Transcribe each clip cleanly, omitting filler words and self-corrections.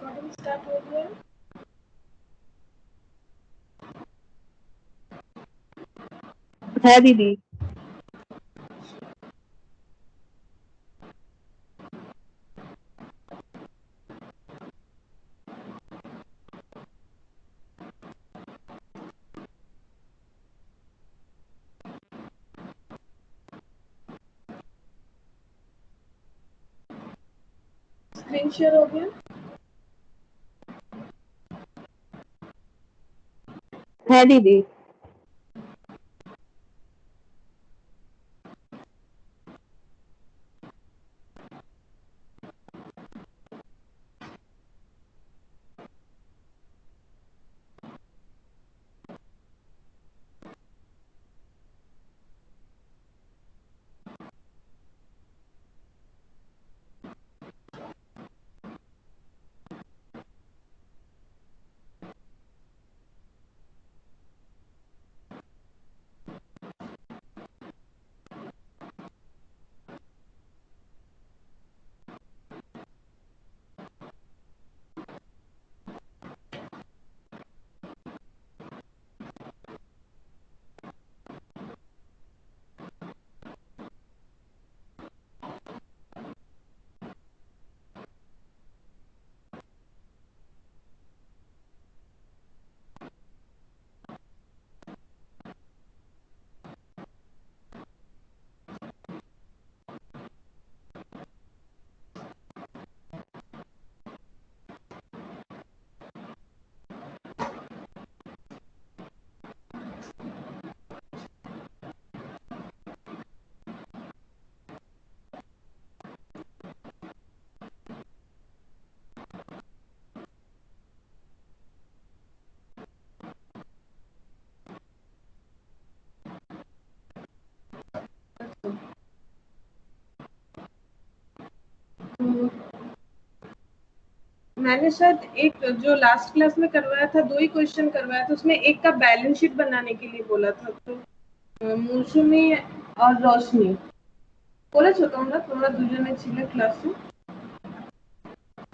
Recording start हो गया है दीदी। स्क्रीन शेयर हो गया है दीदी। मैंने शायद एक जो लास्ट क्लास में करवाया था 2 ही क्वेश्चन करवाया था, उसमें एक का बैलेंस शीट बनाने के लिए बोला था। तो मौसमी और रोशनी করেছো তোমরা তোমরা দুজনে ছিলে ক্লাসে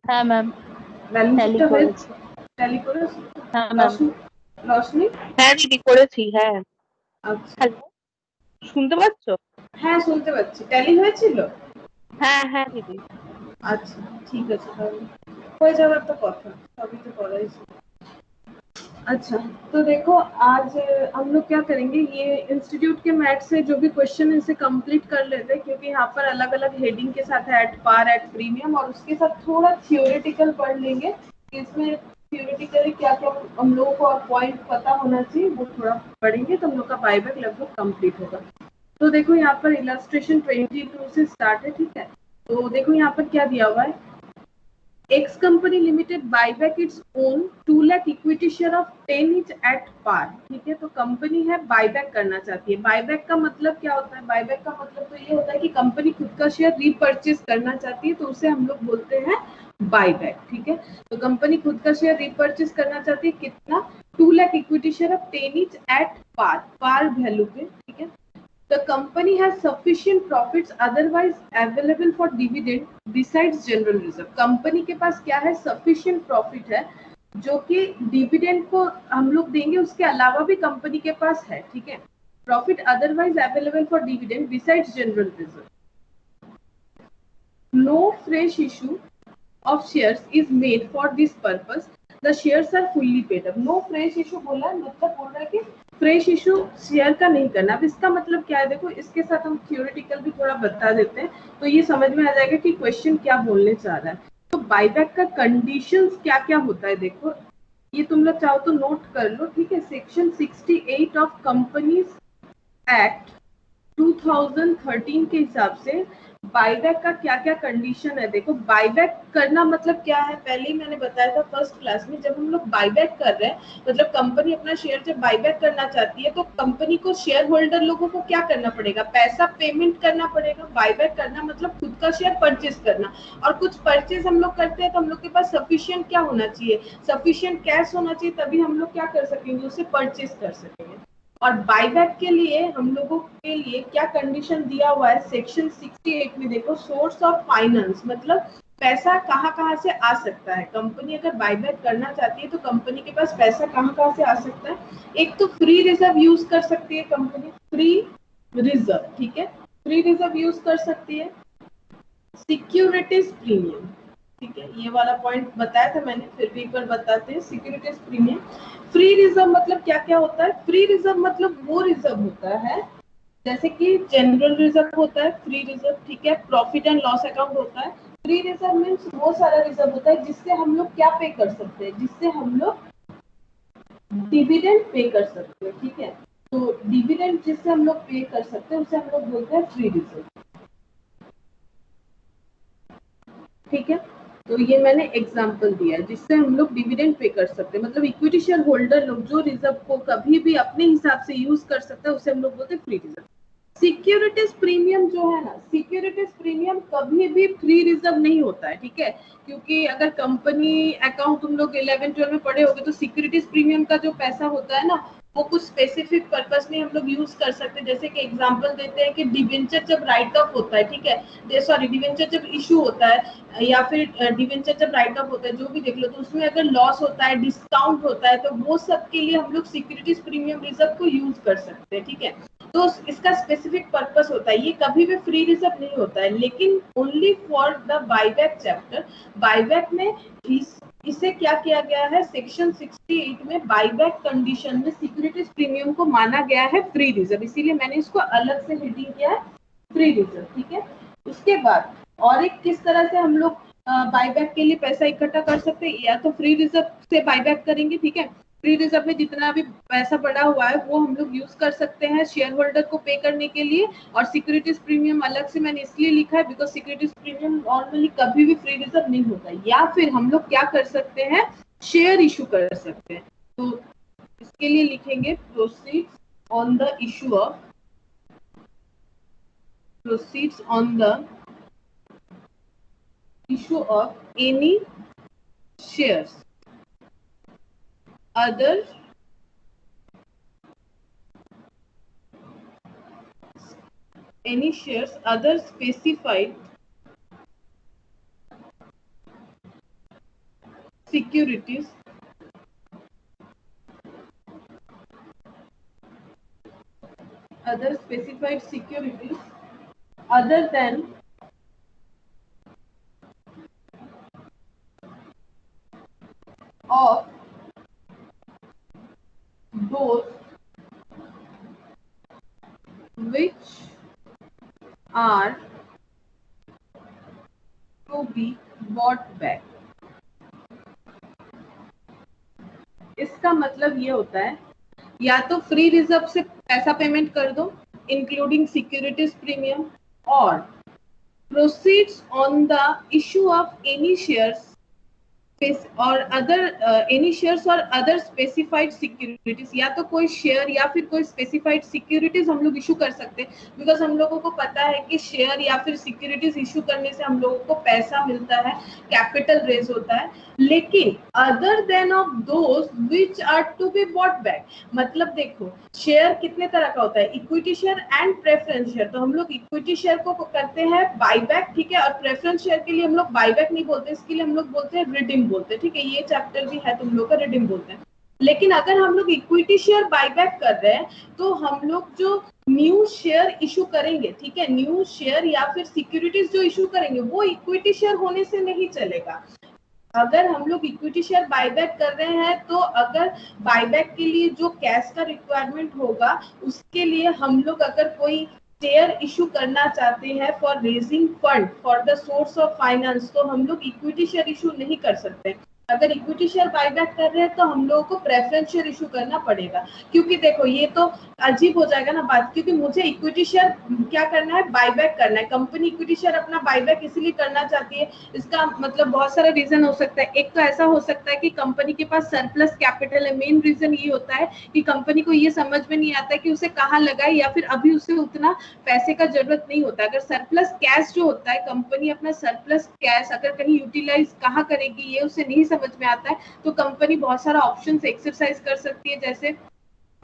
হ্যাঁ ম্যাম। ব্যালেন্স ট্যালি শিটটা হয়ে করেছি। ট্যালি করেছো হ্যাঁ ম্যাম। রশনি রশনি হ্যাঁ দিদি করেছি। হ্যাঁ। আচ্ছা হ্যালো, শুনতে পাচ্ছ? হ্যাঁ শুনতে পাচ্ছি ট্যালি হয়েছিল হ্যাঁ হ্যাঁ দিদি। अच्छा ठीक है তাহলে হয়ে যাওয়ার তো কথা সবই তো করাই ছিল। अच्छा तो देखो आज हम लोग क्या करेंगे ये इंस्टीट्यूट के मैथ से जो भी क्वेश्चन इसे कंप्लीट कर लेते हैं क्योंकि यहाँ पर अलग अलग हेडिंग के साथ है एट पार एट प्रीमियम और उसके साथ थोड़ा थियोरेटिकल पढ़ लेंगे कि इसमें थियोरेटिकली क्या क्या हम लोगों को पॉइंट पता होना चाहिए वो थोड़ा पढ़ेंगे तो हम लोग का बायबैक लगभग कंप्लीट होगा। तो देखो यहाँ पर इलस्ट्रेशन 22 से स्टार्ट है ठीक है। तो देखो यहाँ पर क्या दिया हुआ है X company limited buyback its own 2 lakh equity share of 10 each at par ठीक है। तो कंपनी है बायबैक करना चाहती है। बायबैक का मतलब क्या होता है बायबैक का मतलब तो ये होता है कि कंपनी खुद का शेयर रीपर्चेस करना चाहती है तो उसे हम लोग बोलते हैं बायबैक ठीक है। तो कंपनी खुद का शेयर रीपर्चेस करना चाहती है कितना 2 lakh equity share of 10 each at par value पे ठीक है। The company has sufficient profits otherwise available for dividend besides general reserve. Company के पास क्या है sufficient profit है जो कि डिविडेंड को हम लोग देंगे उसके अलावा भी कंपनी के पास है ठीक है। Profit otherwise available for dividend besides general reserve. No fresh issue of shares is made for this purpose. The shares are fully paid up. No fresh issue बोला है मतलब बोल रहा है कि फ्रेश इशू शेयर का नहीं करना। अब इसका मतलब क्या है देखो इसके साथ हम थियोरेटिकल भी थोड़ा बता देते हैं तो ये समझ में आ जाएगा कि क्वेश्चन क्या बोलने चाह रहा है। तो बायबैक का कंडीशंस क्या क्या होता है देखो ये तुम लोग चाहो तो नोट कर लो ठीक है। सेक्शन 68 ऑफ कंपनीज एक्ट 2013 के हिसाब से बायबैक का क्या क्या कंडीशन है देखो। बायबैक करना मतलब क्या है पहले ही मैंने बताया था फर्स्ट क्लास में जब हम लोग बायबैक कर रहे हैं मतलब कंपनी अपना शेयर जब बायबैक करना चाहती है तो कंपनी को शेयर होल्डर लोगों को क्या करना पड़ेगा पैसा पेमेंट करना पड़ेगा। बायबैक करना मतलब खुद का शेयर परचेज करना और कुछ परचेज हम लोग करते हैं तो हम लोग के पास सफिशिएंट क्या होना चाहिए सफिशिएंट कैश होना चाहिए तभी हम लोग क्या कर सकेंगे उसे परचेज कर सकेंगे। और बायबैक के लिए हम लोगों के लिए क्या कंडीशन दिया हुआ है सेक्शन 68 में देखो सोर्स ऑफ फाइनेंस मतलब पैसा कहाँ कहाँ से आ सकता है, कंपनी अगर बायबैक करना चाहती है तो कंपनी के पास पैसा कहाँ कहाँ से आ सकता है। एक तो फ्री रिजर्व यूज कर सकती है कंपनी, फ्री रिजर्व, ठीक है, फ्री रिजर्व यूज कर सकती है। सिक्योरिटीज प्रीमियम, ठीक है, ये वाला पॉइंट बताया था मैंने, फिर भी एक बार बताते हैं। सिक्योरिटीज प्रीमियम, फ्री रिजर्व मतलब क्या क्या होता है। फ्री रिजर्व मतलब वो रिजर्व होता है जैसे कि जनरल रिजर्व होता है, फ्री रिजर्व, ठीक है, प्रॉफिट एंड लॉस अकाउंट होता है। फ्री रिजर्व मीन्स वो सारा रिजर्व होता है जिससे हम लोग क्या पे कर सकते हैं, जिससे हम लोग डिविडेंड पे कर सकते हैं, ठीक है। तो डिविडेंड जिससे हम लोग पे कर सकते हैं उसे हम लोग बोलते हैं फ्री रिजर्व, ठीक है। तो ये मैंने एग्जांपल दिया जिससे हम लोग डिविडेंड पे कर सकते हैं, मतलब इक्विटी शेयर होल्डर लोग जो रिजर्व को कभी भी अपने हिसाब से यूज कर सकते हैं उसे हम लोग बोलते हैं फ्री रिजर्व। सिक्योरिटीज प्रीमियम जो है ना, सिक्योरिटीज प्रीमियम कभी भी फ्री रिजर्व नहीं होता है, ठीक है, क्योंकि अगर कंपनी अकाउंट तुम लोग 11-12 में पढ़े होगे तो सिक्योरिटीज प्रीमियम का जो पैसा होता है ना वो कुछ स्पेसिफिक पर्पस में हम लोग यूज कर सकते हैं। जैसे कि एग्जांपल देते हैं कि डिवेंचर जब राइट ऑफ होता है, ठीक है, सॉरी डिवेंचर जब इशू होता है या फिर डिवेंचर जब राइट ऑफ होता है, जो भी देख लो, तो उसमें अगर लॉस होता है, डिस्काउंट होता है, तो वो सब के लिए हम लोग सिक्योरिटीज प्रीमियम रिजर्व को यूज कर सकते हैं, ठीक है। तो इसका स्पेसिफिक पर्पस होता है, ये कभी भी फ्री रिजर्व नहीं होता है, लेकिन only for the buyback chapter. Buyback में इसे क्या किया गया है, सेक्शन 68 में बायबैक कंडीशन में सिक्योरिटीज प्रीमियम को माना गया है फ्री रिजर्व, इसीलिए मैंने इसको अलग से हेडिंग किया है फ्री रिजर्व, ठीक है। उसके बाद और एक किस तरह से हम लोग बायबैक के लिए पैसा इकट्ठा कर सकते हैं, या तो फ्री रिजर्व से बायबैक करेंगे, ठीक है। फ्री रिजर्व में जितना भी पैसा पड़ा हुआ है वो हम लोग यूज कर सकते हैं शेयर होल्डर को पे करने के लिए, और सिक्योरिटीज प्रीमियम अलग से मैंने इसलिए लिखा है बिकॉज सिक्योरिटीज प्रीमियम नॉर्मली कभी भी फ्री रिजर्व नहीं होता। या फिर हम लोग क्या कर सकते हैं, शेयर इशू कर सकते हैं। तो इसके लिए लिखेंगे proceeds on the issue of, proceeds on the issue of any shares other specified securities other specified securities other than of those which are to be bought back। इसका मतलब ये होता है या तो फ्री रिजर्व से पैसा पेमेंट कर दो इंक्लूडिंग सिक्योरिटीज प्रीमियम, और proceeds on the issue of any shares और अदर एनी शेयर्स और अदर स्पेसिफाइड सिक्योरिटीज, या तो कोई शेयर या फिर कोई स्पेसिफाइड सिक्योरिटीज हम लोग इशू कर सकते हैं, बिकॉज हम लोगों को पता है कि शेयर या फिर सिक्योरिटीज इशू करने से हम लोगों को पैसा मिलता है, कैपिटल रेज होता है। लेकिन other than of those which are to be bought back, मतलब देखो शेयर कितने तरह का होता है, equity share and preference share. तो हम लोग इक्विटी शेयर को करते हैं बायबैक, ठीक है, और प्रेफरेंस शेयर के लिए हम लोग बायबैक नहीं बोलते, इसके लिए हम लोग बोलते हैं रिडीम बोलते हैं, ठीक है। ये चैप्टर भी है तुम लोग का, रिडीम बोलते हैं। लेकिन अगर हम लोग इक्विटी शेयर बायबैक कर रहे हैं तो हम लोग जो न्यू शेयर इशू करेंगे, ठीक है, न्यू शेयर या फिर सिक्योरिटीज जो इशू करेंगे वो इक्विटी शेयर होने से नहीं चलेगा। अगर हम लोग इक्विटी शेयर बायबैक कर रहे हैं तो अगर बायबैक के लिए जो कैश का रिक्वायरमेंट होगा उसके लिए हम लोग अगर कोई शेयर इशू करना चाहते हैं for raising fund for the source of finance, तो हम लोग इक्विटी शेयर इशू नहीं कर सकते। अगर इक्विटी शेयर बायबैक कर रहे हैं तो हम लोगों को प्रेफरेंस शेयर इशू करना पड़ेगा, क्योंकि देखो ये तो अजीब हो जाएगा ना बात, क्योंकि मुझे इक्विटी शेयर क्या करना है, बायबैक करना है। कंपनी इक्विटी शेयर अपना बायबैक इसलिए करना चाहती है, इसका मतलब बहुत सारा रीजन हो सकता है। एक तो ऐसा हो सकता है कि कंपनी के पास सरप्लस कैपिटल है, मेन रीजन ये होता है कि कंपनी को ये समझ में नहीं आता कि उसे कहाँ लगाए, या फिर अभी उसे उतना पैसे का जरूरत नहीं होता। अगर सरप्लस कैश जो होता है, कंपनी अपना सरप्लस कैश अगर कहीं यूटिलाइज कहाँ करेगी ये उसे नहीं समझ में आता है, तो कंपनी बहुत सारा ऑप्शन एक्सरसाइज कर सकती है, जैसे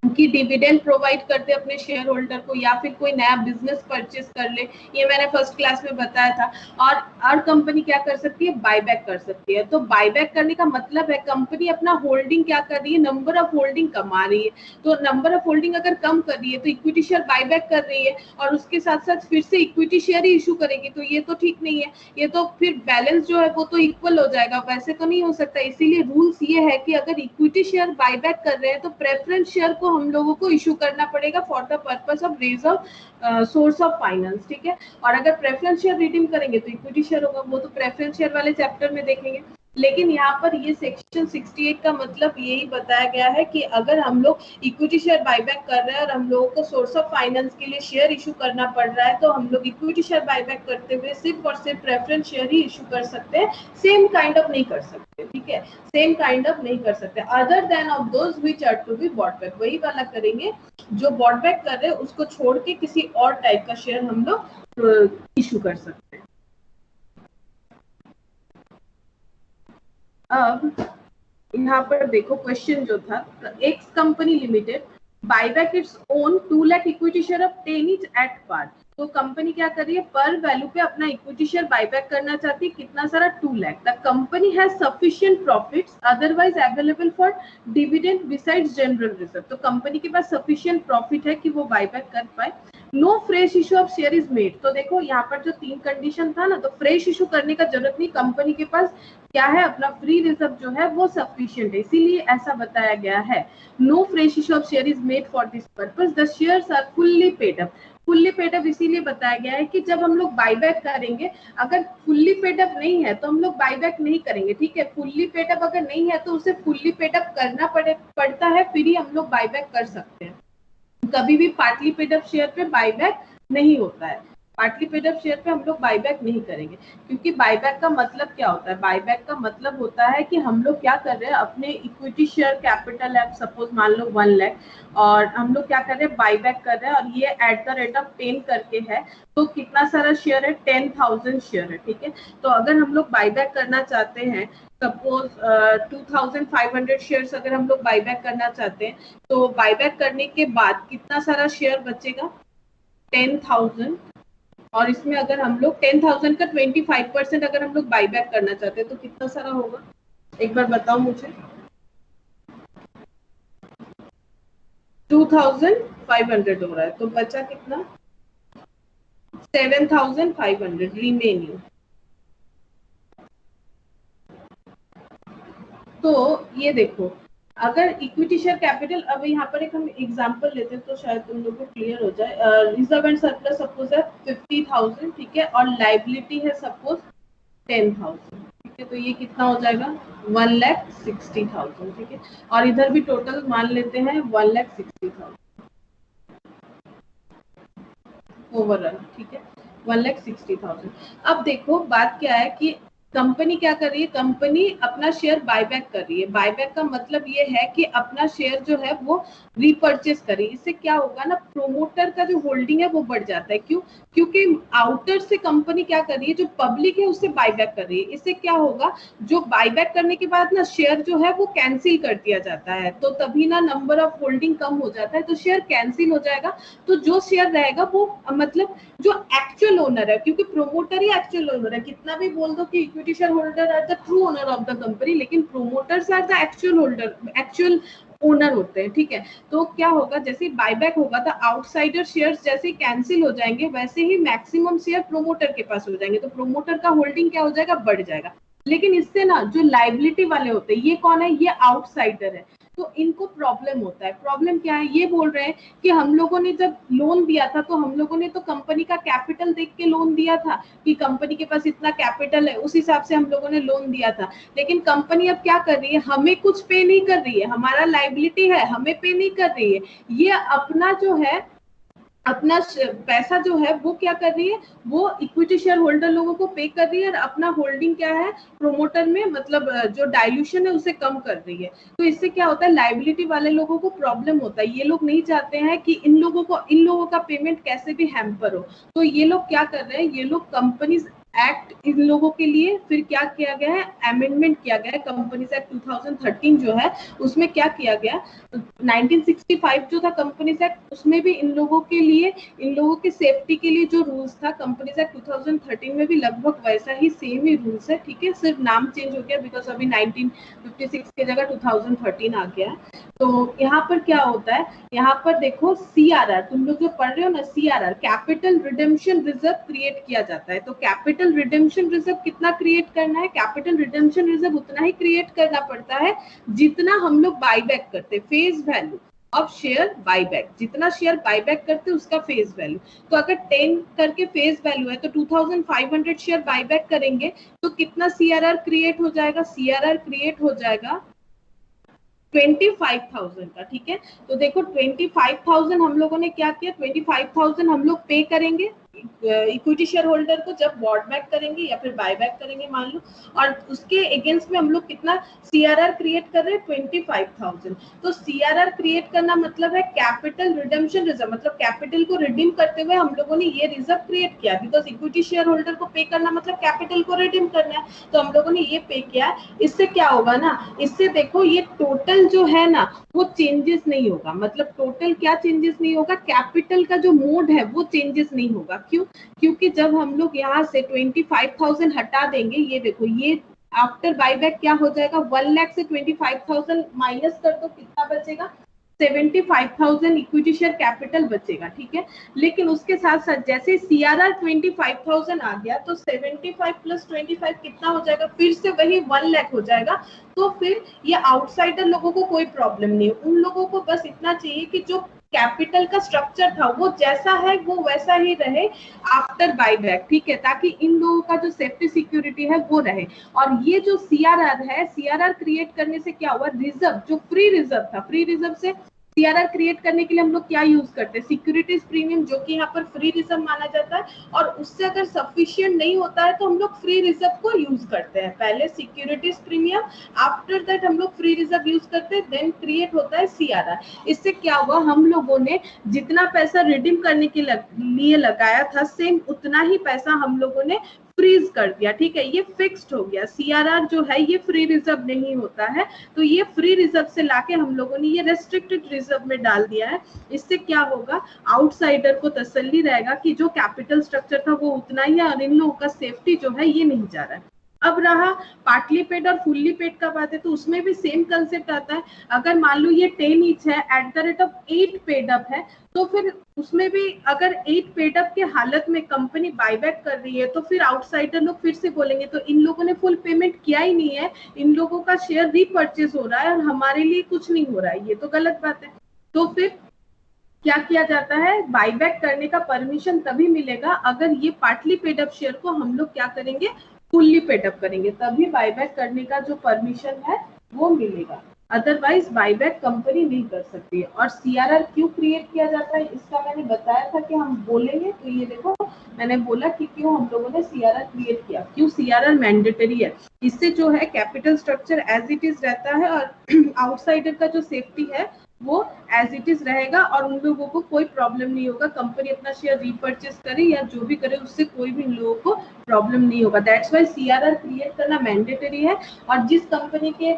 कि डिविडेंड प्रोवाइड करते अपने शेयर होल्डर को, या फिर कोई नया बिजनेस परचेज कर ले, ये मैंने फर्स्ट क्लास में बताया था। और कंपनी क्या कर सकती है, बायबैक कर सकती है। तो बायबैक करने का मतलब है कंपनी अपना होल्डिंग क्या कर रही है, नंबर ऑफ होल्डिंग कमा रही है। तो नंबर ऑफ होल्डिंग अगर कम कर रही है तो इक्विटी शेयर बायबैक कर रही है, और उसके साथ साथ फिर से इक्विटी शेयर ही इशू करेगी, तो ये तो ठीक नहीं है। ये तो फिर बैलेंस जो है वो तो इक्वल हो जाएगा, वैसे तो नहीं हो सकता। इसीलिए रूल्स ये है कि अगर इक्विटी शेयर बायबैक कर रहे हैं तो प्रेफरेंस शेयर को हम लोगों को इशू करना पड़ेगा for the purpose of raise of source of finance, ठीक है। और अगर प्रेफरेंस शेयर रिडीम करेंगे तो इक्विटी शेयर होगा, वो तो प्रेफरेंस शेयर वाले चैप्टर में देखेंगे। लेकिन यहाँ पर ये सेक्शन 68 का मतलब यही बताया गया है कि अगर हम लोग इक्विटी शेयर बायबैक कर रहे हैं और हम लोगों को सोर्स ऑफ फाइनेंस के लिए शेयर इशू करना पड़ रहा है, तो हम लोग इक्विटी शेयर बायबैक करते हुए सिर्फ और सिर्फ प्रेफरेंस शेयर ही इशू कर सकते हैं, सेम काइंड ऑफ नहीं कर सकते, ठीक है। सेम काइंड ऑफ नहीं कर सकते, other than of those which are to be bought back, वही वाला करेंगे जो बॉट बैक कर रहे हैं उसको छोड़ के किसी और टाइप का शेयर हम लोग इशू कर सकते हैं। अब यहाँ पर देखो क्वेश्चन जो था, X company limited buyback its own 2 lakh equity share of 10 each at par. तो कंपनी क्या कर रही है, पर वैल्यू पे अपना इक्विटी शेयर बायबैक करना चाहती है, कितना सारा 2 lakh. The company has sufficient profits otherwise available for dividend besides general reserve. तो कंपनी के पास सफिशिएंट प्रॉफिट है कि वो बायबैक कर पाए। No fresh issue of share is made. तो देखो यहाँ पर जो 3 कंडीशन था ना, तो फ्रेश इशू करने का जरूरत नहीं, कंपनी के पास क्या है, अपना फ्री रिजर्व जो है वो सफिशिएंट है, इसीलिए ऐसा बताया गया है। No fresh issue of share is made for this purpose, the shares are fully paid up. Fully paid up इसीलिए बताया गया है कि जब हम लोग बायबैक करेंगे, अगर फुल्ली पेड अप नहीं है तो हम लोग बायबैक नहीं करेंगे, ठीक है। फुल्ली पेड अप अगर नहीं है तो उसे फुल्ली पेड अप करना पड़ता है, फिर ही हम लोग बायबैक कर सकते हैं। कभी भी पार्टली पेड अप शेयर पे बायबैक नहीं होता है, पार्टली पेड अप शेयर पे हम लोग बायबैक नहीं करेंगे, क्योंकि बायबैक का मतलब क्या होता है, बायबैक का मतलब होता है कि हम लोग क्या कर रहे हैं, अपने इक्विटी शेयर कैपिटल है सपोज मान लो 1 लाख, और हम लोग क्या कर रहे हैं, बायबैक कर रहे हैं, और ये एट द रेट ऑफ 10 करके है, तो कितना सारा शेयर है, 10,000 शेयर है, ठीक है। तो अगर हम लोग बायबैक करना चाहते हैं, सपोज 2500 शेयर्स अगर हम लोग बायबैक करना चाहते हैं, तो बायबैक करने के बाद कितना सारा शेयर बचेगा, 10,000। और इसमें अगर हम लोग 10,000 का 25% अगर हम लोग बायबैक करना चाहते हैं तो कितना सारा होगा, एक बार बताओ मुझे। 2500 हो रहा है, तो बचा कितना, 7,500 रिमेनिंग। तो ये देखो, अगर इक्विटी शेयर कैपिटल, अब यहाँ पर एक हम एग्जांपल लेते हैं तो शायद तुम लोग को क्लियर हो जाए। रिजर्व एंड सरप्लस सपोज है 50,000, ठीक है, और लाइबिलिटी है सपोज 10,000, ठीक है। तो ये कितना हो जाएगा, 1,60,000, ठीक है। और इधर भी टोटल मान लेते हैं 1,60,000 ओवरऑल, ठीक है, 1,60,000। अब देखो बात क्या है कि कंपनी क्या कर रही है, कंपनी अपना शेयर बायबैक कर रही है। बायबैक का मतलब ये है कि अपना शेयर जो है वो रीपर्चेस करी। इससे क्या होगा ना, प्रोमोटर का जो होल्डिंग है वो बढ़ जाता है। क्यों, क्योंकि आउटर से कंपनी क्या कर रही है, जो पब्लिक है उससे बायबैक कर रही है। इससे क्या होगा, जो बायबैक करने के बाद ना शेयर जो है वो कैंसिल कर दिया जाता है, तो तभी ना नंबर ऑफ होल्डिंग कम हो जाता है, तो शेयर कैंसिल हो जाएगा। तो जो शेयर रहेगा वो मतलब जो एक्चुअल ओनर है, क्योंकि प्रोमोटर ही एक्चुअल ओनर है, कितना भी बोल दो कि equity share holder are the true owner of the company, लेकिन promoters are the actual holder, actual owner होते हैं, ठीक है। तो क्या होगा, जैसे बायबैक होगा तो आउटसाइडर शेयर्स जैसे कैंसिल हो जाएंगे, वैसे ही मैक्सिमम शेयर प्रोमोटर के पास हो जाएंगे, तो प्रोमोटर का होल्डिंग क्या हो जाएगा, बढ़ जाएगा। लेकिन इससे ना जो लाइबिलिटी वाले होते हैं, ये कौन है, ये आउटसाइडर है, तो इनको प्रॉब्लम होता है। प्रॉब्लम क्या है, ये बोल रहे हैं कि हम लोगों ने जब लोन दिया था तो हम लोगों ने तो कंपनी का कैपिटल देख के लोन दिया था कि कंपनी के पास इतना कैपिटल है, उस हिसाब से हम लोगों ने लोन दिया था। लेकिन कंपनी अब क्या कर रही है, हमें कुछ पे नहीं कर रही है, हमारा लाइबिलिटी है, हमें पे नहीं कर रही है, ये अपना जो है, अपना पैसा जो है वो क्या कर रही है, वो इक्विटी शेयर होल्डर लोगों को पे कर रही है, और अपना होल्डिंग क्या है प्रोमोटर में, मतलब जो डाइल्यूशन है उसे कम कर रही है। तो इससे क्या होता है, लाइबिलिटी वाले लोगों को प्रॉब्लम होता है। ये लोग नहीं चाहते हैं कि इन लोगों का पेमेंट कैसे भी हैम्पर हो, तो ये लोग क्या कर रहे हैं, ये लोग कंपनीज एक्ट इन लोगों के लिए, फिर क्या किया गया है, अमेंडमेंट किया गया है कंपनीज एक्ट 2013 जो है, उसमें क्या किया गया, 1965 जो था कंपनीज एक्ट, उसमें भी इन लोगों के लिए, इन लोगों के सेफ्टी के लिए जो रूल्स था कंपनीज एक्ट 2013 में भी लगभग वैसा ही सेम ही रूल्स है, ठीक है, सिर्फ नाम चेंज हो गया बिकॉज अभी 1956 की जगह 2013 आ गया है। तो यहाँ पर क्या होता है, यहाँ पर देखो CRR, तुम लोग जो पढ़ रहे हो ना, CRR capital redemption reserve create किया जाता है। तो कैपिटल रिडेम्पशन रिजर्व कितना क्रिएट करना है, कैपिटल रिडेम्पशन रिजर्व उतना ही क्रिएट करना पड़ता है जितना हम लोग बाईबैक करते, face value of share buyback, जितना शेयर बाईबैक करते उसका फेस वैल्यू। तो अगर 10 करके फेस वैल्यू है तो 2500 शेयर बाईबैक करेंगे तो कितना CRR क्रिएट हो जाएगा, CRR क्रिएट हो जाएगा 25,000 का, ठीक है। तो देखो 25,000 हम लोगों ने क्या किया, 25,000 हम लोग पे करेंगे इक्विटी शेयर होल्डर को जब बॉट बैक करेंगे या फिर बाय बैक करेंगे मान लो, और उसके अगेंस्ट में हम लोग कितना CRR क्रिएट कर रहे हैं 25,000। तो CRR क्रिएट करना मतलब है कैपिटल रिडेम्पशन रिजर्व, मतलब कैपिटल को रिडीम करते हुए हम लोगों ने ये रिजर्व क्रिएट किया, बिकॉज इक्विटी शेयर होल्डर को पे करना मतलब कैपिटल को रिडीम करना है, तो हम लोगों ने ये पे किया। इससे क्या होगा ना, इससे देखो ये टोटल जो है ना वो चेंजेस नहीं होगा, मतलब टोटल क्या चेंजेस नहीं होगा, कैपिटल का जो मोड है वो चेंजेस नहीं होगा। क्यों, क्योंकि जब हम लोग यहाँ से 25,000 हटा देंगे, ये देखो ये आफ्टर बायबैक क्या हो जाएगा, 1 लाख से 25,000 माइनस कर दो कितना बचेगा, 75,000 इक्विटी शेयर कैपिटल बचेगा, ठीक है। लेकिन उसके साथ साथ जैसे CRR 25,000 आ गया तो 75 प्लस 25 कितना हो जाएगा, फिर से वही 1 लाख हो जाएगा। तो फिर ये आउटसाइडर लोगों को कोई प्रॉब्लम नहीं है, उन लोगों को बस इतना चाहिए कि जो कैपिटल का स्ट्रक्चर था वो जैसा है वो वैसा ही रहे आफ्टर बायबैक, ठीक है, ताकि इन लोगों का जो सेफ्टी सिक्योरिटी है वो रहे। और ये जो CRR है, CRR क्रिएट करने से क्या हुआ, रिजर्व जो फ्री रिजर्व था, फ्री रिजर्व से CRR क्रिएट करने के लिए हम लोग क्या यूज करते हैं, सिक्योरिटीज प्रीमियम, जो कि यहाँ पर फ्री रिजर्व माना जाता है, और उससे अगर सफिशिएंट नहीं होता है तो हम लोग फ्री रिजर्व को यूज करते हैं, पहले सिक्योरिटीज प्रीमियम, आफ्टर दैट हम लोग फ्री रिजर्व यूज करते हैं, देन क्रिएट होता है CRR। इससे क्या हुआ, हम लोगों ने जितना पैसा रिडीम करने के लिए लगाया था सेम उतना ही पैसा हम लोगों ने फ्रीज कर दिया, ठीक है, ये फिक्स्ड हो गया। CRR जो है ये फ्री रिजर्व नहीं होता है, तो ये फ्री रिजर्व से लाके हम लोगों ने ये रेस्ट्रिक्टेड रिजर्व में डाल दिया है। इससे क्या होगा, आउटसाइडर को तसल्ली रहेगा कि जो कैपिटल स्ट्रक्चर था वो उतना ही है और इन लोगों का सेफ्टी जो है ये नहीं जा रहा है। अब रहा पार्टली पेड और फुल्ली पेड का बात है, तो उसमें भी सेम कंसेप्ट आता है। अगर मान लो ये 10 ईच है at the rate of 8 paid up है, तो फिर उसमें भी अगर 8 पेड अप के हालत में कंपनी बायबैक कर रही है तो फिर आउटसाइडर लोग फिर से बोलेंगे तो इन लोगों ने फुल पेमेंट किया ही नहीं है, इन लोगों का शेयर रीपर्चेज हो रहा है और हमारे लिए कुछ नहीं हो रहा है, ये तो गलत बात है। तो फिर क्या किया जाता है, बायबैक करने का परमिशन तभी मिलेगा अगर ये पार्टली पेड अप शेयर को हम लोग क्या करेंगे, फुल्ली पेड अप करेंगे, तभी बायबैक करने का जो परमिशन है वो मिलेगा, अदरवाइज बायबैक कंपनी नहीं कर सकती है। और CRR क्यों क्रिएट किया जाता है इसका मैंने बताया था कि हम बोलेंगे, तो ये देखो मैंने बोला कि क्यों हम लोगों ने CRR क्रिएट किया, क्यों CRR मैंडेटरी है, इससे जो है capital structure as it is रहता है और आउटसाइडर का जो सेफ्टी है वो एज इट इज रहेगा और उन लोगों को कोई प्रॉब्लम नहीं होगा, कंपनी अपना शेयर रीपर्चेस करे या जो भी करे उससे कोई भी इन लोगों को प्रॉब्लम नहीं होगा। दैट्स व्हाई CRR क्रिएट करना मैंडेटरी है। और जिस कंपनी के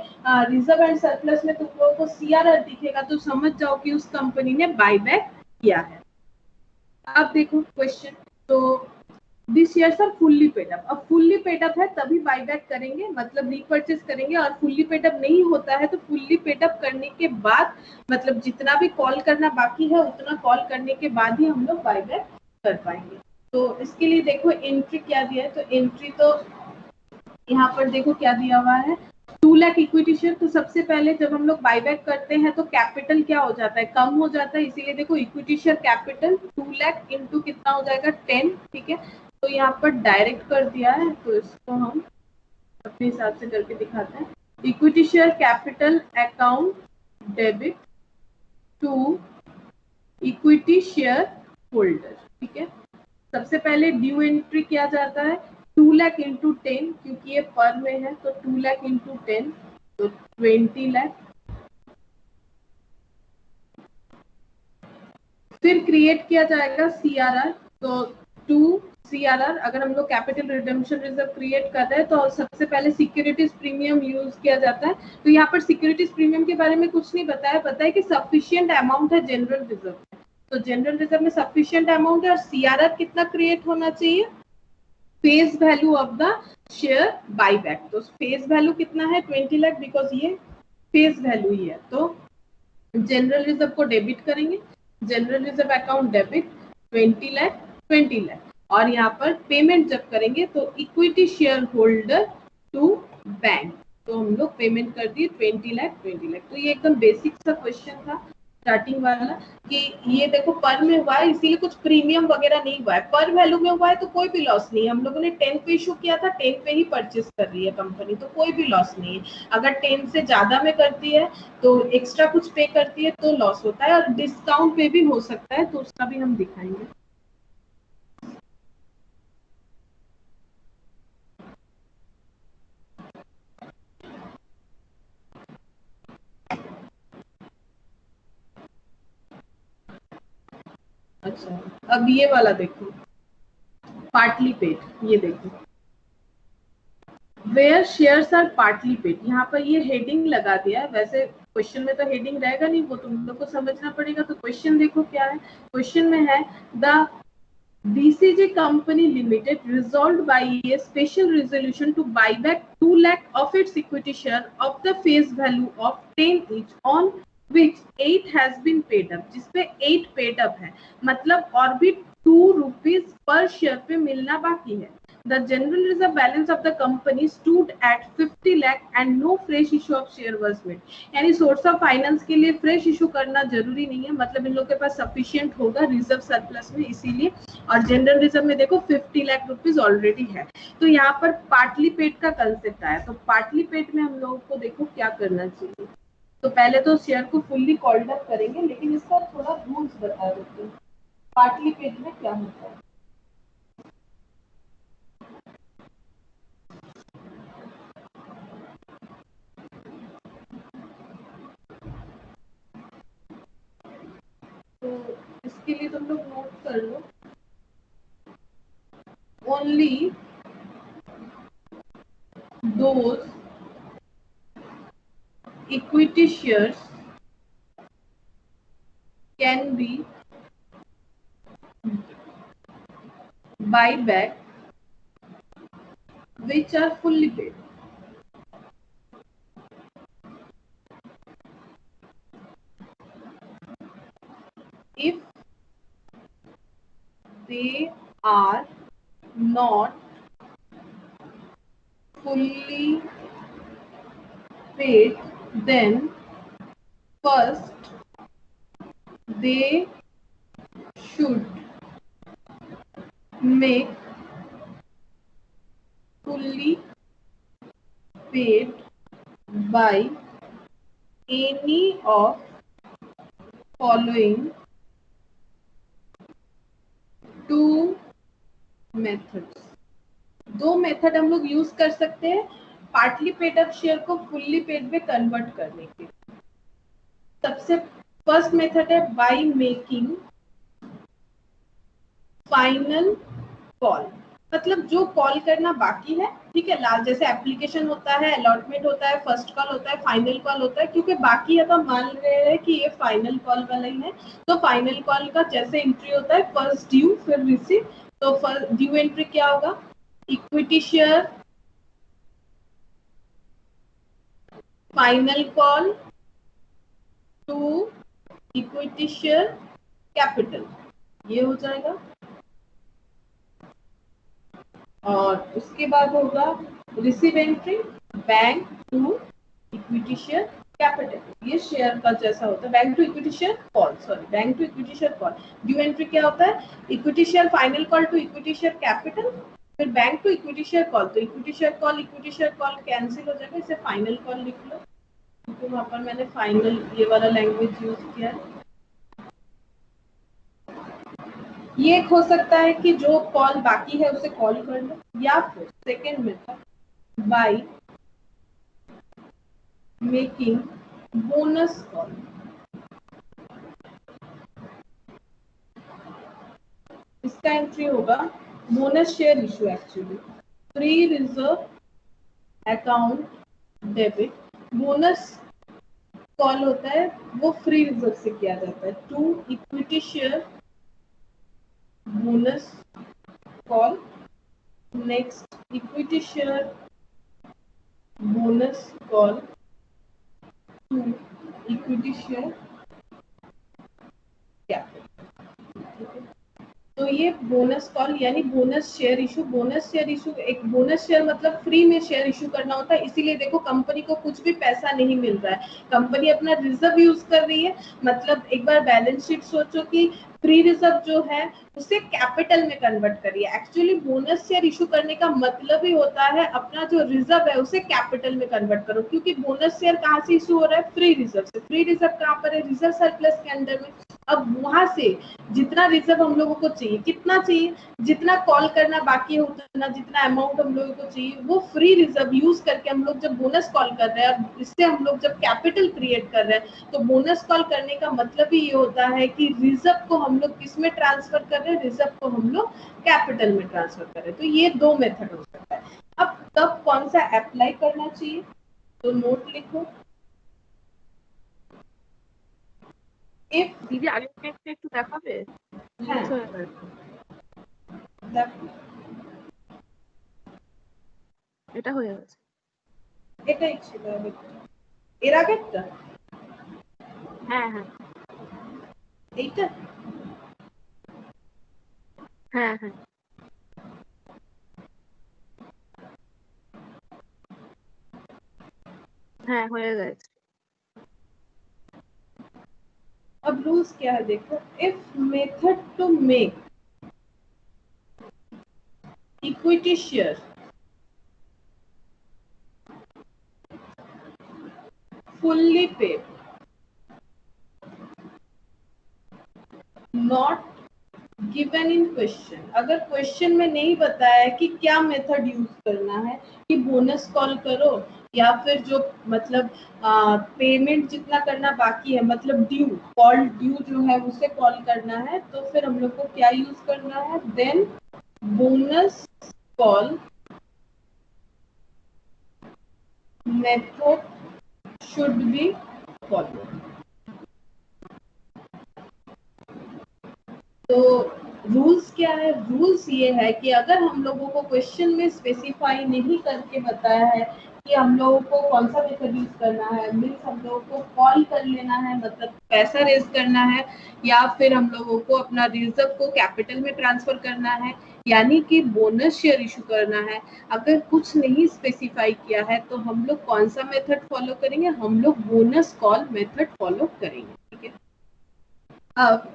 रिजर्व एंड सरप्लस में तुम लोगों को CRR दिखेगा तो समझ जाओ कि उस कंपनी ने बायबैक किया है। अब देखो क्वेश्चन, तो this shares are fully paid up, अब फुल्ली पेड अप है तभी बायबैक करेंगे, मतलब रीपर्चेस करेंगे, और फुल्ली पेड अप नहीं होता है तो फुल्ली पेड अप करने के बाद मतलब जितना भी कॉल करना बाकी है उतना कॉल करने के बाद ही हम लोग बायबैक कर पाएंगे। तो इसके लिए देखो एंट्री क्या दिया है, तो एंट्री तो यहाँ पर देखो क्या दिया हुआ है, 2 लाख इक्विटी शेयर। तो सबसे पहले जब हम लोग बायबैक करते हैं तो कैपिटल क्या हो जाता है, कम हो जाता है, इसीलिए देखो equity share capital 2 lakh into कितना हो जाएगा 10, ठीक है। तो यहाँ पर डायरेक्ट कर दिया है, तो इसको हम अपने हिसाब से करके दिखाते हैं। Equity share capital account debit to equity share holder, ठीक है। सबसे पहले ड्यू एंट्री किया जाता है 2 लाख इंटू 10, क्योंकि ये पर में है तो 2 लाख इंटू 10 तो 20 लाख। फिर क्रिएट किया जाएगा CRR, तो 2 CRR, अगर हम लोग कैपिटल रिडेम्पशन रिजर्व क्रिएट कर रहे हैं तो सबसे पहले सिक्योरिटीज प्रीमियम यूज किया जाता है। तो यहाँ पर सिक्योरिटीज प्रीमियम के बारे में कुछ नहीं बताया, पता है कि सफिशिएंट अमाउंट है जनरल रिजर्व। तो जनरल रिजर्व में सफिशिएंट अमाउंट है और CRR कितना क्रिएट होना चाहिए, face value of the share buyback. तो फेस वैल्यू कितना है 20 लाख, बिकॉज ये फेस वैल्यू ही है। तो जनरल रिजर्व को डेबिट करेंगे, general reserve account debit 20 lakh 20 lakh, और यहाँ पर पेमेंट जब करेंगे तो equity share holder to bank, तो हम लोग पेमेंट कर दिए 20 लाख 20 लाख। तो ये एकदम बेसिक सा क्वेश्चन था स्टार्टिंग वाला कि ये देखो पर में हुआ है इसीलिए कुछ प्रीमियम वगैरह नहीं हुआ है, पर वैल्यू में हुआ है तो कोई भी लॉस नहीं है। हम लोगों ने 10 पे इशू किया था, 10 पे ही परचेस कर रही है कंपनी, तो कोई भी लॉस नहीं है। अगर 10 से ज्यादा में करती है तो एक्स्ट्रा कुछ पे करती है तो लॉस होता है, और डिस्काउंट पे भी हो सकता है, तो उसका भी हम दिखाएंगे। अच्छा, अब ये वाला देखो, पार्टली पेड, ये देखो where shares are partly paid. यहाँ पर ये हेडिंग लगा दिया है, वैसे क्वेश्चन में तो हेडिंग रहेगा नहीं, वो तुम लोग को समझना पड़ेगा। तो क्वेश्चन देखो क्या है, क्वेश्चन में है the BCG Company Limited resolved by a special resolution to buy back 2 lakh of its equity share of the face value of 10 each, on which 8 has been paid up, जिसपे 8 paid up है, मतलब और भी 2 rupees पर share पे मिलना बाकी है। The general reserve balance of the company stood at 50 lakh and no fresh issue of share was made। यानी सोर्स ऑफ फाइनेंस के लिए फ्रेश इशू करना जरूरी नहीं है, मतलब इन लोगों के पास सफिशिएंट होगा रिजर्व सरप्लस में, इसीलिए। और जनरल रिजर्व में देखो 50 लाख रुपीज ऑलरेडी है। तो यहाँ पर पार्टली पेड का कंसेप्ट आया, तो पार्टली पेड में हम लोगों को देखो क्या करना चाहिए। तो पहले तो शेयर को फुल्ली कॉल्ड अप करेंगे, लेकिन इसका थोड़ा रूल्स बता देते हैं पार्टली पेड में क्या होता है। तो इसके लिए तुम लोग नोट कर लो, only those equity shares can be buyback which are fully paid। If they are not fully paid, then first they should make fully paid by any of following 2 methods। 2 method हम लोग use कर सकते हैं partly paid up share को fully paid में convert करने के। सबसे फर्स्ट मेथड है बाय मेकिंग फाइनल कॉल, मतलब जो कॉल करना बाकी है, ठीक है, लास्ट जैसे एप्लीकेशन होता है, अलॉटमेंट होता है, फर्स्ट कॉल होता है, फाइनल कॉल होता है, क्योंकि बाकी है तो हम मान रहे हैं कि ये फाइनल कॉल वाला ही है। तो फाइनल कॉल का जैसे एंट्री होता है फर्स्ट ड्यू फिर रिसीव, तो फर्स्ट ड्यू एंट्री क्या होगा, equity share final call to equity share capital, ये हो जाएगा। और उसके बाद होगा receive entry bank to equity share capital, ये शेयर का जैसा होता है, bank to equity share call, sorry bank to equity share call. Due entry क्या होता है, equity share final call to equity share capital, फिर bank to equity share call, तो इक्विटी शेयर कॉल कैंसिल हो जाएगा, इसे फाइनल कॉल लिख लो, क्योंकि वहां पर मैंने फाइनल ये वाला लैंग्वेज यूज किया है। ये हो सकता है कि जो कॉल बाकी है उसे कॉल कर लो, या फिर second method by making bonus call. इसका एंट्री होगा bonus share issue actually free reserve account debit, bonus call होता है वो फ्री रिजर्व से किया जाता है। To equity share bonus call, next equity share bonus call, to equity share capital. तो ये बोनस कॉल यानी bonus share issue. Bonus share issue, एक बोनस शेयर मतलब फ्री में शेयर इशू करना होता है, इसीलिए देखो कंपनी को कुछ भी पैसा नहीं मिल रहा है, कंपनी अपना रिजर्व यूज कर रही है। मतलब एक बार बैलेंस शीट सोचो कि फ्री रिजर्व जो है उसे कैपिटल में कन्वर्ट करिए। एक्चुअली बोनस शेयर इशू करने का मतलब ही होता है अपना जो रिजर्व है उसे कैपिटल में कन्वर्ट करो, क्योंकि बोनस शेयर कहाँ से इशू हो रहा है? फ्री रिजर्व से। फ्री रिजर्व कहाँ पर है? रिजर्व सरप्लस के अंडर में। अब वहां से जितना रिजर्व हम लोगों को चाहिए, कितना चाहिए, जितना कॉल करना बाकी है उतना, जितना अमाउंट हम लोगों को चाहिए, वो फ्री रिजर्व यूज करके हम लोग जब बोनस कॉल कर रहे हैं और इससे हम लोग जब कैपिटल क्रिएट कर रहे हैं, तो बोनस कॉल करने का मतलब ही ये होता है कि रिजर्व को हम लोग किस में ट्रांसफर कर रहे हैं? रिजर्व को हम लोग कैपिटल में ट्रांसफर कर रहे हैं। तो ये दो मेथड हो सकता है। अब कब कौन सा अप्लाई करना चाहिए, तो नोट लिखो। इफ দিদি আগের পেজটা একটু দেখাবে? হ্যাঁ মিস হয়ে গেছে। দেখো এটা হয়ে গেছে। এটাই ছিল আগেরটা। এর আগেরটা হ্যাঁ হ্যাঁ এইটা হ্যাঁ হ্যাঁ হ্যাঁ হয়ে গেছে। अब रूल्स क्या है देखो। If method to make equity share fully paid not given in question, अगर क्वेश्चन में नहीं बताया है कि क्या मेथड यूज करना है, कि बोनस कॉल करो या फिर जो मतलब पेमेंट जितना करना बाकी है, मतलब ड्यू, कॉल ड्यू जो है उसे कॉल करना है, तो फिर हम लोग को क्या यूज करना है? Then bonus call method should be follow. तो रूल्स क्या है? रूल्स ये है कि अगर हम लोगों को क्वेश्चन में स्पेसिफाई नहीं करके बताया है कि हम लोगों को कौन सा मेथड यूज करना है, मीन्स हम लोगों को कॉल कर लेना है मतलब पैसा रेज करना है, या फिर हम लोगों को अपना रिजर्व को कैपिटल में ट्रांसफर करना है, यानी कि बोनस शेयर इशू करना है, अगर कुछ नहीं स्पेसिफाई किया है तो हम लोग कौन सा मेथड फॉलो करेंगे? हम लोग बोनस कॉल मेथड फॉलो करेंगे। ठीक है, अब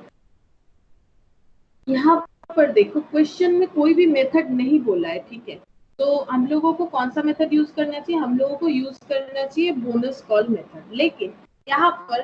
यहाँ पर देखो क्वेश्चन में कोई भी मेथड नहीं बोला है, ठीक है, तो हम लोगों को कौन सा मेथड यूज करना चाहिए? हम लोगों को यूज करना चाहिए बोनस कॉल मेथड। लेकिन यहाँ पर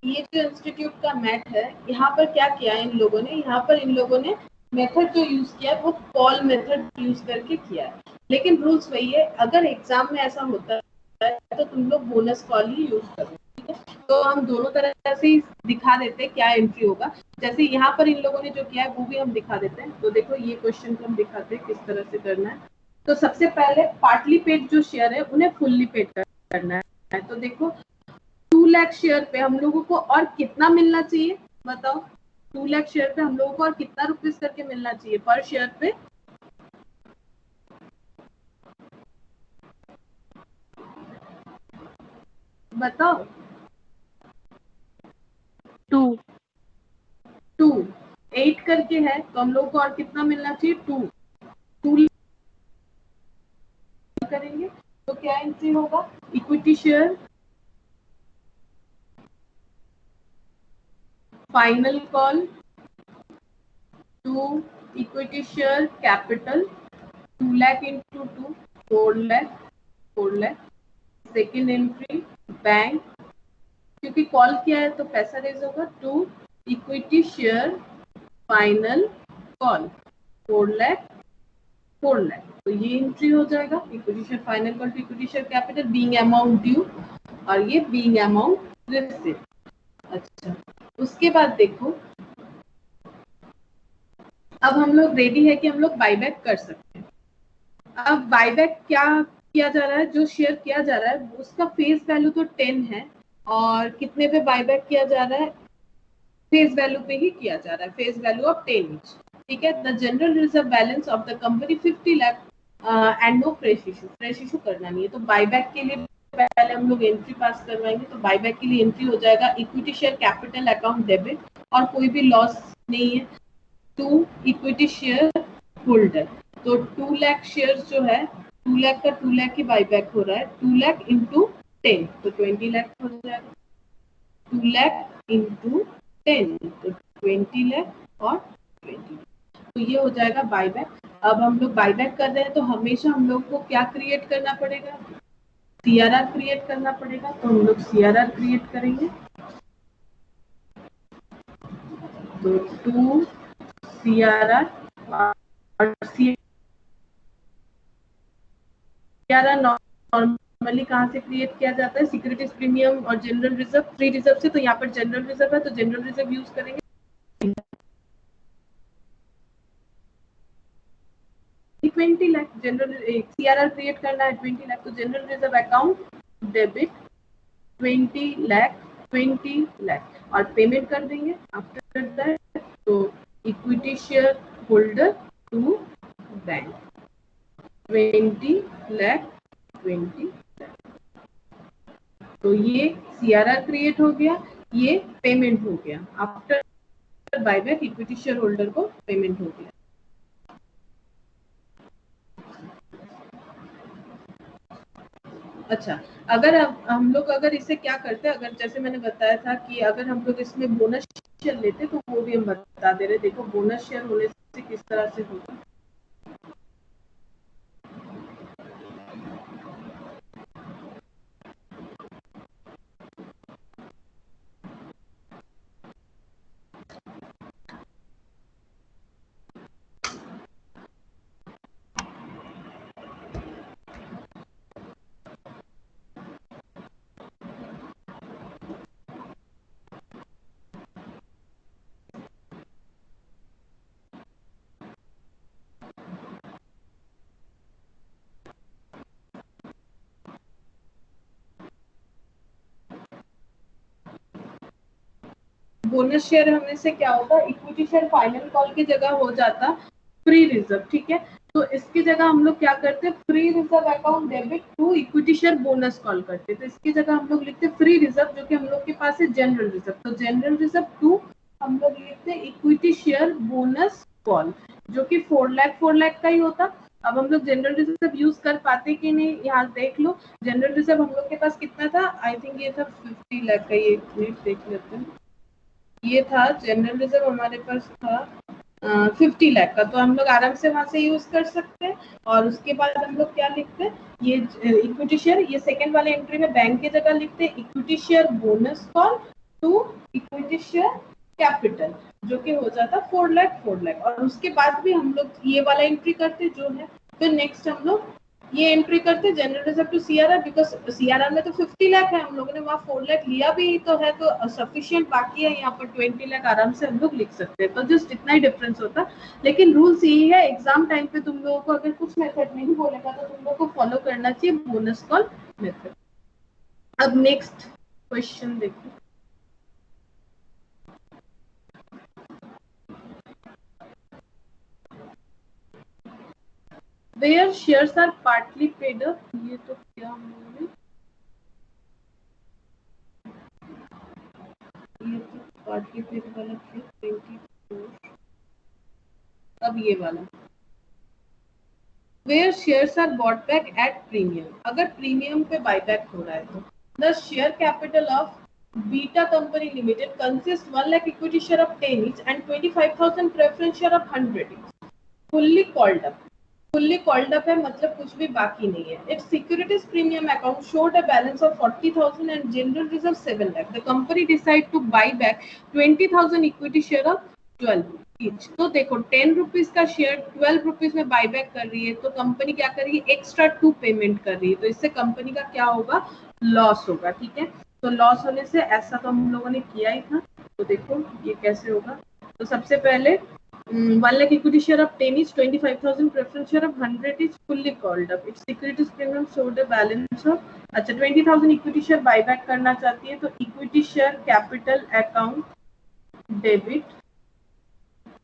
ये जो इंस्टीट्यूट का मैथ है, यहाँ पर क्या किया है इन लोगों ने? यहाँ पर इन लोगों ने मेथड जो यूज किया है वो कॉल मेथड यूज करके किया है, लेकिन रूल्स वही है, अगर एग्जाम में ऐसा होता है तो तुम लोग बोनस कॉल ही यूज करो। ठीक है, तो हम दोनों तरह से ही दिखा देते हैं क्या एंट्री होगा। जैसे यहाँ पर इन लोगों ने जो किया है वो भी हम दिखा देते हैं। तो देखो ये क्वेश्चन को हम दिखाते हैं किस तरह से करना है। तो सबसे पहले पार्टली पेड जो शेयर है उन्हें फुल्ली पेड करना है। तो देखो 2 लाख शेयर पे हम लोगों को और कितना मिलना चाहिए बताओ? 2 लाख शेयर पे हम लोगों को और कितना रुपीस करके मिलना चाहिए पर शेयर पे? बताओ। 2 2 8 करके है तो हम लोग को और कितना मिलना चाहिए? 2 करेंगे तो क्या एंट्री होगा? Equity share final call to equity share capital 2 lakh into 2 4 lakh. Second entry bank, क्योंकि कॉल किया है तो पैसा रेज होगा, to equity share final call 4 lakh. तो ये एंट्री हो जाएगा equity share final call to equity share capital being amount due, और ये बीइंग अमाउंट रिसीव। अच्छा, उसके बाद देखो अब हम लोग रेडी है कि हम लोग बाईबैक कर सकते हैं। अब बाईबैक क्या किया जा रहा है, जो शेयर किया जा रहा है उसका फेस वैल्यू तो 10 है, और कितने पे बाईबैक किया जा रहा है, फेस वैल्यू पे ही किया जा रहा है, फेस वैल्यू ऑफ 10 ईच, ठीक है। The general reserve balance of the company 50 lakh and no fresh issue करना नहीं है। तो बाईबैक के लिए पहले हम लोग एंट्री पास करवाएंगे। तो बाईबैक के लिए एंट्री हो जाएगा equity share capital account debit, और कोई भी लॉस नहीं है, टू इक्विटी शेयर होल्डर। तो 2 लाख शेयर जो है, 2 लाख का 2 लाख ही बाईबैक हो रहा है, 2 लाख इंटू 10 तो 20 लाख हो जाएगा, 2 लाख इंटू 10 तो 20 लाख और 20, तो ये हो जाएगा बाईबैक। अब हम लोग बाईबैक कर रहे हैं तो हमेशा हम लोग को क्या क्रिएट करना पड़ेगा, CRR क्रिएट करना पड़ेगा। तो हम लोग CRR क्रिएट करेंगे। तो 2 CRR और CRR नॉर्मली कहाँ से क्रिएट किया जाता है, सिक्योरिटीज प्रीमियम और जनरल रिजर्व, फ्री रिजर्व से। तो यहाँ पर जनरल रिजर्व है तो जनरल रिजर्व यूज करेंगे। 20 लाख जनरल CRR क्रिएट करना है 20 लाख, तो general reserve account debit 20 lakh और पेमेंट कर देंगे। आफ्टर दैट तो equity share holder to bank 20 lakh 20 lakh. तो ये CRR क्रिएट हो गया, ये पेमेंट हो गया। After buyback equity share holder को पेमेंट हो गया। अच्छा, अगर हम लोग अगर इसे क्या करते हैं, अगर जैसे मैंने बताया था कि अगर हम लोग इसमें बोनस शेयर लेते तो वो भी हम बता दे रहे। देखो बोनस शेयर होने से किस तरह से होगा। बोनस शेयर होने से क्या होगा, इक्विटी शेयर फाइनल कॉल की जगह हो जाता फ्री रिजर्व, ठीक है। तो इसकी जगह हम लोग क्या करते हैं, free reserve account debit to equity share bonus call करते। तो इसकी जगह हम लोग लिखते फ्री रिजर्व, जो कि हम लोग के पास है जनरल रिजर्व। तो जनरल रिजर्व टू हम लोग लिखते इक्विटी शेयर बोनस कॉल, जो कि 4 लाख का ही होता। अब हम लोग जनरल रिजर्व यूज कर पाते कि नहीं, यहाँ देख लो। जनरल रिजर्व हम लोग के पास कितना था, आई थिंक ये था 50 लाख का। ये देख लेते हैं, ये था जनरल रिजर्व हमारे पास था 50 लाख का। तो हम लोग आराम से वहां से यूज कर सकते हैं। और उसके बाद हम लोग क्या लिखते हैं, ये इक्विटी शेयर, ये सेकंड वाले एंट्री में बैंक की जगह लिखते हैं equity share bonus call to equity share capital, जो कि हो जाता 4 लाख। और उसके बाद भी हम लोग ये वाला एंट्री करते जो है। तो नेक्स्ट हम लोग ये एंट्री करते general reserve to CRR, because CRR में तो 50 लाख है, हम लोगों ने वहाँ 4 लाख लिया भी तो है, तो सफिशिएंट बाकी है। यहाँ पर 20 लाख आराम से हम लोग लिख सकते हैं। तो जस्ट इतना ही डिफरेंस होता। लेकिन रूल्स यही है, एग्जाम टाइम पे तुम लोगों को अगर कुछ मेथड नहीं बोलेगा तो तुम लोगों को फॉलो करना चाहिए बोनस कॉल मेथड। अब नेक्स्ट क्वेश्चन देखो। Where shares are partly paid up, ये तो क्या हम लोगों ने, ये तो पार्टली पेड वाला था 24। अब ये वाला where shares are bought back at premium, अगर प्रीमियम पे बायबैक हो रहा है तो the share capital of Beta Company Limited consists 1 lakh equity share of 10 each and 25,000 preference share of 100 each, fully called up। Fully called up है मतलब कुछ भी बाकी नहीं है। Its securities premium account showed a balance of 40,000 and general reserve 7 lakh. The company decide to buy back 20,000 equity share of 12 each. तो देखो 10 rupees का शेयर 12 रुपीज में बाय बैक कर रही है, तो कंपनी क्या कर रही है, एक्स्ट्रा 2 पेमेंट कर रही है। तो इससे कंपनी का क्या होगा, लॉस होगा, ठीक है। तो लॉस होने से ऐसा तो हम लोगों ने किया ही था। तो देखो ये कैसे होगा। तो सबसे पहले 1 lakh equity share of 10 is 25,000, preference share of 100 is fully called up. Its securities premium showed a balance of, अच्छा 20,000 equity share buyback करना चाहती है, तो equity share capital account debit,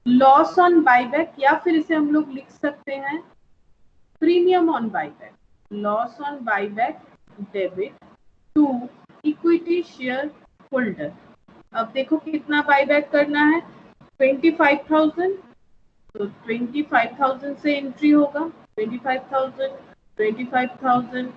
loss on buyback, या फिर इसे हम लोग लिख सकते हैं premium on buyback, loss on buyback debit to equity share holder. अब देखो कितना बायबैक करना है, 25,000, तो 25,000 से एंट्री होगा, 25,000, 25,000,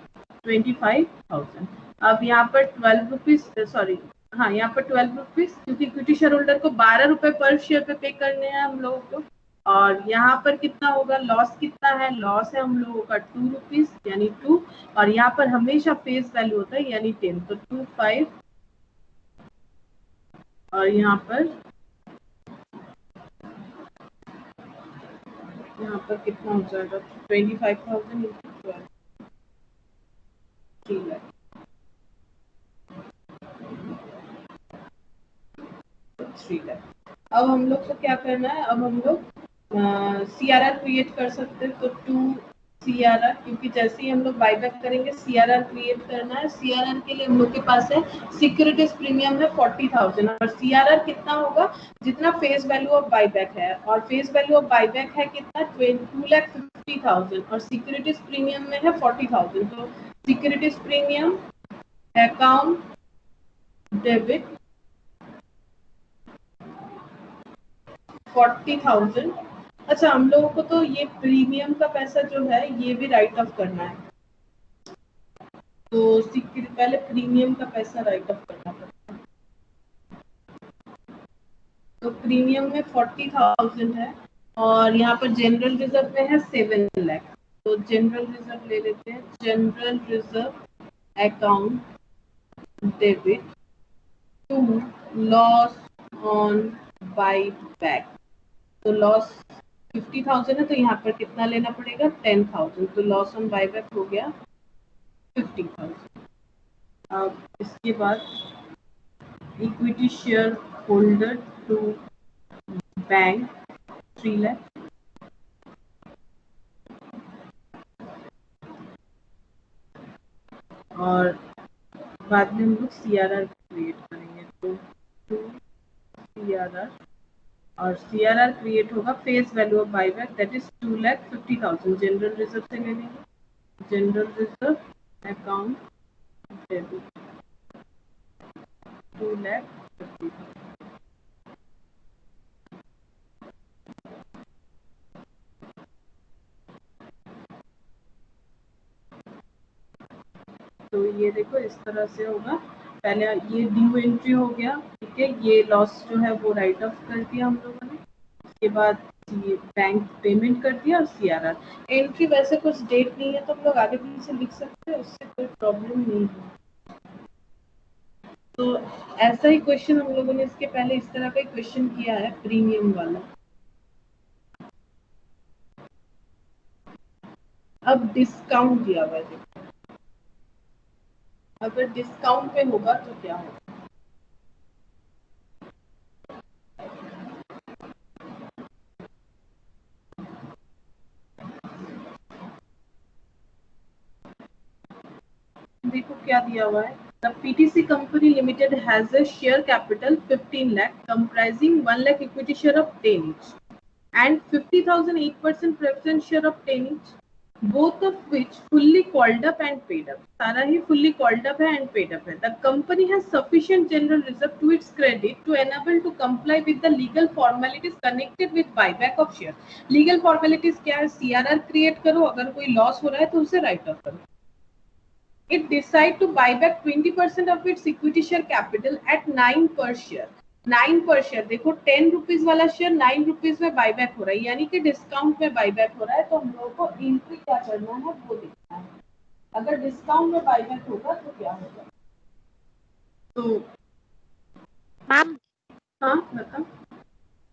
25,000। अब यहाँ पर 12 रुपीज, सॉरी हाँ यहाँ पर 12 रुपीज, क्योंकि इक्विटी शेयर होल्डर को 12 रुपए पर शेयर पे करने हैं हम लोगों को। और यहाँ पर कितना होगा, लॉस कितना है, लॉस है हम लोगों का 2 रुपीज यानी 2, और यहाँ पर हमेशा फेस वैल्यू होता है यानी 10, तो 25, और यहाँ पर कितना हो जाएगा, 25,000 इंटू 12, 3 लाख, 3 लाख। अब हम लोग को क्या करना है, अब हम लोग CRR क्रिएट कर सकते हैं, तो 2 CRR, क्योंकि जैसे ही हम लोग बायबैक करेंगे CRR क्रिएट करना है। CRR के लिए हम लोग के पास है सिक्योरिटीज प्रीमियम है 40,000, और CRR कितना होगा, जितना फेस वैल्यू ऑफ बायबैक है, और फेस वैल्यू ऑफ बायबैक है कितना 2,50,000, और सिक्योरिटीज प्रीमियम में है 40,000, तो सिक्योरिटीज प्रीमियम अकाउंट डेबिट 40,000। अच्छा हम लोगों को तो ये प्रीमियम का पैसा जो है ये भी राइट ऑफ करना है, तो पहले प्रीमियम का पैसा राइट ऑफ करना पड़ेगा। तो प्रीमियम में 40,000 है, और यहाँ पर जनरल रिजर्व में है 7 लाख, तो जनरल रिजर्व ले लेते हैं, general reserve account debit to loss on buyback, तो लॉस 50,000 है, तो यहाँ पर कितना लेना पड़ेगा 10,000, तो लॉस ऑन बायबैक हो गया 50,000। अब इसके बाद equity share holder to bank 3 lakh, और बाद में हम लोग CRR क्रिएट करेंगे, तो 2 CRR, और CRR क्रिएट होगा face value of buyback that is 2,50,000, general reserve से ले लेंगे, जनरल रिजर्व अकाउंट डेबिट 2,50,000। तो ये देखो इस तरह से होगा, पहले ये ड्यू एंट्री हो गया, ठीक है, ये लॉस जो है वो राइट ऑफ कर दिया हम लोगों ने, उसके बाद ये बैंक पेमेंट कर दिया, और CRR एंट्री वैसे कुछ डेट नहीं है तो हम लोग आगे पीछे लिख सकते हैं, उससे कोई प्रॉब्लम नहीं है। तो ऐसा ही क्वेश्चन हम लोगों ने इसके पहले इस तरह का क्वेश्चन किया है प्रीमियम वाला। अब डिस्काउंट दिया हुआ है, अगर डिस्काउंट पे होगा तो क्या होगा, देखो क्या दिया हुआ है, the PTC company limited has a share capital 15 lakh comprising 1 lakh equity share of 10 each and 50,000 8% preference share of 10 each, both of which fully called up and paid up, सारा ही fully called up है and paid up है। The company has sufficient general reserve to its credit to enable to comply with the legal formalities connected with buyback of share। legal formalities क्या है, CRR create करो, अगर कोई loss हो रहा है तो उसे write off करो। It decide to buy back 20% of its equity share capital at 9 per share। 9 पर शेयर, देखो 10 रुपीज वाला शेयर 9 रुपीज में बायबैक हो रहा है, यानी कि डिस्काउंट में बायबैक हो रहा है, तो हम लोगों को एंट्री क्या करना है वो देखना है। अगर डिस्काउंट में बायबैक होगा तो क्या होगा, तो मैम हाँ मतलब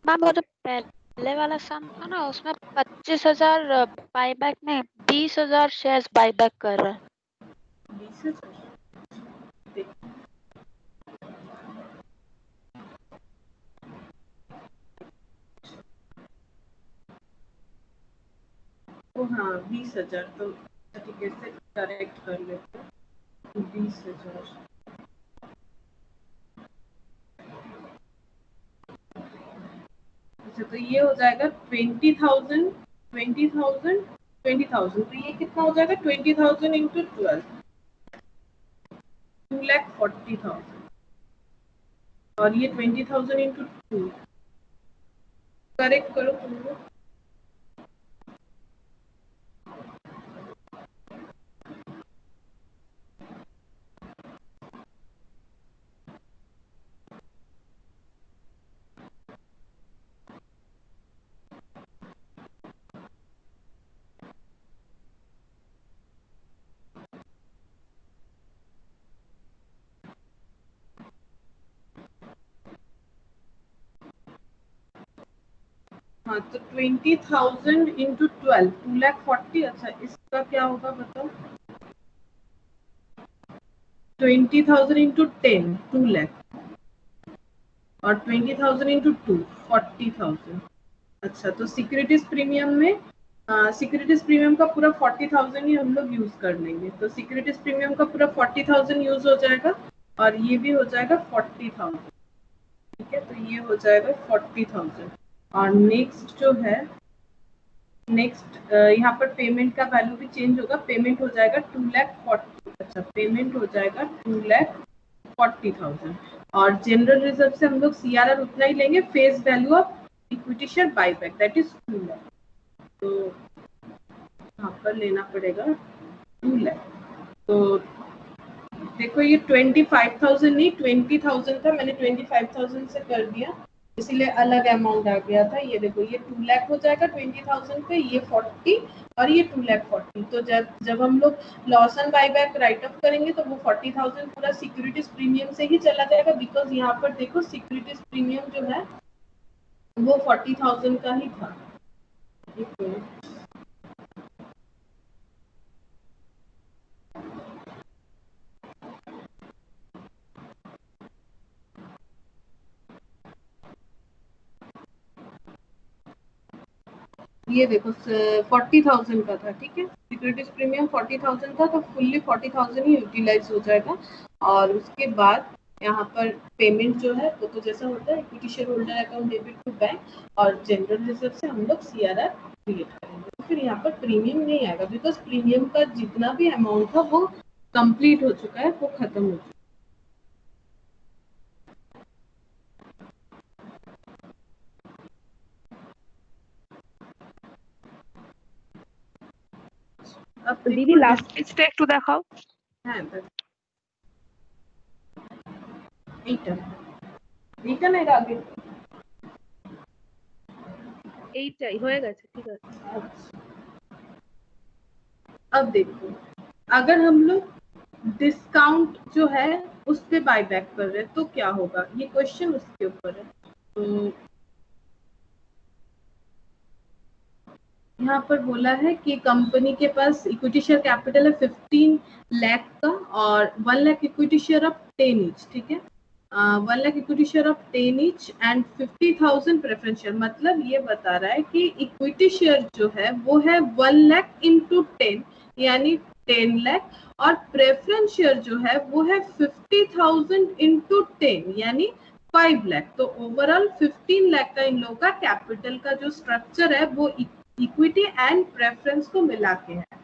मैम वो जो पहले वाला सम था ना, उसमें 25,000 बायबैक में 20,000 शेयर्स बायबैक कर रहा है। 20,000 ओ हाँ 20,000, तो ठीक है, इससे करेक्ट कर लेते हैं 20,000। अच्छा, तो ये हो जाएगा 20,000 20,000 20,000, तो ये कितना हो जाएगा 20,000 इंटू 12, 2,40,000, और ये 20,000 इंटू 2, करेक्ट करो तुम लोग। हाँ, तो 20,000 इंटू 12, 2,40,000। अच्छा, इसका क्या होगा बताओ? 20,000 इंटू 10, 2 लाख, और 20,000 इंटू 2, 40,000। अच्छा, तो सिक्योरिटीज प्रीमियम में सिक्योरिटीज प्रीमियम का पूरा 40,000 ही हम लोग यूज कर लेंगे, तो सिक्योरिटीज प्रीमियम का पूरा 40,000 यूज हो जाएगा, और ये भी हो जाएगा 40,000। ठीक है, तो ये हो जाएगा 40,000। और नेक्स्ट जो है, नेक्स्ट यहाँ पर पेमेंट का वैल्यू भी चेंज होगा, पेमेंट हो जाएगा 2,40,000। अच्छा, पेमेंट हो जाएगा 2,40,000, और जनरल रिजर्व से हम लोग CRR उतना ही लेंगे, face value of equity share buyback that is 2 lakh, तो यहाँ पर लेना पड़ेगा 2 लाख। तो देखो ये 25,000 नहीं 20,000 था, मैंने 25,000 से कर दिया, इसीलिए अलग अमाउंट आ गया था। ये देखो, ये 2 लाख हो जाएगा 20,000 पे, ये 40 और ये 2,40,000। तो जब हम लोग loss and buyback right off करेंगे तो वो 40,000 पूरा सिक्योरिटीज प्रीमियम से ही चला जाएगा, बिकॉज यहाँ पर देखो सिक्योरिटीज प्रीमियम जो है वो 40,000 का ही था। ये देखो 40,000 का था, ठीक है, सिक्योरिटीज प्रीमियम 40,000 था, तो फुल्ली 40,000 ही यूटिलाइज हो जाएगा। और उसके बाद यहाँ पर पेमेंट जो है वो तो जैसा होता है equity share holder account debit to bank, और जनरल रिजर्व से हम लोग CRR क्रिएट करेंगे। तो फिर यहाँ पर प्रीमियम नहीं आएगा, बिकॉज प्रीमियम का जितना भी अमाउंट था वो कंप्लीट हो चुका है, वो खत्म हो चुका है। अब दीदी लास्ट पेजটা একটু দেখাও। হ্যাঁ, এইটা এইটা না, এর আগে এইটাই হয়ে গেছে, ঠিক আছে। अब देखो, अगर हम लोग डिस्काउंट जो है उस पे बायबैक कर रहे हैं तो क्या होगा, ये क्वेश्चन उसके ऊपर है। तो यहाँ पर बोला है कि कंपनी के पास इक्विटी शेयर कैपिटल है 15 लाख का, और 1 lakh equity share of 10 each, ठीक है, 1 lakh equity share of 10 each and 50,000 preference share. मतलब ये बता रहा है कि इक्विटी शेयर जो है वो है 1 लाख इंटू 10 यानी 10 लाख, और प्रेफरेंस शेयर जो है वो है 50,000 इंटू 10 यानी 5 लाख। तो ओवरऑल 15 लाख का इन लोगों का कैपिटल का जो स्ट्रक्चर है वो इक्विटी एंड प्रेफरेंस को मिला के है,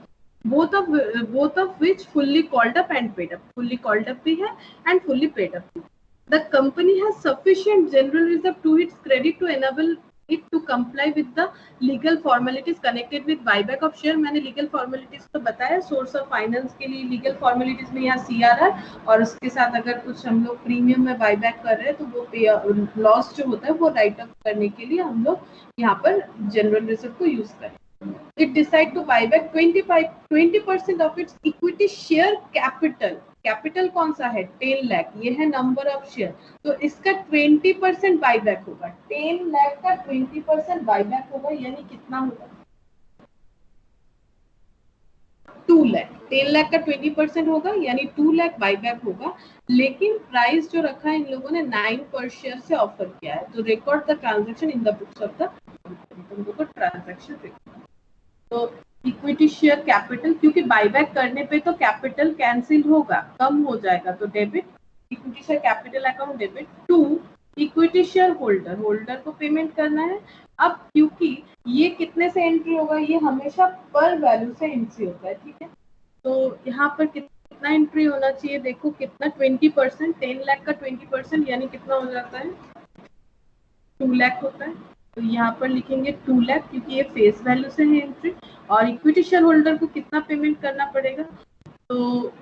both of which fully called up and paid up, fully called up भी है and fully paid up. The company has sufficient general reserve to its credit to enable it to comply with the legal formalities connected with buyback of share। मैंने legal formalities तो बताया, source of finance के लिए legal formalities में यहाँ CRR, और उसके साथ अगर कुछ हम लोग प्रीमियम में बायबैक कर रहे हैं तो वो लॉस जो होता है वो राइट अप करने के लिए हम लोग यहाँ पर जनरल रिजर्व को यूज करें। It decide to buy back 20% of its equity share capital। Capital कौन सा है 10 लाख, ये है नंबर ऑफ शेयर, तो इसका 20% बायबैक होगा, 10 लाख का 20% बायबैक होगा, यानी कितना होगा 2 लाख। 10 लाख का 20% होगा यानी 2 लाख बायबैक होगा, लेकिन प्राइस जो रखा है इन लोगों ने 9 पर शेयर से ऑफर किया है, तो record the transaction in the books of the transaction. तो इक्विटी शेयर कैपिटल, क्योंकि बायबैक करने पे तो कैपिटल कैंसिल होगा, कम हो जाएगा, तो debit equity share capital account debit to equity share holder, holder को पेमेंट करना है। अब क्योंकि ये कितने से एंट्री होगा, ये हमेशा पर वैल्यू से एंट्री होता है, ठीक है। तो यहाँ पर कितना एंट्री होना चाहिए, देखो कितना 20%, 10 लाख का 20% यानी कितना हो जाता है 2 लाख होता है। तो यहाँ पर लिखेंगे 2 लाख क्योंकि ये फेस वैल्यू से है एंट्री। और इक्विटी शेयर होल्डर को कितना पेमेंट करना पड़ेगा, तो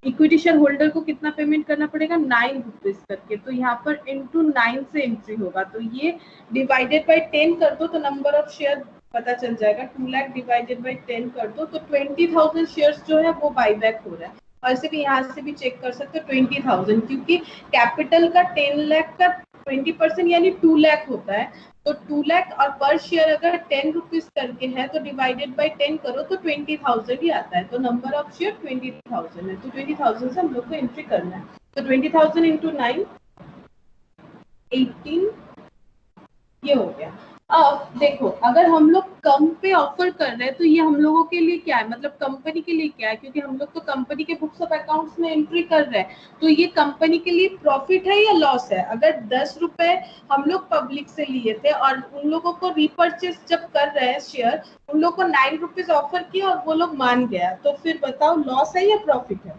इक्विटी शेयर होल्डर को कितना पेमेंट करना पड़ेगा 9 रुपीज करके। तो यहाँ पर इंटू 9 से एंट्री होगा, तो ये डिवाइडेड बाई 10 कर दो तो नंबर ऑफ शेयर पता चल जाएगा। 2 लाख डिवाइडेड बाई 10 कर दो तो 20,000 शेयर्स जो है वो बाईबैक हो रहा है। और ऐसे भी यहाँ से भी चेक कर सकते हो 20,000, क्योंकि कैपिटल का 10 लाख का 20% यानी 2 लाख होता है। तो 2 लाख और पर शेयर अगर 10 रुपीज करके है तो डिवाइडेड बाई 10 करो तो 20,000 ही आता है। तो नंबर ऑफ शेयर 20,000 है, तो 20,000 से हम लोग को एंट्री करना है। तो 20,000 इंटू 9 18 ये हो गया। अब देखो अगर हम लोग कम पे ऑफर कर रहे हैं तो ये हम लोगों के लिए क्या है, मतलब कंपनी के लिए क्या है, क्योंकि हम लोग तो कंपनी के बुक्स ऑफ अकाउंट्स में एंट्री कर रहे हैं। तो ये कंपनी के लिए प्रॉफिट है या लॉस है। अगर 10 रुपए हम लोग पब्लिक से लिए थे और उन लोगों को रिपर्चेस जब कर रहे हैं शेयर, उन लोग को 9 रुपीज ऑफर किया और वो लोग मान गया, तो फिर बताओ लॉस है या प्रॉफिट है।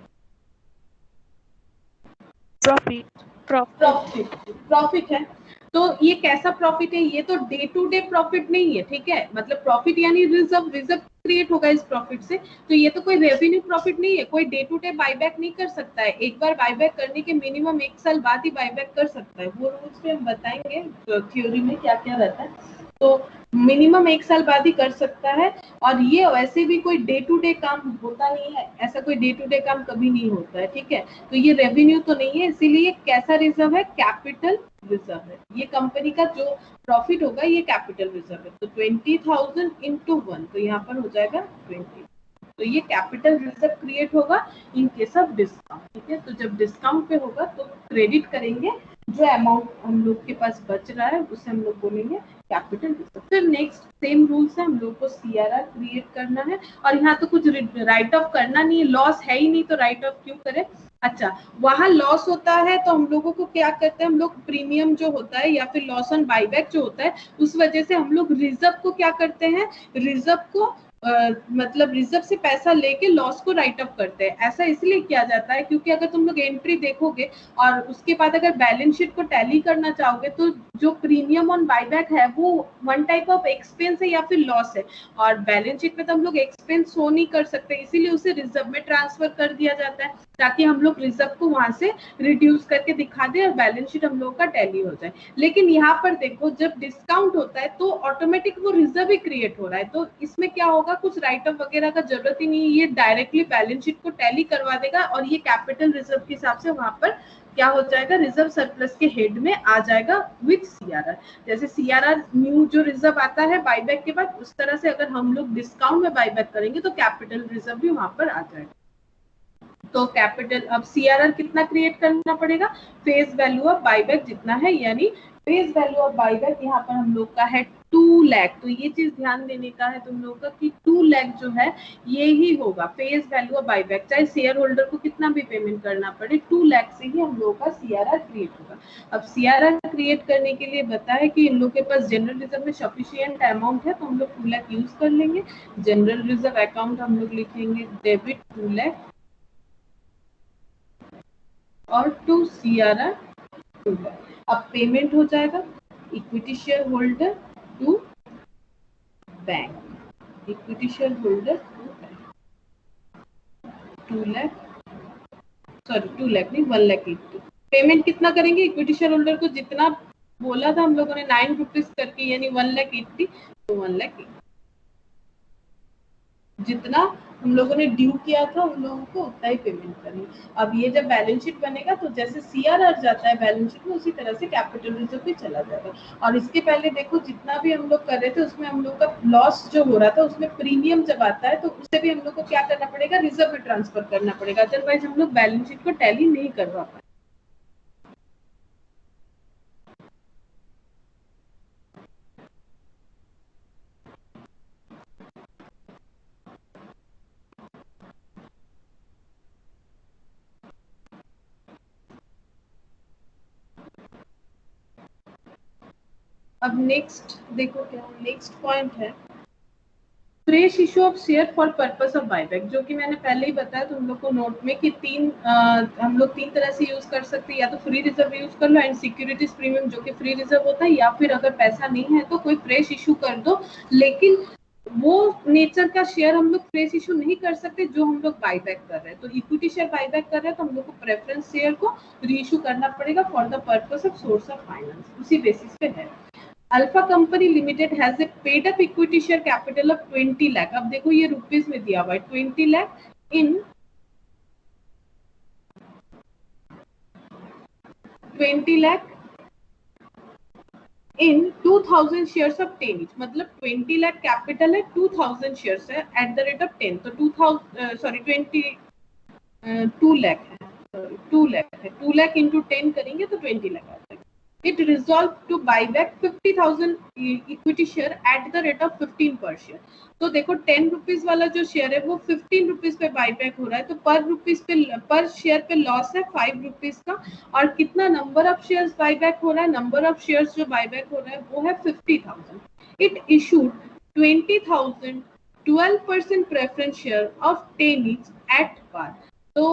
प्रॉफिट प्रॉफिट प्रॉफिट है। तो ये कैसा प्रॉफिट है, ये तो डे टू डे प्रॉफिट नहीं है, ठीक है। मतलब प्रॉफिट यानी रिजर्व, रिजर्व क्रिएट होगा इस प्रॉफिट से। तो ये तो कोई रेवेन्यू प्रॉफिट नहीं है, कोई डे टू डे बायबैक नहीं कर सकता है। एक बार बायबैक करने के मिनिमम 1 साल बाद ही बायबैक कर सकता है, वो रूल्स पे हम बताएंगे थ्योरी में क्या क्या रहता है। तो मिनिमम 1 साल बाद ही कर सकता है। और ये वैसे भी कोई डे टू डे काम होता नहीं है, ऐसा कोई डे टू डे काम कभी नहीं होता है, ठीक है। तो ये रेवेन्यू तो नहीं है, इसीलिए कैसा रिजर्व है, कैपिटल रिजर्व है। ये कंपनी का जो प्रॉफिट होगा ये कैपिटल रिजर्व है। तो 20,000 इंटू 1 तो यहाँ पर हो जाएगा 20। तो ये कैपिटल रिजर्व क्रिएट होगा इन केस ऑफ डिस्काउंट, ठीक है। तो जब डिस्काउंट पे होगा तो क्रेडिट करेंगे, जो अमाउंट हम लोग के पास बच रहा है उसे हम लोग बोलेंगे कैपिटल रिजर्व। फिर नेक्स्ट सेम रूल्स है, हम लोग को सीआरआर क्रिएट करना है। और यहाँ तो कुछ राइट ऑफ करना नहीं है, लॉस है ही नहीं तो राइट ऑफ क्यों करें। अच्छा, वहां लॉस होता है तो हम लोगों को क्या करते हैं, हम लोग प्रीमियम जो होता है या फिर लॉस ऑन बाईबैक जो होता है उस वजह से हम लोग रिजर्व को क्या करते हैं, रिजर्व को मतलब रिजर्व से पैसा लेके लॉस को राइट ऑफ करते हैं। ऐसा इसलिए किया जाता है क्योंकि अगर तुम लोग एंट्री देखोगे और उसके बाद अगर बैलेंस शीट को टैली करना चाहोगे तो जो प्रीमियम ऑन बायबैक है वो वन टाइप ऑफ एक्सपेंस है या फिर लॉस है। और बैलेंस शीट में तो हम लोग एक्सपेंस शो नहीं कर सकते, इसीलिए उसे रिजर्व में ट्रांसफर कर दिया जाता है ताकि हम लोग रिजर्व को वहां से रिड्यूस करके दिखा दे और बैलेंस शीट हम लोग का टैली हो जाए। लेकिन यहाँ पर देखो जब डिस्काउंट होता है तो ऑटोमेटिक वो रिजर्व ही क्रिएट हो रहा है, तो इसमें क्या होगा, कुछ राइट ऑफ वगैरह का जरूरत ही नहीं है, ये डायरेक्टली बैलेंस शीट को टैली करवा देगा और ये कैपिटल रिजर्व के हिसाब से वहां पर क्या हो जाएगा, रिजर्व सरप्लस के हेड में आ जाएगा विद सीआरआर। जैसे सीआरआर न्यू जो रिजर्व आता है बाईबैक के बाद, उस तरह से अगर हम लोग डिस्काउंट में बाईबैक करेंगे तो कैपिटल रिजर्व भी वहां पर आ जाएगा। तो कैपिटल अब सीआरआर कितना क्रिएट करना पड़ेगा, फेस वैल्यू ऑफ बाईबैक जितना है, यानी फेस वैल्यू ऑफ बाईबैक यहाँ पर हम लोग का है 2 लाख। तो ये चीज ध्यान देने का है तुम लोगों का कि 2 लाख जो है ये ही होगा फेस वैल्यू ऑफ बाईबैक, चाहे शेयर होल्डर को कितना भी पेमेंट करना पड़े 2 लाख से ही हम लोगों का सीआरआर क्रिएट होगा। अब सीआरआर क्रिएट करने के लिए बताया कि इन लोग के पास जनरल रिजर्व में सफिशिएंट अमाउंट है तो हम लोग 2 लाख यूज कर लेंगे। जनरल रिजर्व अकाउंट हम लोग लिखेंगे डेबिट 2 लाख और टू सीआरआर 2 लाख। अब पेमेंट हो जाएगा equity share holder to bank, equity share holder to bank 2 lakh, sorry 2 lakh नहीं 1 लाख 80। पेमेंट कितना करेंगे, इक्विटी शेयर होल्डर को जितना बोला था हम लोगों ने 9 रुपीज करके यानी 1 लाख 80, तो 1 लाख 80 जितना हम लोगों ने ड्यू किया था उन लोगों को उतना ही पेमेंट करेंगे। अब ये जब बैलेंस शीट बनेगा तो जैसे सीआरआर जाता है बैलेंस शीट में उसी तरह से कैपिटल रिजर्व भी चला जाएगा। और इसके पहले देखो जितना भी हम लोग कर रहे थे उसमें हम लोग का लॉस जो हो रहा था उसमें प्रीमियम जब आता है तो उसे भी हम लोग को क्या करना पड़ेगा, रिजर्व में ट्रांसफर करना पड़ेगा, अदरवाइज हम लोग बैलेंस शीट को टैली नहीं करवा पाए। अब नेक्स्ट देखो क्या नेक्स्ट पॉइंट है, fresh issue of share for purpose of buyback, जो कि मैंने पहले ही बताया तुम लोग को नोट में कि हम लोग तीन तरह से यूज कर सकते हैं, या तो फ्री रिजर्व यूज कर लो एंड सिक्योरिटीज प्रीमियम जो कि फ्री रिजर्व होता है, या फिर अगर पैसा नहीं है तो कोई फ्रेश इशू कर दो, लेकिन वो नेचर का शेयर हम लोग फ्रेश इशू नहीं कर सकते जो हम लोग बायबैक कर रहे हैं। तो इक्विटी शेयर बायबैक कर रहे हैं तो हम लोग को प्रेफरेंस शेयर को रीइशू करना पड़ेगा for the purpose of source of finance, उसी बेसिस पे है। Alpha company limited has a paid up equity share capital of 20 lakh. अब देखो ये रुपीस में दिया हुआ है 20 लाख इन 20 लाख इन 2000 शेयर्स ऑफ 10 each, मतलब 20 लाख कैपिटल है, 2000 शेयर्स है एट द रेट ऑफ 10, तो 2000 सॉरी 2 लाख है, 2 लाख है, 2 लाख इंटू 10 करेंगे तो 20 लाख आ जाएगा। It resolved to buy back 50,000 equity share at the rate of 15 per share। तो देखो 10 रुपीज वाला जो शेयर है वो 15 रुपीज पे बाईबैक हो रहा है, तो पर शेयर पे लॉस है 5 रुपीज का, और कितना नंबर ऑफ शेयर्स बाईबैक हो रहा है, नंबर ऑफ शेयर्स जो बाईबैक हो रहा है वो है 50,000। It issued 20,000 12% preference share of 10 each at par. तो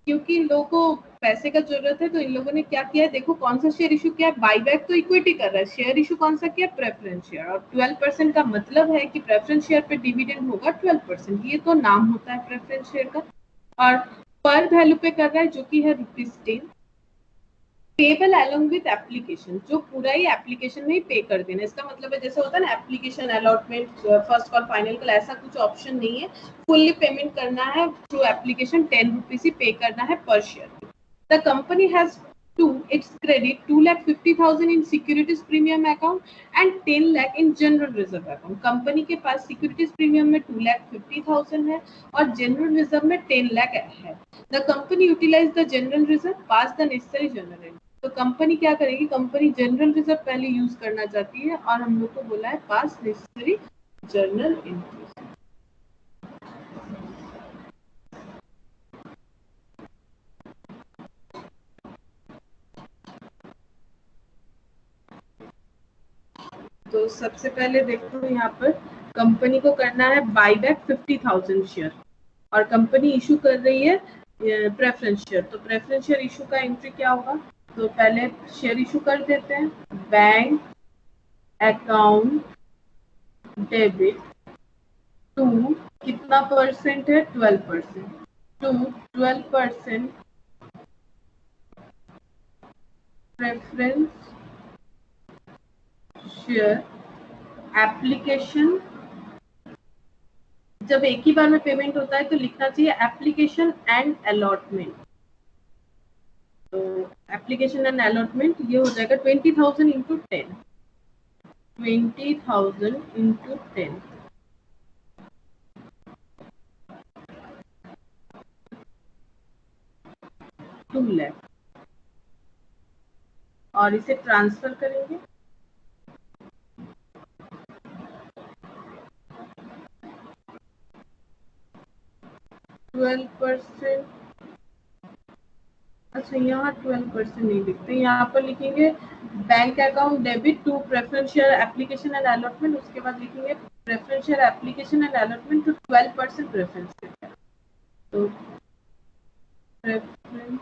क्योंकि इन लोगों को पैसे का जरूरत है तो इन लोगों ने क्या किया है, देखो कौन सा शेयर इशू किया है, बाईबैक तो इक्विटी कर रहा है, शेयर इशू कौन सा किया, प्रेफरेंस शेयर, और 12% का मतलब है कि प्रेफरेंस शेयर पे डिविडेंड होगा 12%, ये तो नाम होता है प्रेफरेंस शेयर का, और पर वैल्यू पे कर रहा है जो कि है ₹10। पेबल अलॉन्ग विद एप्लीकेशन, जो पूरा ही एप्लीकेशन में ही पे कर देना, इसका मतलब है जैसे होता है ना application allotment first call final call, ऐसा कुछ ऑप्शन नहीं है, फुल्ली पेमेंट करना है थ्रू एप्लीकेशन, 10 रुपीज ही पे करना है पर share. The company has to its credit 2,50,000 in securities premium account and 10 lakh in general reserve account। Company के पास सिक्योरिटीज प्रीमियम में 2,50,000 है और जनरल रिजर्व में 10 लाख है। The company utilise the general reserve pass the necessary general, तो company क्या करेगी, company general reserve पहले यूज करना चाहती है और हम लोग को बोला है पास नेसेसरी जर्नल एंट्रीज। तो सबसे पहले देखो यहाँ पर कंपनी को करना है बाईबैक 50,000 शेयर और कंपनी इशू कर रही है प्रेफरेंस शेयर, तो प्रेफरेंस शेयर इशू का एंट्री क्या होगा, तो पहले शेयर इशू कर देते हैं, बैंक अकाउंट डेबिट टू कितना परसेंट है 12%, टू 12% प्रेफरेंस शेयर एप्लीकेशन। जब एक ही बार में पेमेंट होता है तो लिखना चाहिए एप्लीकेशन एंड अलॉटमेंट, तो एप्लीकेशन एंड अलॉटमेंट ये हो जाएगा 20,000 इंटू 10, 20,000 इंटू 10, 2 लाख, और इसे ट्रांसफर करेंगे 12%, अच्छा यहाँ 12% नहीं लिखते, यहाँ पर लिखेंगे bank account debit to preference share application and allotment, उसके बाद लिखेंगे preference share application and allotment to 12% preference share, तो preference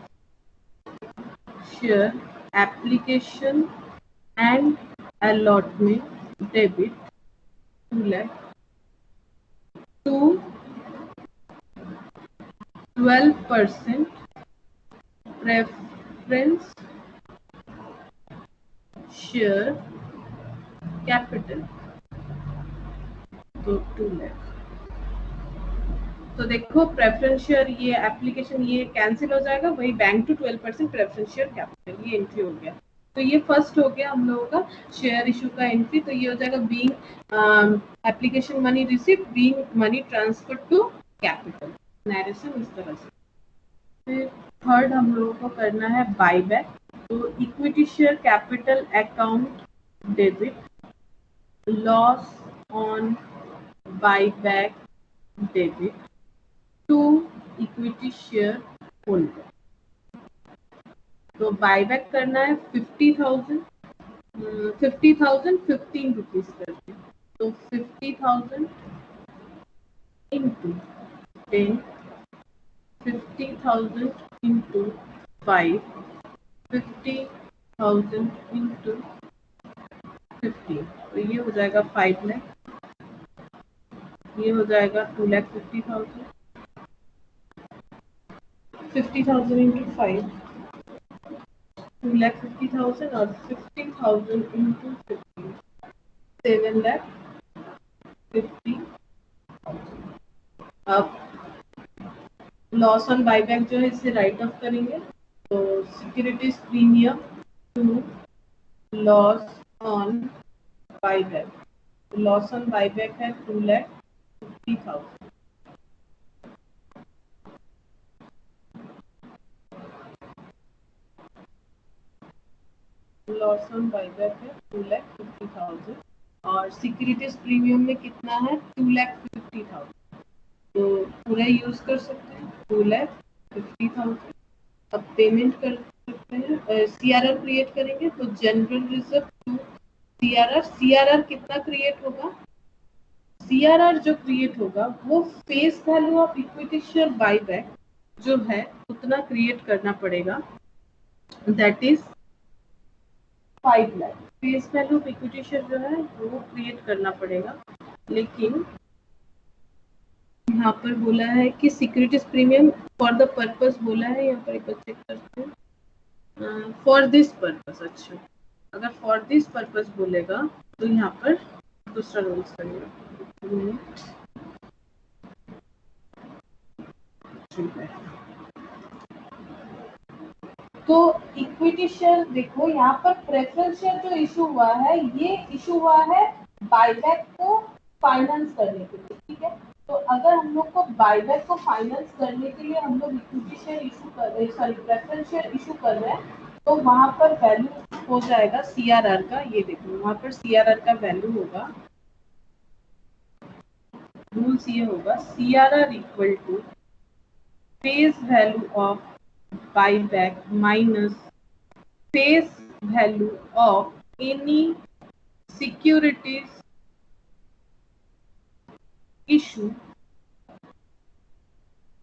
share application and allotment debit 2 lakh to 12% preference share capital, तो 2 लाख। तो देखो प्रेफरेंस शेयर ये एप्लीकेशन ये कैंसिल हो जाएगा, वही bank to 12% preference share capital ये एंट्री हो गया। तो ये फर्स्ट हो गया हम लोगों का शेयर इशू का एंट्री, तो ये हो जाएगा being application money receive being money transfer to capital, narration इस तरह से। फिर थर्ड हम लोगों को करना है बाईबैक, तो equity share capital account debit loss on buyback debit to equity share holder, तो बाईबैक करना है 50,000 50,000 15 रुपीज करके, तो 50,000 इंटू 10, 50,000 इंटू 5, 50,000 इंटू 15, तो ये हो जाएगा 5 लाख, ये हो जाएगा 2,50,000, 50,000 इंटू 5, 2,50,000 और 50,000 इंटू 15, 7,50,000। अब लॉस ऑन बाईबैक जो है इसे राइट ऑफ करेंगे, तो securities premium to loss on buyback, loss on buyback है 2,50,000, लॉस ऑन बाईबैक है 2,50,000 और सिक्योरिटीज प्रीमियम में कितना है 2,50,000, तो पूरा यूज कर सकते हैं 2,50,000। अब पेमेंट कर सकते हैं, सीआरआर क्रिएट करेंगे, तो general reserve to CRR, CRR कितना क्रिएट होगा, सीआरआर जो क्रिएट होगा वो face value of equity share buyback जो है उतना क्रिएट करना पड़ेगा, that is 5 lakh. Face value of equity share जो है वो क्रिएट करना पड़ेगा, लेकिन यहाँ पर बोला है कि securities premium for the purpose बोला है, यहाँ पर एक बार चेक करते हैं, फॉर दिस पर्पस। अच्छा, अगर फॉर दिस पर्पस बोलेगा तो यहाँ पर दूसरा रूल्स करेगा, ठीक है। तो इक्विटी शेयर देखो, यहाँ पर प्रेफरेंस शेयर जो इशू हुआ है ये इशू हुआ है बाईबैक को फाइनेंस करने के लिए, ठीक है। तो अगर हम लोग को बाईबैक को फाइनेंस करने के लिए हम लोग इक्विटी शेयर इशू कर रहे हैं, सॉरी प्रेफरेंस शेयर इशू कर रहे हैं, तो वहां पर वैल्यू हो जाएगा सीआरआर का, ये देखो वहां पर सीआरआर का वैल्यू होगा, रूल्स ये होगा CRR equal to face value of buyback minus face value of any securities issue.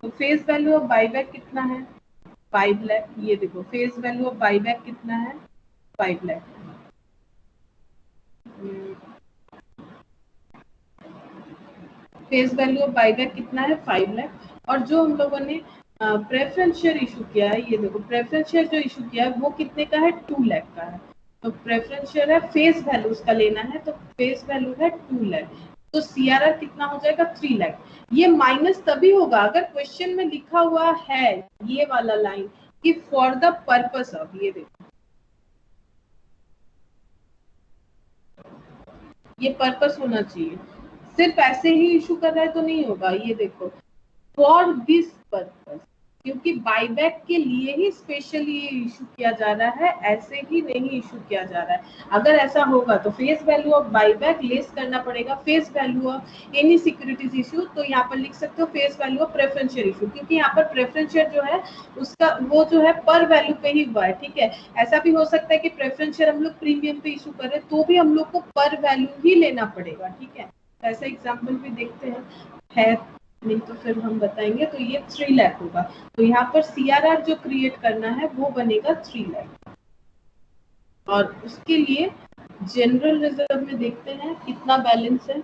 तो फेस वैल्यू ऑफ बाईबैक कितना है 5 लाख, ये देखो फेस वैल्यू ऑफ बाईबैक कितना है 5 lakh, face value of buyback कितना है 5 लाख, और जो हम लोगों ने प्रेफरेंस शेयर इशू किया है, ये देखो प्रेफरेंस शेयर जो इशू किया है वो कितने का है 2 लाख का है, तो प्रेफरेंस शेयर है फेस वैल्यू उसका लेना है, तो फेस वैल्यू है 2 लाख, तो सीआरआर कितना हो जाएगा 3 लाख। ये माइनस तभी होगा अगर क्वेश्चन में लिखा हुआ है ये वाला लाइन कि फॉर द पर्पस ऑफ, ये देखो ये पर्पस होना चाहिए, सिर्फ ऐसे ही इशू कर रहा है तो नहीं होगा, ये देखो फॉर दिस पर्पस, क्योंकि बाईबैक के लिए ही स्पेशली ये इशू किया जा रहा है, ऐसे ही नहीं इशू किया जा रहा है। अगर ऐसा होगा तो face value of buyback less करना पड़ेगा face value of any securities issue, तो यहाँ पर लिख सकते हो face value of preference share issue, क्योंकि यहाँ पर प्रेफरेंस शेयर जो है उसका वो जो है पर वैल्यू पे ही हुआ है, ठीक है। ऐसा भी हो सकता है कि प्रेफरेंस शेयर हम लोग प्रीमियम पे इशू कर रहे हैं तो भी हम लोग को पर वैल्यू ही लेना पड़ेगा, ठीक है। ऐसा एग्जाम्पल भी देखते हैं, है नहीं तो फिर हम बताएंगे, तो ये 3 लाख होगा, तो यहाँ पर सीआरआर जो क्रिएट करना है वो बनेगा 3 लाख, और उसके लिए जनरल रिजर्व में देखते हैं कितना बैलेंस है,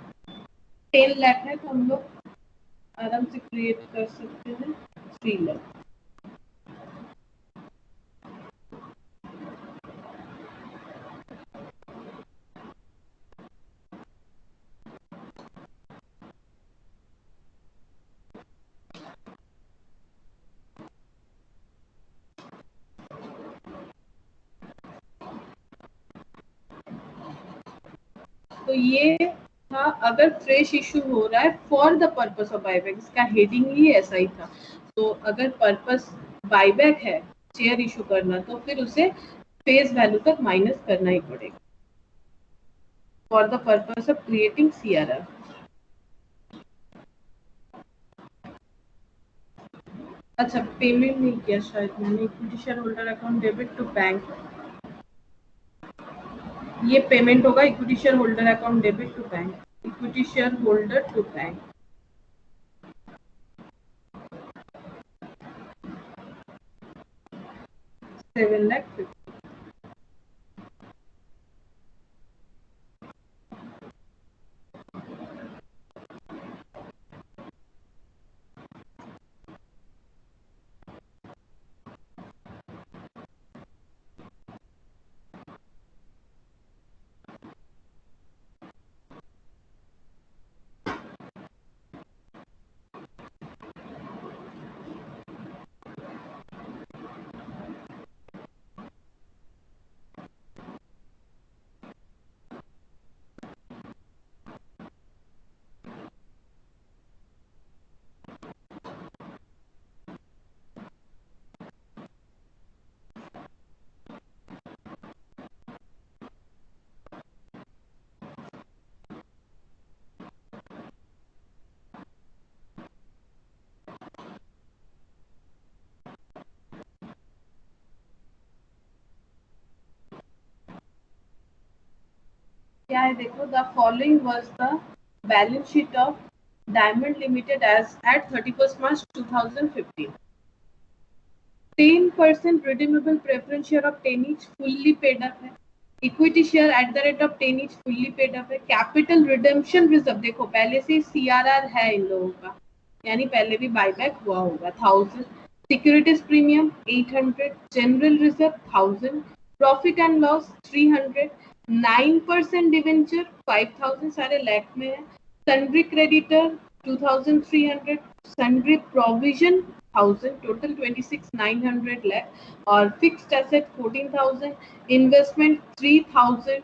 10 लाख है, तो हम लोग आराम से क्रिएट कर सकते हैं 3 लाख। तो ये था अगर फ्रेश इशू हो रहा है for the purpose of buyback, इसका हेडिंग ही ऐसा ही था, तो अगर पर्पस बाईबैक है शेयर इशू करना तो फिर उसे फेस वैल्यू तक माइनस करना ही पड़ेगा for the purpose of creating CRR. अच्छा, पेमेंट नहीं किया शायद मैंने, equity share holder account debit to bank, ये पेमेंट होगा equity share holder account debit to bank, equity share holder to bank. 7,50,000। क्या है देखो, the following was the balance sheet of Diamond Limited as at 31 March 2015। 10% redeemable preference share of 10 each fully paid up है, equity share at the rate of 10 each fully paid up है, capital redemption reserve देखो पहले से CRR है इन लोगों का, यानी पहले भी बायबैक हुआ होगा 1000, securities premium 800, general reserve 1000, profit and loss 300, 9% debenture 5000 सारे लैख में है, sundry creditor 2300, sundry provision 1000, total 26,900 lakh, और fixed asset 14,000, investment 3,000,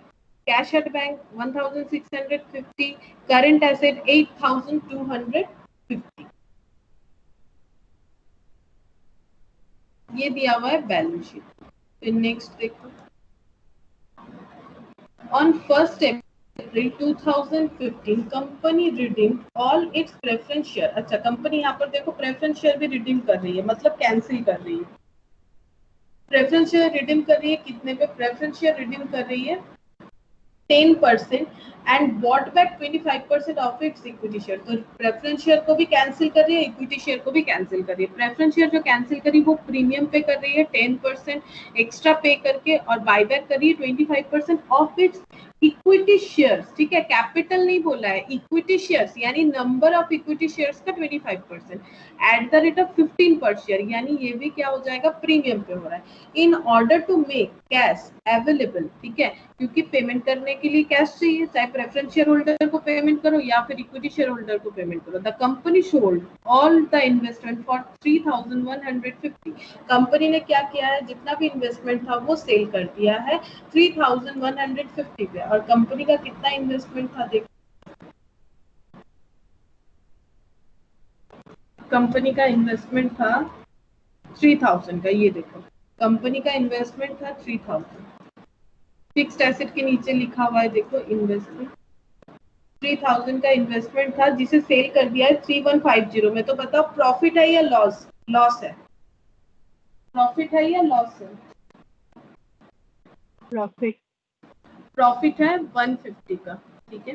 cash at bank 1,650, current asset 8,250। ये दिया हुआ है बैलेंस शीट। फिर नेक्स्ट देखो, on 1 April 2015 company redeem all it's preference share. अच्छा, कंपनी यहाँ पर देखो प्रेफरेंस शेयर भी रिडीम कर रही है, मतलब कैंसिल कर रही है। प्रेफरेंस शेयर रिडीम कर रही है कितने पे? प्रेफरेंस शेयर रिडीम कर रही है 10% and bought back 25% of its equity share. तो प्रेफरेंस शेयर को भी कैंसिल कर रही है, इक्विटी शेयर को भी कैंसिल कर रही है। प्रेफरेंस शेयर जो कैंसिल करी वो प्रीमियम पे कर रही है 10% एक्स्ट्रा पे करके, और बायबैक कर रही है 25% ऑफ इट्स इक्विटी शेयर्स। ठीक है, कैपिटल नहीं बोला है, इक्विटी शेयर्स यानी नंबर ऑफ इक्विटी शेयर्स का 25% एट द रेट ऑफ 15 पर शेयर, यानी ये भी क्या हो जाएगा, प्रीमियम पे हो रहा है। In order to make cash available, ठीक है, क्योंकि पेमेंट करने के लिए कैश चाहिए, चाहे प्रेफरेंस शेयर होल्डर को पेमेंट करो या फिर इक्विटी शेयर होल्डर को पेमेंट करो। The company sold all the investment for 3,150। Company ने क्या किया है, जितना भी इन्वेस्टमेंट था वो सेल कर दिया है 3,150 पे। और कंपनी का कितना इन्वेस्टमेंट था देखो, कंपनी का इन्वेस्टमेंट था 3,000 का। ये देखो कंपनी का इन्वेस्टमेंट था 3,000। फिक्स्ड एसेट के नीचे लिखा हुआ है देखो इन्वेस्टमेंट 3,000 का इन्वेस्टमेंट था, जिसे सेल कर दिया है 3,150 में। तो बताओ प्रॉफिट है या लॉस? लॉस है। प्रॉफिट है या लॉस है? प्रॉफिट। प्रॉफिट है 150 का, ठीक है।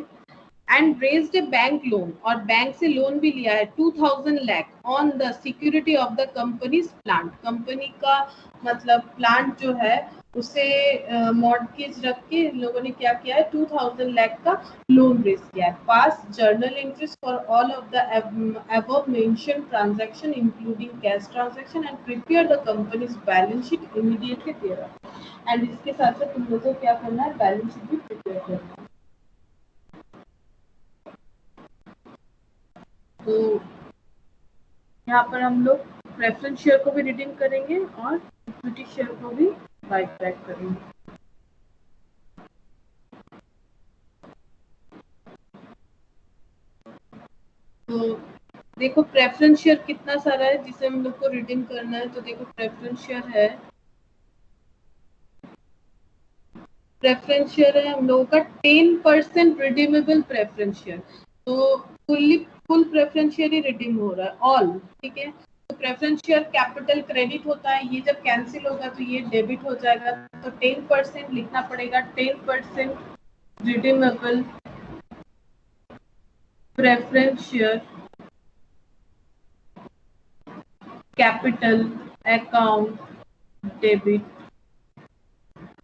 And raised A bank loan, और बैंक से लोन भी लिया है 2,000 lakh on the security of the companies plant. Company का मतलब प्लांट जो है उसे मॉर्टगेज रख के इन लोगों ने क्या किया है, 2,000 लाख का लोन रेज किया है। पास journal entries for all of the above mentioned transaction including cash transaction and prepare the company's balance sheet immediately thereafter। And इसके साथ साथ तुम लोगों को क्या करना है, बैलेंस शीट भी प्रिपेयर करना है। तो यहाँ पर हम लोग प्रेफरेंस शेयर को भी रिडीम करेंगे और इक्विटी शेयर को भी बाय बैक करेंगे। तो देखो प्रेफरेंस शेयर कितना सारा है जिसे हम लोग को रिडीम करना है। तो देखो प्रेफरेंस शेयर है, प्रेफरेंस शेयर है हम लोगों का 10% रिडीमेबल प्रेफरेंस शेयर। तो फुल प्रेफरेंस शेयर ही रिडीम हो रहा है ऑल, ठीक है। तो प्रेफरेंस शेयर कैपिटल क्रेडिट होता है, ये जब कैंसिल होगा तो ये डेबिट हो जाएगा, तो 10% लिखना पड़ेगा, 10% redeemable preference share capital account debit,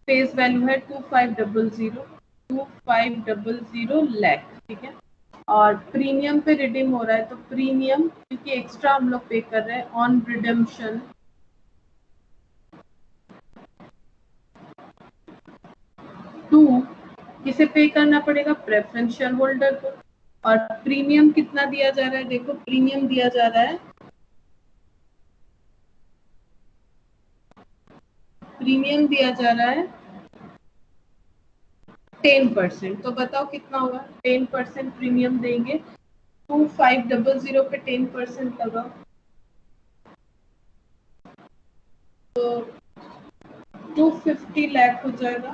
face value है 2500 लाख, ठीक है। और प्रीमियम पे रिडीम हो रहा है, तो प्रीमियम क्योंकि एक्स्ट्रा हम लोग पे कर रहे हैं ऑन रिडेम्पशन टू, किसे पे करना पड़ेगा, प्रेफरेंस शेयर होल्डर को। और प्रीमियम कितना दिया जा रहा है, देखो प्रीमियम दिया जा रहा है, प्रीमियम दिया जा रहा है 10%। तो बताओ कितना होगा, 10% प्रीमियम देंगे, 2500 पे 10% लगाओ तो 250 लाख हो जाएगा।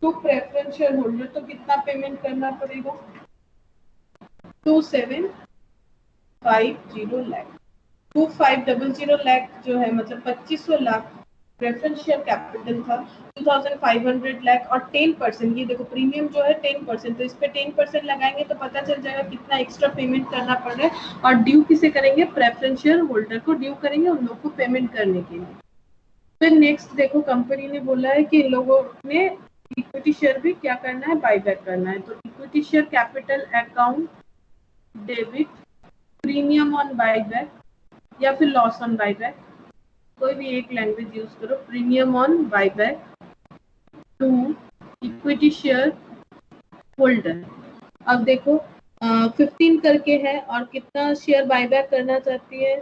टू प्रेफरेंस शेयर होल्डर तो कितना पेमेंट करना पड़ेगा, 2750 लाख। 2500 लाख जो है मतलब 2500 लाख प्रेफरेंस शेयर कैपिटल था, 2500 लाख और 10%, ये देखो प्रीमियम जो है 10%, तो इस पे 10% लगाएंगे तो पता चल जाएगा कितना एक्स्ट्रा पेमेंट करना पड़ रहा है। और ड्यू किसे करेंगे, प्रेफरेंस शेयर होल्डर को ड्यू करेंगे, उन लोग को पेमेंट करने के लिए। फिर नेक्स्ट देखो कंपनी ने बोला है कि इन लोगों ने इक्विटी शेयर भी क्या करना है, बायबैक करना है, तो equity share capital account debit premium on buyback या फिर लॉस ऑन बायबैक, कोई भी एक लैंग्वेज यूज करो, premium on buyback to equity share holder. अब देखो 15 करके है और कितना शेयर बायबैक करना चाहती है,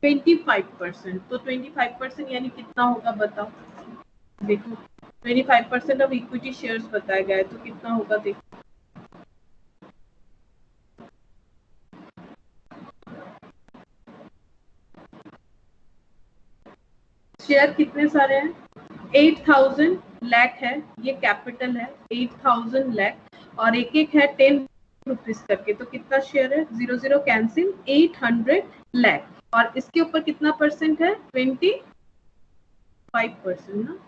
25%, तो 25% यानी कितना होगा बताओ, देखो 25% ऑफ इक्विटी शेयर्स बताया गया है, तो कितना होगा देखो, शेयर कितने सारे हैं, 8000 लाख है, ये कैपिटल है 8000 लाख और एक एक है 10 रुपीज करके, तो कितना शेयर है, 00 कैंसिल, 800 लाख और इसके ऊपर कितना परसेंट है, 25% ना,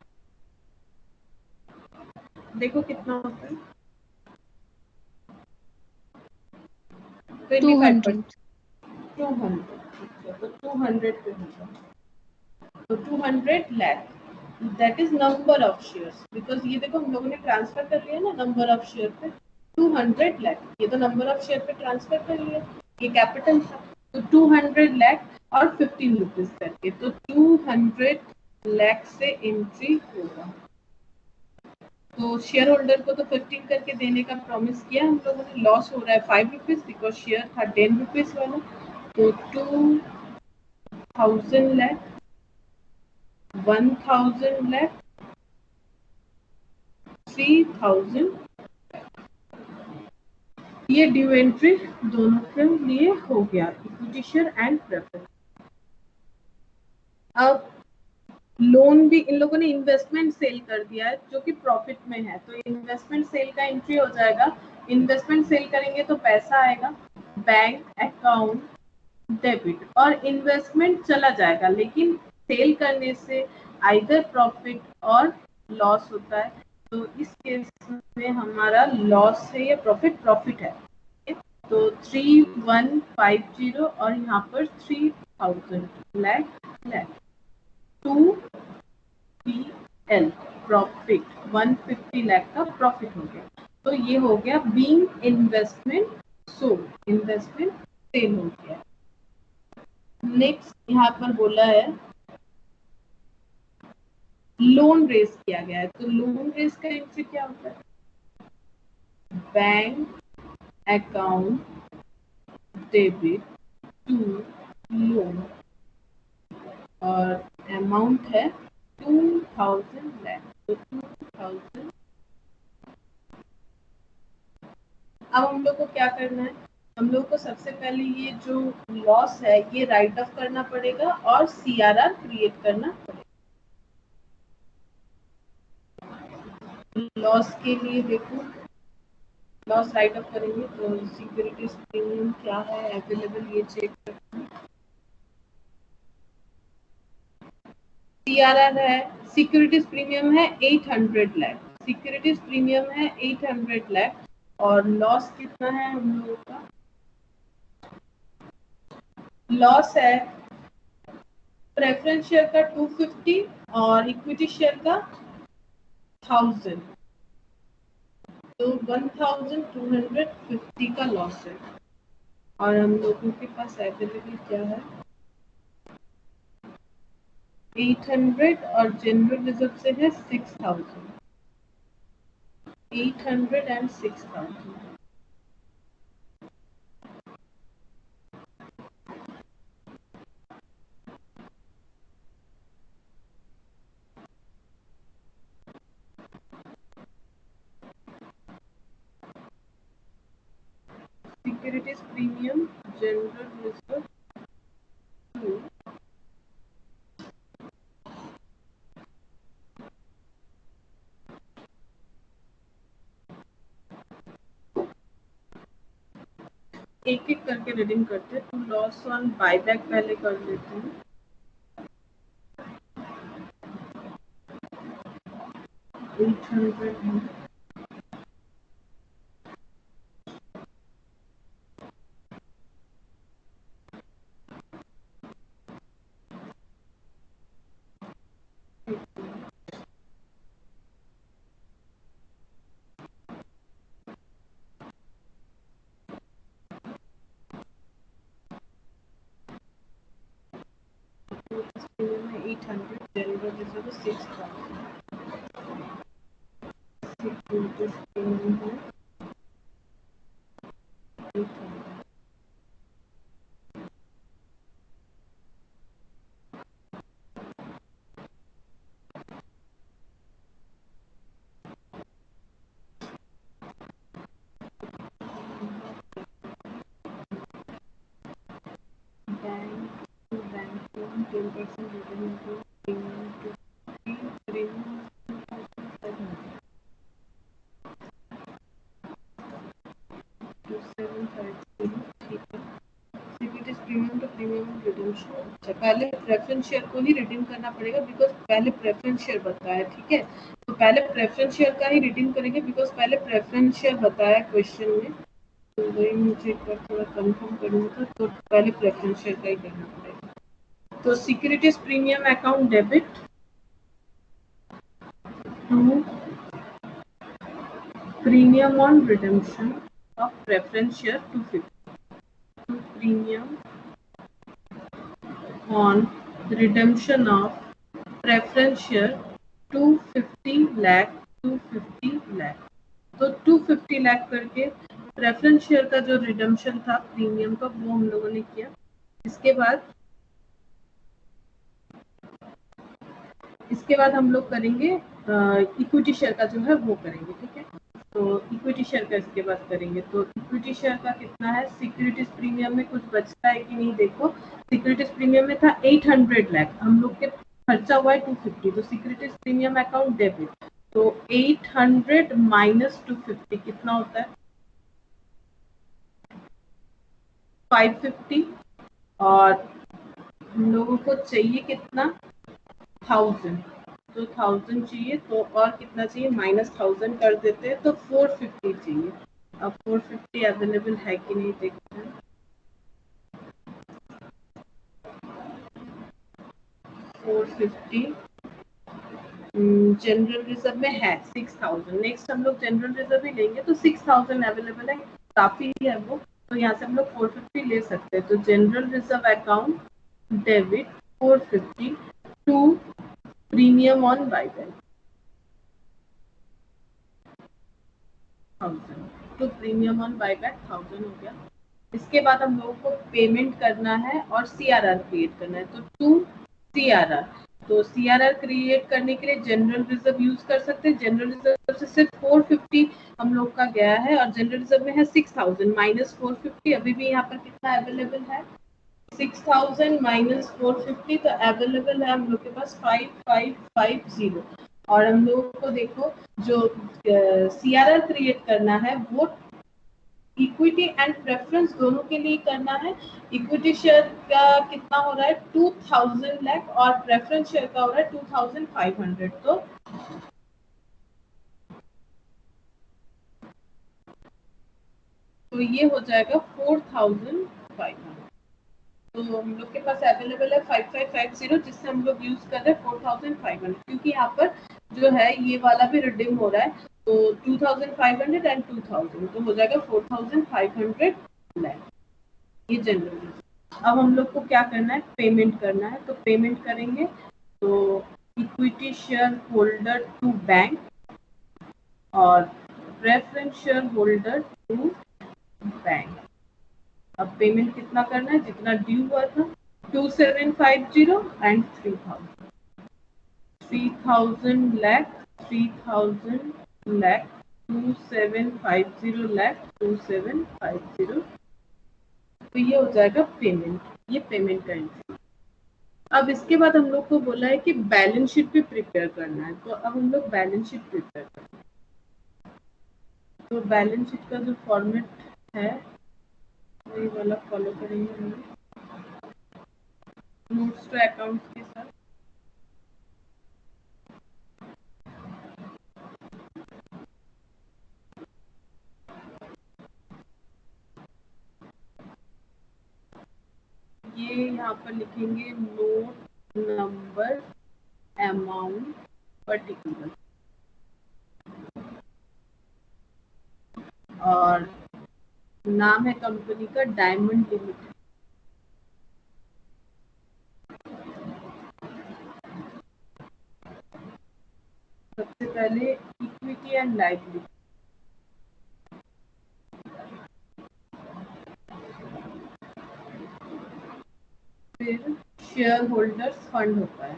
देखो कितना होता है, 25%, 200, तो 200 पे होगा, तो 200 lakh that is number of shares, because ये देखो हम लोगों ने ट्रांसफर कर लिया ना नंबर ऑफ शेयर पे, 200 लाख, ये तो नंबर ऑफ शेयर पे ट्रांसफर कर लिया, ये कैपिटल था, तो 200 लाख और 15 रुपीज करके, तो 200 लाख से एंट्री होगा। तो शेयर होल्डर को तो 15 करके देने का प्रॉमिस किया हम लोगों ने, लॉस हो रहा है 5 रुपीज बिकॉज शेयर था 10 रुपीज वाला, तो 2000 लाख 1000 लाख 3000, ये ड्यू एंट्री दोनों के लिए हो गया, इक्विटी शेयर एंड प्रेफरेंस। अब लोन भी इन लोगों ने इन्वेस्टमेंट सेल कर दिया है जो कि प्रॉफिट में है, तो इन्वेस्टमेंट सेल का एंट्री हो जाएगा, इन्वेस्टमेंट सेल करेंगे तो पैसा आएगा बैंक अकाउंट डेबिट और इन्वेस्टमेंट चला जाएगा, लेकिन सेल करने से आइदर प्रॉफिट और लॉस होता है, तो इस केस में हमारा लॉस है या प्रॉफिट है, तो 3150 और यहाँ पर 3000 लाख 2PL प्रॉफिट 150 लाख का प्रॉफिट हो गया, तो ये हो गया being investment sold, investment sale हो गया। नेक्स्ट यहाँ पर बोला है लोन रेज किया गया है, तो लोन रेज का एंट्री क्या होता है, bank account debit to loan और अमाउंट है 2000 लाख, तो 2000। अब हम लोग को क्या करना है, हम लोग को सबसे पहले ये जो लॉस है ये राइट ऑफ करना पड़ेगा और CRR क्रिएट करना पड़ेगा। लॉस के लिए देखो लॉस राइट ऑफ करेंगे तो सिक्योरिटीज प्रीमियम क्या है अवेलेबल ये चेक करते हैं, CRR है, सिक्योरिटीज प्रीमियम है 800 लाख, सिक्योरिटीज प्रीमियम है 800 लाख, और लॉस कितना है हम लोगों का? लॉस है प्रेफरेंस शेयर का 250 और इक्विटी शेयर का 1000, तो 1250 का लॉस है। और हम लोगों के पास अवेलेबल क्या है? 800 और जनरल रिजर्व से है 6000, 800 and 6000। Securities premium, general reserve, एक एक करके रिडीम करते हैं। तो लॉस ऑन बायबैक पहले कर लेते हैं। 800 है। में 800, जनरल रिजर्व 6000, सिक्योरिटीज प्रीमियम है 800। Bank to bank loan 10% return to premium to premium 2730, ठीक है। Securities premium to premium redemption. अच्छा, पहले प्रेफरेंस शेयर को ही रिडीम करना पड़ेगा बिकॉज पहले प्रेफरेंस शेयर बताया, ठीक है। तो पहले प्रेफरेंस शेयर का ही रिडीम करेंगे बिकॉज पहले प्रेफरेंस शेयर बताया क्वेश्चन में। तो वही मुझे एक बार थोड़ा कंफर्म करना था, तो पहले प्रेफरेंस शेयर का ही करना पड़ेगा। तो securities premium account debit to premium on redemption of preference share 250, to premium on redemption of preference share 250 lakh, 250 lakh। तो 250 लाख करके प्रेफरेंस शेयर का जो रिडम्पशन था प्रीमियम का वो हम लोगों ने किया। इसके बाद हम लोग करेंगे इक्विटी शेयर का जो है वो करेंगे, ठीक है। तो इक्विटी शेयर का इसके बाद करेंगे। तो इक्विटी शेयर का कितना है? सिक्योरिटीज प्रीमियम में कुछ बचता है कि नहीं देखो। सिक्योरिटीज प्रीमियम में था 800 लाख, हम लोग के खर्चा हुआ है 250, तो सिक्योरिटीज प्रीमियम अकाउंट डेबिट। तो 800 माइनस 250 कितना होता है? 550। और हम लोगों को चाहिए कितना? 1000। तो 1000 चाहिए, तो और कितना चाहिए? -1000 कर देते हैं, तो 450 चाहिए। अब 450 अवेलेबल है कि नहीं देखते हैं। 450 जनरल रिजर्व में है 6000। नेक्स्ट हम लोग जनरल रिजर्व ही लेंगे, तो 6000 अवेलेबल है, काफी है वो। तो यहाँ से हम लोग 450 ले सकते हैं। तो general reserve account debit 450 to premium on buyback 1000, तो प्रीमियम ऑन बायबैक 1000 हो गया। इसके बाद हम लोगों को पेमेंट करना है और सीआरआर क्रिएट करना है। तो टू सीआरआर, तो सीआरआर क्रिएट करने के लिए जनरल रिजर्व यूज कर सकते हैं। जनरल रिजर्व से सिर्फ 450 हम लोग का गया है और जनरल रिजर्व में है 6000 माइनस 450। अभी भी यहाँ पर कितना अवेलेबल है? 6000 माइनस 450, तो अवेलेबल है हम लोग के पास 5550। और हम लोगों को देखो जो सीआरआर क्रिएट करना है वो इक्विटी एंड प्रेफरेंस दोनों के लिए करना है। इक्विटी शेयर का कितना हो रहा है 2000 लाख और प्रेफरेंस शेयर का हो रहा है 2500। तो ये हो जाएगा 4500। तो हम लोग के पास अवेलेबल है 5550 जिससे हम लोग यूज कर रहे हैं 4500 क्योंकि यहाँ पर जो है ये वाला भी रिडीम हो रहा है। तो 2500 एंड 2000 तो हो जाएगा 4500 लाख। ये जनरल। अब हम लोग को क्या करना है पेमेंट करना है। तो पेमेंट करेंगे तो equity share holder to bank और preference share holder to bank. अब पेमेंट कितना करना है जितना ड्यू हुआ था 2750 एंड 3000 लाख 3000 लाख 2750 लाख 2750। तो ये हो जाएगा पेमेंट। ये पेमेंट करेंगे। अब इसके बाद हम लोग को बोला है कि बैलेंस शीट भी प्रिपेयर करना है। तो अब हम लोग बैलेंस शीट प्रिपेयर करते हैं। तो बैलेंस शीट का जो फॉर्मेट है वही वाला फॉलो करेंगे हम लोग नोट्स टू अकाउंट्स के साथ। ये यहाँ पर लिखेंगे नोट नंबर अमाउंट पर्टिकुलर और नाम है कंपनी का डायमंड लिमिटेड। सबसे पहले इक्विटी एंड लायबिलिटी फिर शेयर होल्डर्स फंड होता है।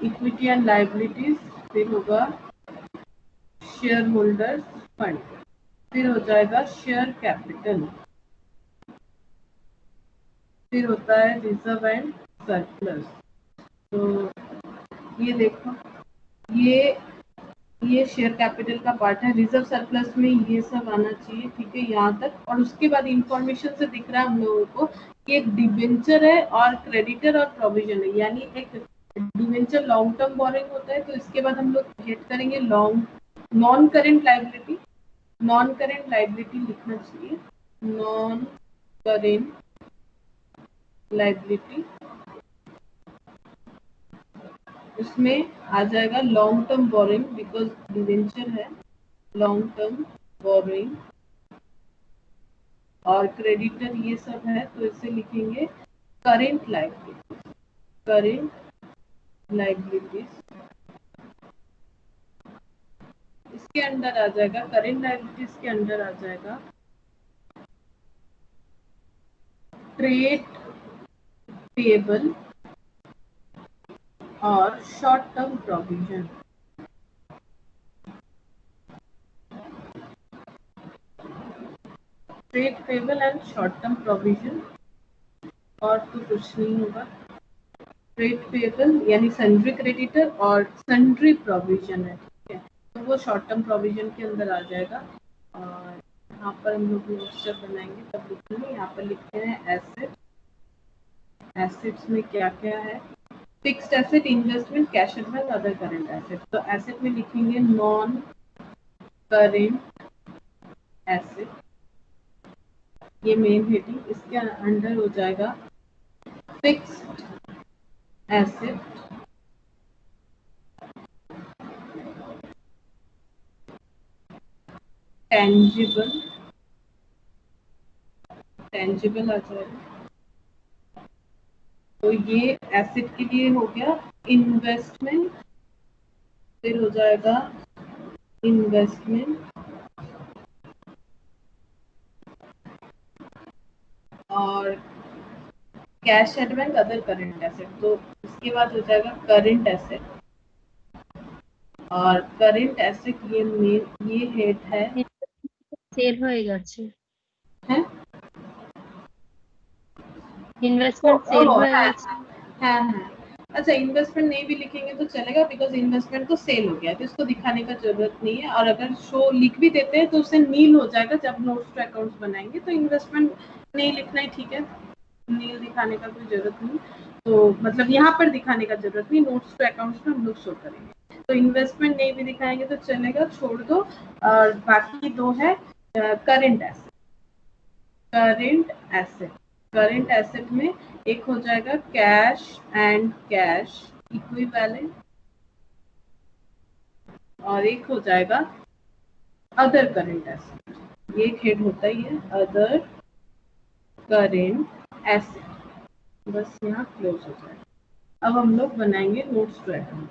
इक्विटी एंड लायबिलिटीज फिर होगा शेयर होल्डर्स फंड फिर हो जाएगा शेयर कैपिटल फिर होता है रिजर्व एंड सरप्लस। तो ये देखो ये शेयर कैपिटल का पार्ट है। रिजर्व सरप्लस में ये सब आना चाहिए ठीक है यहाँ तक। और उसके बाद इंफॉर्मेशन से दिख रहा है हम लोगों को कि एक डिबेंचर है और क्रेडिटर और प्रोविजन है। यानी एक डिबेंचर लॉन्ग टर्म बोरिंग होता है। तो इसके बाद हम लोग गेट करेंगे non current liability. Non current liability लिखना चाहिए नॉन करेंट लाइबिलिटी। उसमें आ जाएगा long term borrowing because debenture है लॉन्ग टर्म बोरिंग और क्रेडिटर ये सब है। तो इसे लिखेंगे करेंट लाइबिलिटी करेंट लाइबिलिटीज। इसके अंडर आ जाएगा करेंट लाइबिलिटीज के अंडर आ जाएगा ट्रेड पेबल और short term provision. Trade payable and short term provision और तो कुछ नहीं होगा। ट्रेड पेबल यानी सन्ड्री क्रेडिटर और सन्ड्री प्रोविजन है ठीक है। तो वो शॉर्ट टर्म प्रोविजन के अंदर आ जाएगा। और यहाँ पर हम लोग नोट्स जब बनाएंगे तब लिखेंगे। यहाँ पर लिखते हैं एसेट। एसेट्स में क्या क्या है fixed asset investment cash advance other current asset. तो एसेट में लिखेंगे नॉन करेंट एसेट ये मेन हेडिंग। इसके अंडर हो जाएगा फिक्स्ड एसेट टेंजिबल आ जाएगा। तो ये एसेट के लिए हो गया इन्वेस्टमेंट फिर हो जाएगा इन्वेस्टमेंट और cash advance other current asset. तो इसके बाद हो जाएगा करेंट एसेट और करेंट एसेट ये हेड है সেল হয়ে গেছে हैं ইনভেস্টমেন্ট সেল হয়ে हाँ গেছে हाँ हाँ अच्छा इन्वेस्टमेंट नहीं भी लिखेंगे तो चलेगा बिकॉज इन्वेस्टमेंट तो सेल हो गया तो इसको दिखाने का जरूरत नहीं है, और अगर शो लिख भी देते हैं तो उससे नील हो जाएगा जब नोट्स टू अकाउंट्स बनाएंगे, तो इन्वेस्टमेंट नहीं लिखना ही ठीक है, नील दिखाने का कोई जरूरत नहीं, तो मतलब यहाँ पर दिखाने का जरूरत नहीं, नोट्स टू अकाउंट्स में हम लोग शो करेंगे, तो इन्वेस्टमेंट नहीं भी दिखाएंगे तो चलेगा, छोड़ दो। और बाकी दो है current asset, current asset, current asset में एक हो जाएगा कैश एंड कैश इक्विवेलेंट, और एक हो जाएगा अदर करेंट एसेट, ये एक हेड होता ही है अदर करेंट एसेट, बस यहाँ क्लोज हो जाए। अब हम लोग बनाएंगे नोट्स टू अकाउंट।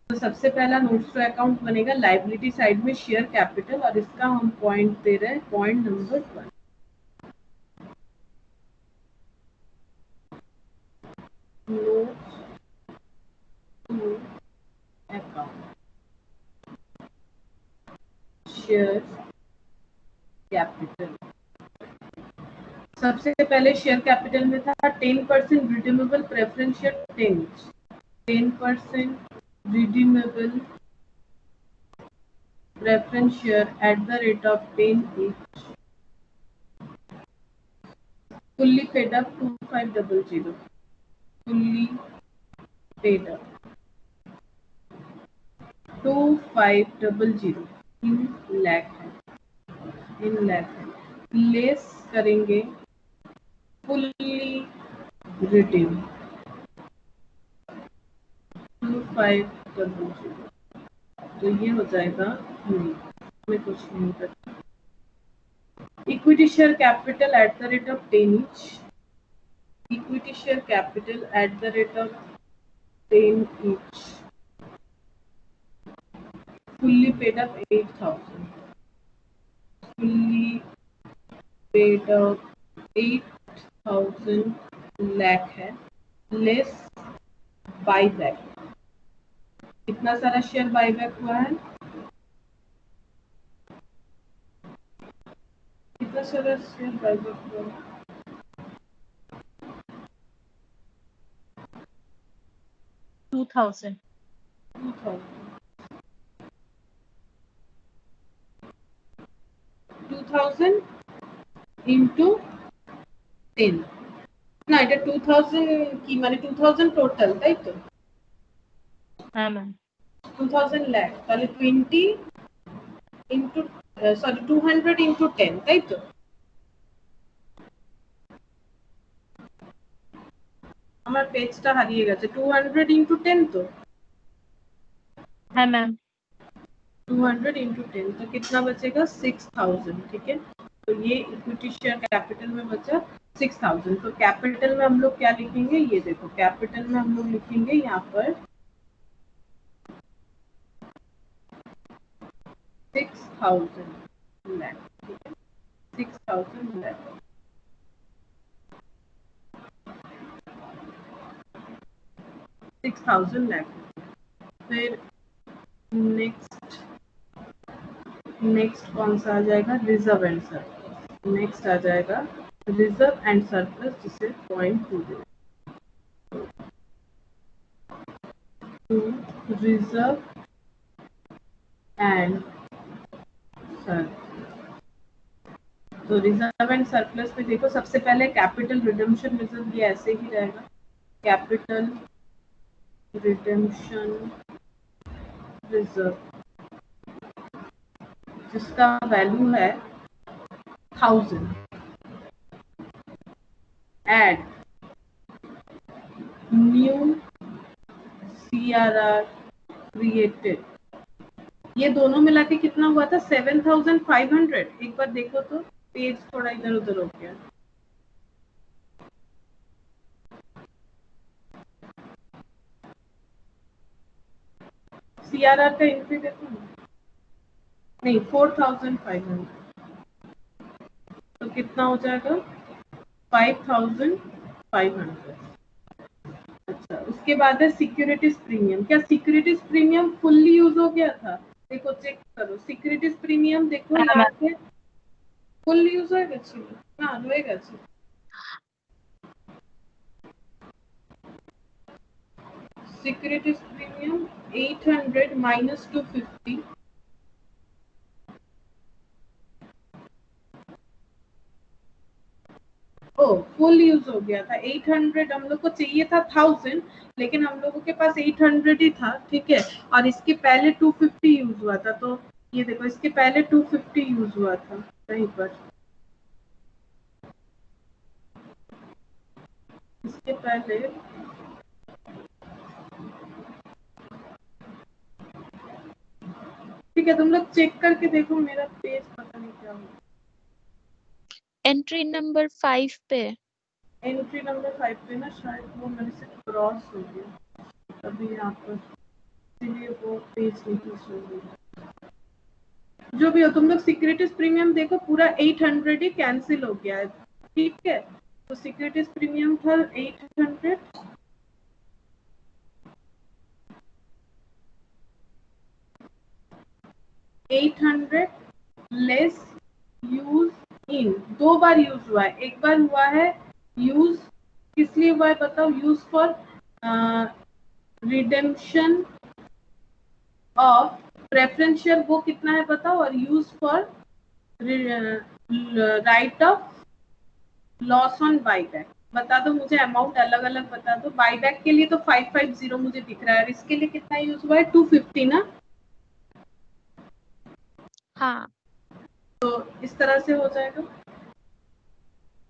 तो सबसे पहला नोट्स टू अकाउंट बनेगा लाइबिलिटी साइड में शेयर कैपिटल, और इसका हम पॉइंट दे रहे हैं point number 1, notes to account share capital. सबसे पहले शेयर कैपिटल में था 10% redeemable preference share 10% redeemable preference share at the rate of 10 each, fully paid up 2500, fully paid up 2500 in lakh है, in lakh है, less करेंगे fully redeem 2500, तो ये हो जाएगा नहीं, हमें कुछ नहीं करना। Equity share capital at the rate of 10 each, equity share capital at the rate of 10 each, fully paid up 8,000, fully paid up 8,000 lakh है, लेस बाईबैक, कितना सारा शेयर बाईबैक हुआ है, कितना सारा शेयर बाईबैक हुआ है, 2000 2000 into 10 না এটা 2000 কি মানে 2000 টোটাল তাই তো, হ্যাঁ ম্যাম 2000 lakh তাহলে 20 into sorry 200 into 10 তাই তো, আমার পেজটা হারিয়ে গেছে, 200 into 10 तो হ্যাঁ ম্যাম 200 into 10 तो कितना बचेगा 6000, ठीक है, तो ये इक्विटी शेयर कैपिटल में बचा 6000, तो कैपिटल में हम लोग क्या लिखेंगे, ये देखो कैपिटल में हम लोग लिखेंगे यहाँ पर 6000 lakh, ठीक है 6000 lakh, फिर नेक्स्ट कौन सा आ जाएगा, रिजर्व एंड सरप्लस, नेक्स्ट आ जाएगा रिजर्व एंड सरप्लस, जिसे point two reserve and surplus. तो रिजर्व एंड सरप्लस में देखो सबसे पहले कैपिटल रिडेम्पशन रिजर्व, ये ऐसे ही रहेगा, कैपिटल रिडेम्पशन रिजर्व जिसका वैल्यू है 1000, एड न्यू CRR क्रिएटेड, ये दोनों मिला के कितना हुआ था 7500, एक बार देखो तो पेज थोड़ा इधर उधर हो गया, CRR का एंट्री देखो नहीं 4500, तो कितना हो जाएगा 5500। अच्छा उसके बाद है सिक्योरिटीज प्रीमियम, क्या सिक्योरिटीज प्रीमियम फुल्ली यूज हो गया था, देखो चेक करो सिक्योरिटीज प्रीमियम, देखो यहाँ पे फुल्ली यूज होएगा, हाँ होएगा, सिक्योरिटीज प्रीमियम 800 माइनस 250, ओ फुल यूज हो गया था 800, हम लोग को चाहिए था 1000, लेकिन हम लोगों के पास 800 ही था, ठीक है। और इसके पहले 250 यूज हुआ था, तो ये देखो इसके पहले 250 यूज हुआ था कहीं पर, इसके पहले ठीक है। तुम लोग चेक करके देखो, मेरा पेज पता नहीं क्या हुआ। एंट्री नंबर 5 पे। एंट्री नंबर 5 पे ना शायद वो मेरे से क्रॉस हो गया अभी यहाँ पर, इसलिए वो पेज नहीं शो हो गया। जो भी हो, तुम लोग सिक्योरिटीज प्रीमियम देखो, पूरा 800 ही कैंसिल हो गया है, ठीक है। तो सिक्योरिटीज प्रीमियम था 800, लेस यूज इन, दो बार यूज हुआ है। एक बार हुआ है यूज, किस लिए हुआ है बताओ? Use for redemption of preference share, वो कितना है बताओ? और use for right of loss on buyback, बता दो मुझे, अमाउंट अलग अलग बता दो। बाईबैक के लिए तो 550 मुझे दिख रहा है, और इसके लिए कितना यूज हुआ है? 250 ना। हाँ, तो इस तरह से हो जाएगा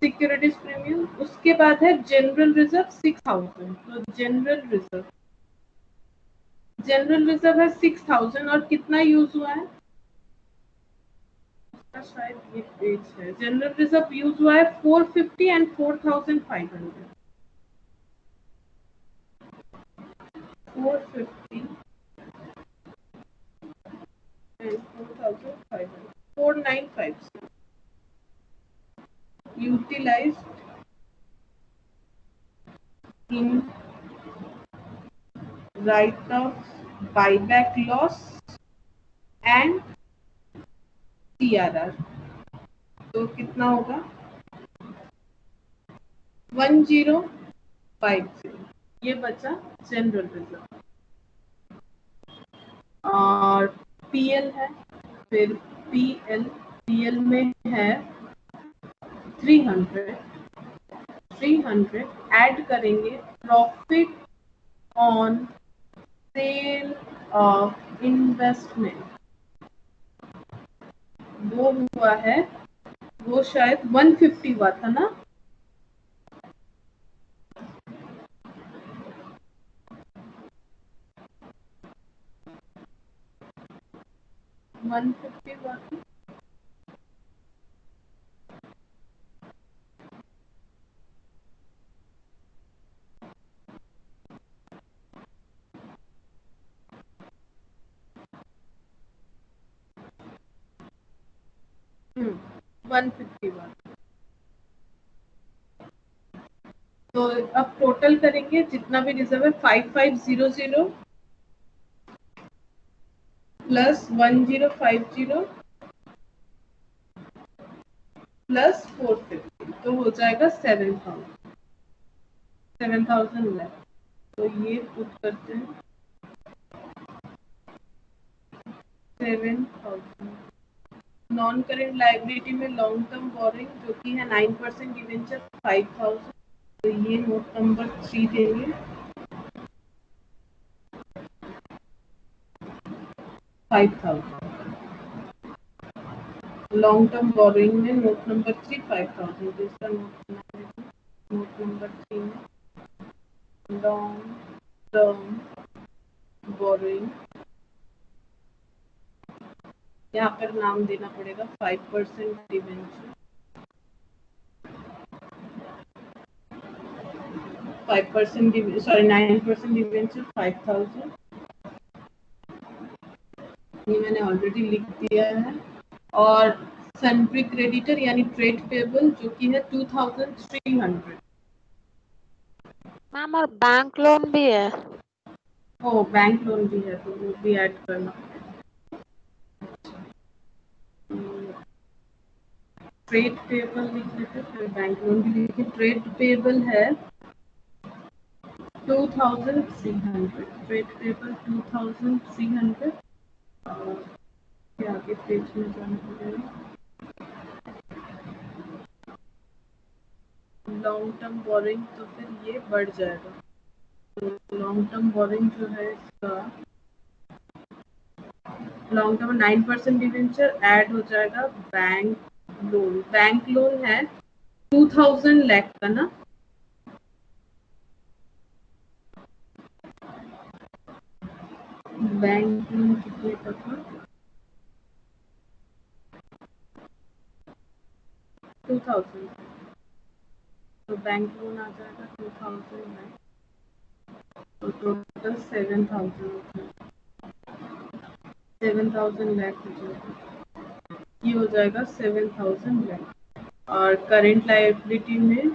सिक्योरिटीज प्रीमियम। उसके बाद है जनरल रिजर्व 6000, तो जनरल रिजर्व है 6000, और कितना यूज हुआ है? शायद ये पेज है। जनरल रिजर्व यूज हुआ है 450 and 4500, 450 and 4500, 495 utilized in write off buyback loss and TRR, तो कितना होगा? 1050, ये बचा जनरल रिजर्व। और पीएल है, फिर पीएल में है 300 ऐड करेंगे profit on sale of investment, वो हुआ है, वो शायद 150 हुआ था ना। वन फिफ्टी हुआ था, हम्म, 150 हुआ। तो अब टोटल करेंगे जितना भी रिजर्व है, 5500 प्लस 1050 प्लस 450, तो हो जाएगा 7000 लेफ्ट। तो ये पुट करते हैं 7000। नॉन करेंट लाइबिलिटी में लॉन्ग टर्म बोरिंग जो कि है 9% डिवेंचर 5000, तो ये नोट नंबर 3 देंगे 5000। लॉन्ग टर्म बोरिंग में नोट नंबर 3 5000, जिसका नोट नंबर 3 में लॉन्ग टर्म बोरिंग, यहाँ पर नाम देना पड़ेगा 5% डिवेंचर, 5% सॉरी 9% डिवेंचर 5000, ये मैंने ऑलरेडी लिख दिया है। और सन्ड्री क्रेडिटर यानी ट्रेड पेबल जो कि है 2300। मैम और बैंक लोन भी है। ओ बैंक लोन भी है, तो वो भी ऐड करना। ट्रेड पेबल लिख लेते, फिर बैंक लोन भी लिखे। ट्रेड पेबल है 2300 ट्रेड पेपर 2300 और फिर आगे पेज में जाना पड़ेगा। लॉन्ग टर्म बोरिंग तो फिर ये बढ़ जाएगा, तो लॉन्ग टर्म बोरिंग जो है इसका लॉन्ग टर्म 9% डिवेंचर ऐड हो जाएगा। बैंक लोन है 2000 लाख का ना, बैंक लोन कितने का था 2000, तो बैंक लोन आ जाएगा 2000 लाख, तो टोटल 7000 लाख हो जाएगा। ये हो जाएगा 7000 लाख। और करेंट लायबिलिटी में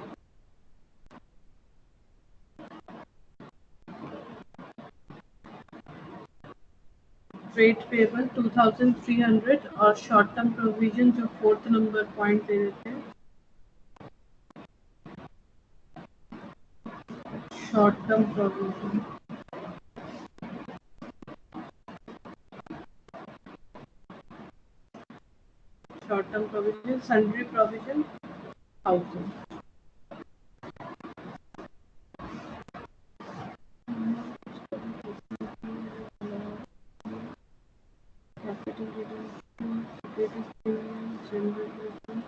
ट्रेड पेबल 2300 और शॉर्ट टर्म प्रोविजन जो 4th नंबर पॉइंट दे देते हैं, short term provision sundry provision 1000। Capital reduction, securities premium, general reduction,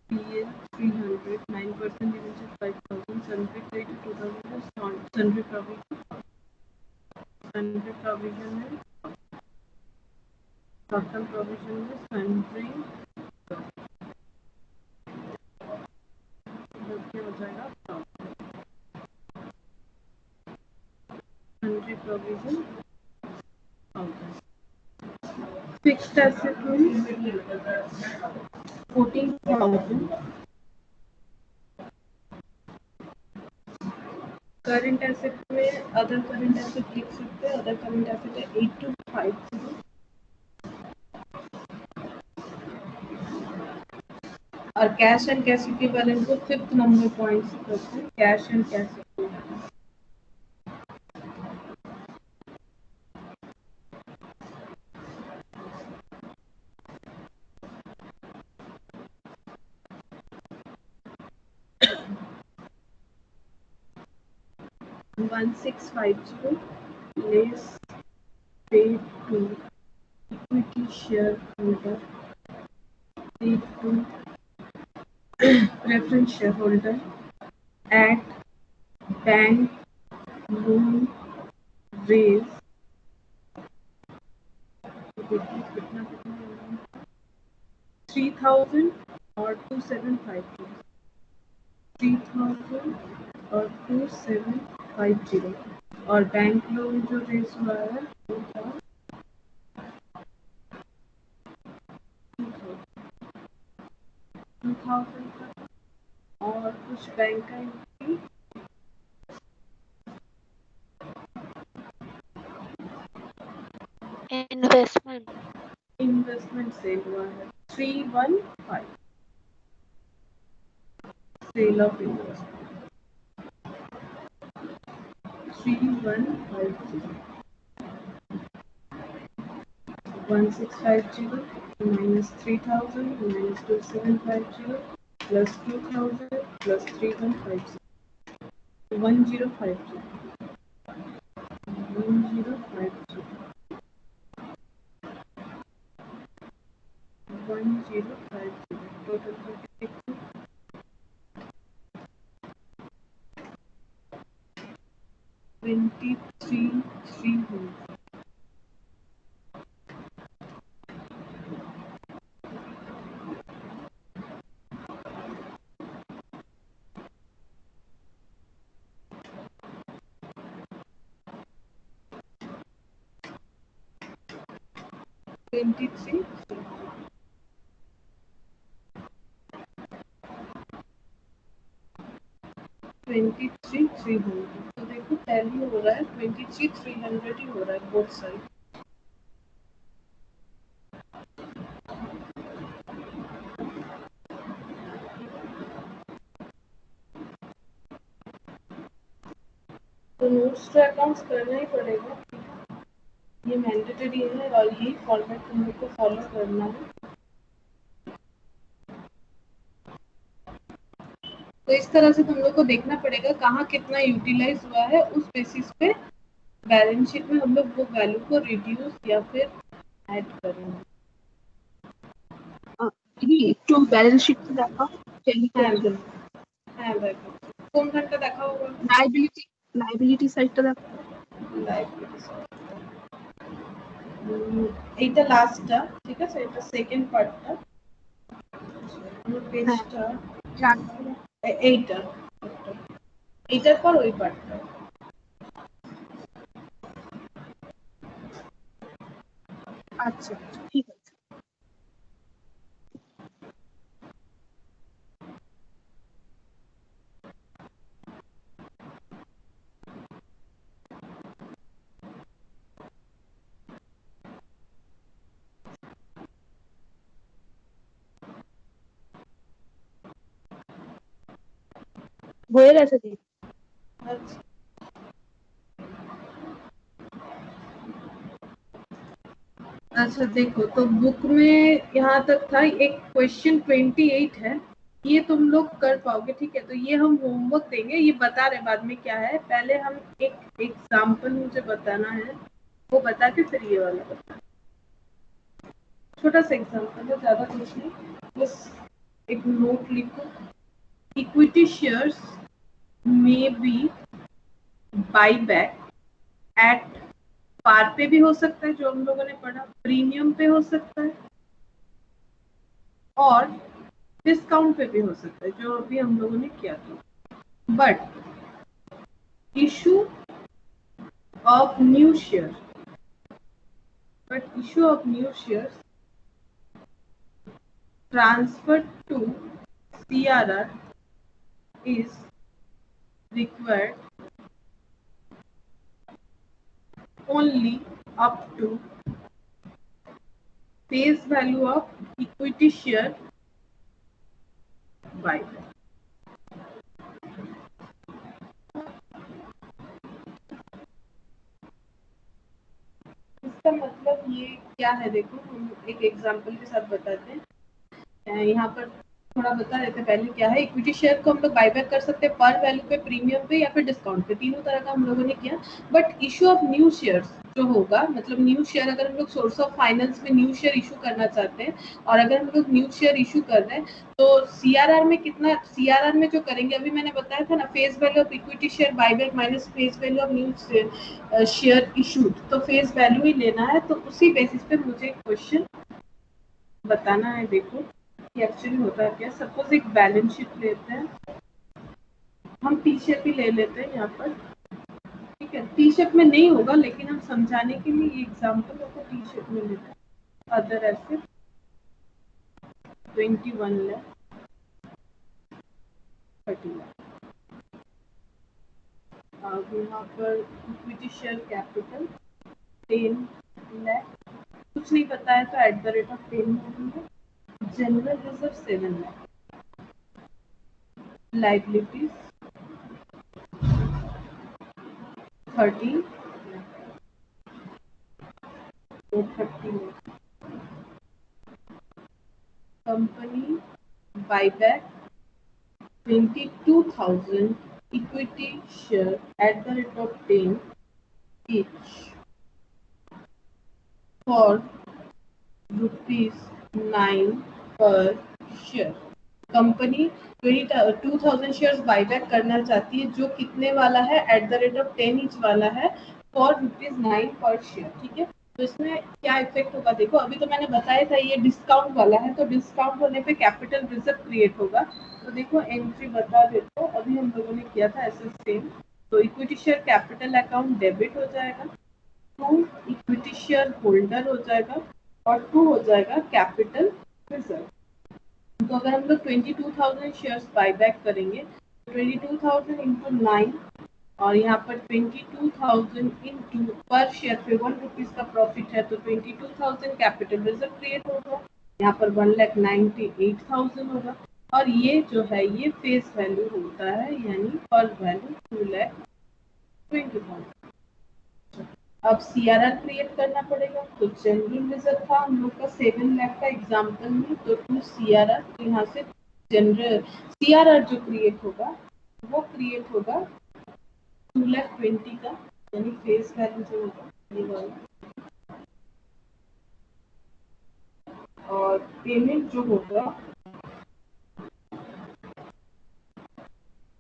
PL 300, 9% division 5000, sundry credit 2000, sundry provision है, short-term provision में sundry हो जाएगा, sundry provision 1000। फिक्स्ड एसेट में 14,000, current asset में other current asset लिख सकते हैं, अदर करंट एसेट है 8250 और कैश एंड कैश इक्विवेलेंट को 5th नंबर पॉइंट से करते हैं, cash and cash equivalent 1650 less paid to equity shareholder, paid to preference shareholder at bank loan raise, कितना 3000 और 2750, 3000 और 2750 और बैंक लोन जो रेस हुआ है वो था 2000 का, और कुछ बैंक का इन्वेस्टमेंट सेल हुआ है 315, cell of investment 3150, 1650 minus 3000 minus 2750 plus 2000 plus 3150, 1050, 1050, 1050, total 36, 23,300, तो देखो टैली हो रहा है 23,300 ही हो रहा है बोथ साइड। तो नोट्स टू अकाउंट्स करना ही पड़ेगा, ये मैंडेटरी है और यही फॉर्मेट तुम लोग को फॉलो करना है। तो इस तरह से तुम लोग को देखना पड़ेगा कहाँ कितना यूटिलाइज हुआ है, उस बेसिस पे बैलेंस शीट में हम लोग वो वैल्यू को रिड्यूस या फिर ऐड करेंगे। একটু ব্যালেন্স শিটটা দেখাও হ্যাঁ দেখো কোন ঘন্টা দেখাবো বলো? লাইবিলিটি সাইডটা দেখো। এইটা লাস্টটা, ঠিক আছে, এটা সেকেন্ড পার্টটা, পেজটা এইটা, এইটার পর ওই পার্টটা। আচ্ছা ঠিক আছে। হয়ে গেছে দিদি। अच्छा अच्छा देखो, तो बुक में यहाँ तक था, एक क्वेश्चन 28 है, ये तुम लोग कर पाओगे, ठीक है। तो ये हम होमवर्क देंगे, ये बता रहे बाद में क्या है, पहले हम एक एग्जाम्पल मुझे बताना है, वो बता के फिर ये वाला बता, छोटा सा एग्जाम्पल है, ज्यादा कुछ नहीं, बस एक नोट लिखो। Equity shares may be buy back at par पे भी हो सकता है, जो हम लोगों ने पढ़ा, प्रीमियम पे हो सकता है, और डिस्काउंट पे भी हो सकता है, जो अभी हम लोगों ने किया था। But issue of new share, transferred to CRR is required only up to face value of equity share buyback. इसका मतलब ये क्या है, देखो हम एक एग्जांपल के साथ बताते हैं। यहाँ पर थोड़ा बता देते हैं पहले क्या है। इक्विटी शेयर को हम लोग बायबैक कर सकते हैं पर वैल्यू पे, प्रीमियम पे या फिर डिस्काउंट पे, तीनों तरह का हम लोगों ने किया। But issue of new shares जो होगा, मतलब न्यू शेयर अगर हम लोग सोर्स ऑफ फाइनेंस में न्यू शेयर इशू करना चाहते हैं, और अगर हम लोग न्यू शेयर इशू कर रहे हैं, तो सीआरआर में कितना, सीआरआर में जो करेंगे अभी मैंने बताया था ना, face value of equity share buyback minus face value of new share issued, तो फेस वैल्यू ही लेना है। तो उसी बेसिस पे मुझे क्वेश्चन बताना है। देखो ये एक्चुअली होता है क्या, सपोज एक बैलेंस शीट लेते हैं, हम टी शेप ही ले लेते हैं यहाँ पर, ठीक है। टी शेप में नहीं होगा, लेकिन हम समझाने के लिए ये एग्जांपल को टी शेप में लेते हैं। Other asset 21 lakh, 30 lakh. अब यहाँ पर इक्विटी शेयर कैपिटल 10 लाख, कुछ नहीं पता है तो एट द रेट ऑफ 10 लिखेंगे। General reserve 7 lakh, liabilities 30 lakh, company buyback 22,000 equity share at the rate of 10 each for ₹9 per share। Company 22,000 shares buyback करना चाहती है, जो कितने वाला है, at the rate of 10 each वाला है, फॉर ₹9 पर शेयर, ठीक है। तो इसमें क्या इफेक्ट होगा, देखो अभी तो मैंने बताया था ये डिस्काउंट वाला है, तो डिस्काउंट होने पे कैपिटल रिजर्व क्रिएट होगा। तो देखो एंट्री बता देते हो, अभी हम लोगों ने किया था ऐसे सेम। तो equity share capital account debit हो जाएगा, 2 इक्विटी शेयर होल्डर हो जाएगा, और 2 हो जाएगा कैपिटल रिजर्व। तो अगर हम लोग 22,000 शेयर्स बायबैक करेंगे, 22,000 इंटू 9, और यहाँ पर 22,000 इंटू पर शेयर पे 1 रुपीज का प्रॉफिट है, तो 22,000 कैपिटल रिजर्व क्रिएट होगा, यहाँ पर 1,98,000 होगा, और ये जो है ये फेस वैल्यू होता है, यानी पर वैल्यू 20,000। अब CRR क्रिएट करना पड़ेगा, तो जनरल रिजर्व था हम लोग का 7 लाख का एग्जाम्पल में, तो टू CRR, तो यहाँ से जनरल CRR जो क्रिएट होगा वो क्रिएट होगा 2,20,000 का, यानी फेस वैल्यू जो होगा ये वाला, और पेमेंट जो होगा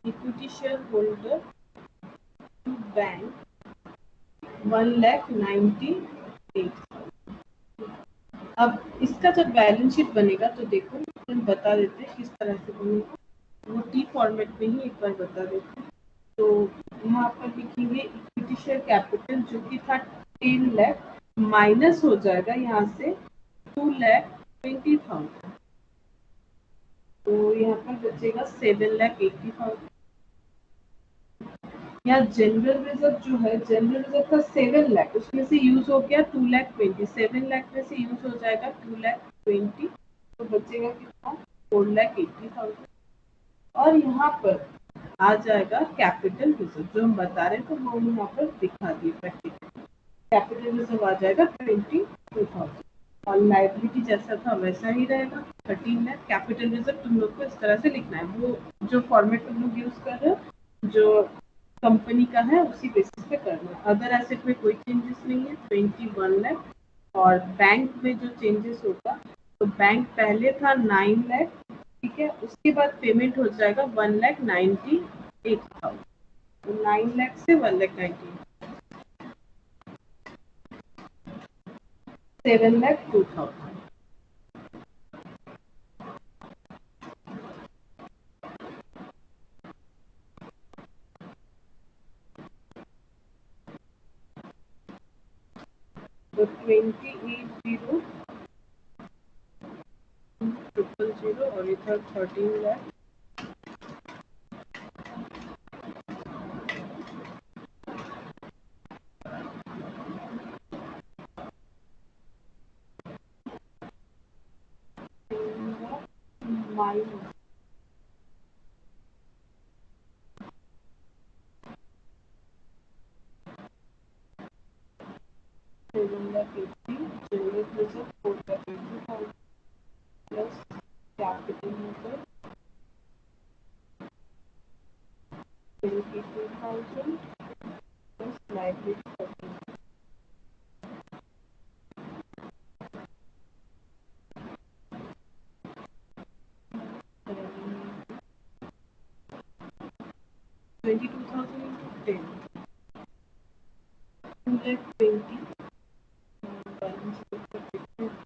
equity share holder to bank 1,98,000। अब इसका जब बैलेंस शीट बनेगा तो देखो हम बता देते हैं किस तरह से बनेगा, वो टी फॉर्मेट में ही एक बार बता देते हैं। तो यहाँ पर लिखेंगे इक्विटी शेयर कैपिटल जो कि था 10 लाख, माइनस हो जाएगा यहाँ से 2,20,000, तो यहाँ पर बचेगा 7,80,000। यहाँ जनरल रिजर्व जो है, जनरल रिजर्व का 7 लाख, उसमें से यूज हो गया 2,20,000, 7 लाख में से यूज हो जाएगा 2,20,000, तो बचेगा कितना 4,80,000। और यहाँ पर आ जाएगा कैपिटल रिजर्व जो हम बता रहे हैं, तो वो यहाँ पर दिखा दिए प्रैक्टिकली। कैपिटल रिजर्व आ जाएगा 22,000, और लाइबिलिटी जैसा था वैसा ही रहेगा 13 लाख। कैपिटल रिजर्व तुम लोग को इस तरह से लिखना है, वो जो फॉर्मेट तुम लोग यूज कर रहे हो जो कंपनी का है उसी बेसिस पे करना है। अदर एसेट में कोई चेंजेस नहीं है, 21 लाख। और बैंक में जो चेंजेस होगा, तो बैंक पहले था 9 लाख, ठीक है, उसके बाद पेमेंट हो जाएगा 1,98,000, तो 9 लाख से 1,98,000, 7,02,000। तो 28,000 और इधर 13 lakh, minus 7,80,000, general reserve 4,20,000 plus capital reserve 22,000 plus liability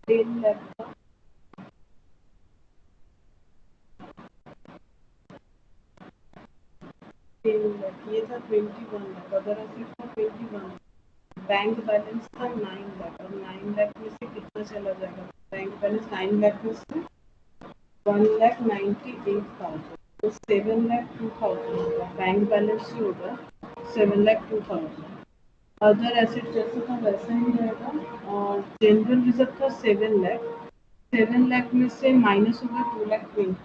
13,000। ये था 21 लाख, अदर एसेट था 21, बैंक बैलेंस था 9 लाख, और 9 लाख में से कितना चला जाएगा, बैंक बैलेंस 9 लाख में से 1,98,000, तो 7,02,000 होगा, बैंक बैलेंस ही होगा 7,02,000। अदर एसेट जैसा था वैसा ही रहेगा, और जनरल रिजर्व था 7 लाख, 7 लाख में से माइनस होगा 2,20,000,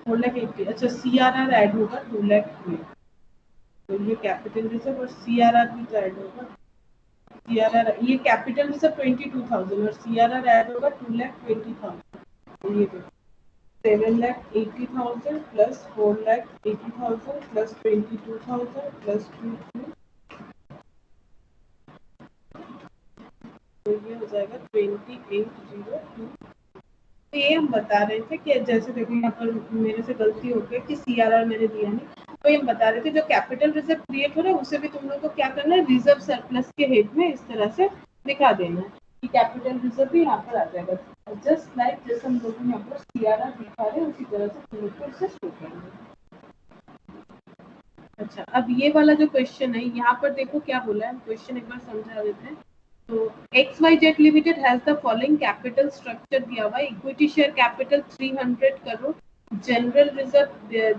4,80,000। अच्छा, CRR ऐड होगा 2,20,000, तो ये कैपिटल रिजर्व और CRR भी तो ऐड होगा। CRR ये कैपिटल रिजर्व 22,000 और CRR ऐड होगा 2,20,000, तो ये देखो 7,80,000 प्लस 4,80,000 प्लस 22,000 प्लस 2,2, तो ये हो जाएगा 28,02। तो ये हम बता रहे थे कि जैसे देखो यहाँ पर मेरे से गलती हो गई कि CRR मैंने दिया नहीं, तो ये हम बता रहे थे जो कैपिटल रिजर्व क्रिएट हो रहा है उसे भी तुम लोग को क्या करना है, रिजर्व सरप्लस के हेड में इस तरह से दिखा देना है कि कैपिटल रिजर्व भी यहाँ पर आ जाएगा, जस्ट लाइक जैसे हम लोग यहाँ पर CRR दिखा रहे हैं उसी तरह से तुम लोग को इसे शो करेंगे। अच्छा, अब ये वाला जो क्वेश्चन है यहाँ पर देखो क्या बोला है, क्वेश्चन एक बार समझा देते हैं। तो XYZ limited has the following capital structure दिया हुआ है, equity share capital 300 crore, general reserve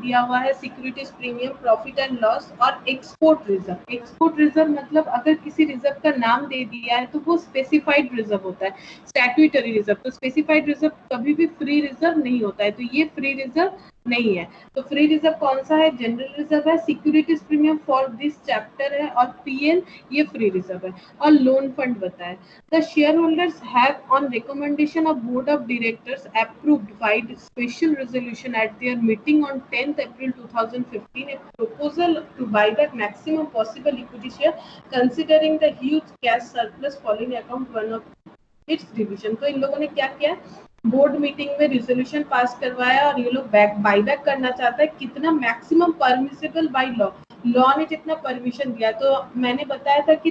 दिया हुआ है, securities premium, profit and loss, और एक्सपोर्ट रिजर्व। एक्सपोर्ट रिजर्व मतलब अगर किसी रिजर्व का नाम दे दिया है तो वो स्पेसिफाइड रिजर्व होता है, स्टैट्यूटरी रिजर्व। तो स्पेसिफाइड रिजर्व कभी भी फ्री रिजर्व नहीं होता है, तो ये फ्री रिजर्व नहीं है। तो फ्री रिजर्व कौन सा है? जनरल रिजर्व है। Securities premium for this chapter है, और पीएन ये फ्री रिजर्व है। और लोन फंड बताए, the share holders have on recommendation of board of directors approved by special resolution eight their meeting on 10th April 2015 a proposal to buy back maximum possible equity share considering the huge cash surplus following account one of its division। तो इन लोगों ने क्या किया? Board meeting में resolution pass करवाया और ये लोग बाईबैक करना चाहता है। कितना maximum permissible by law, law ने जितना परमिशन दिया। तो मैंने बताया था कि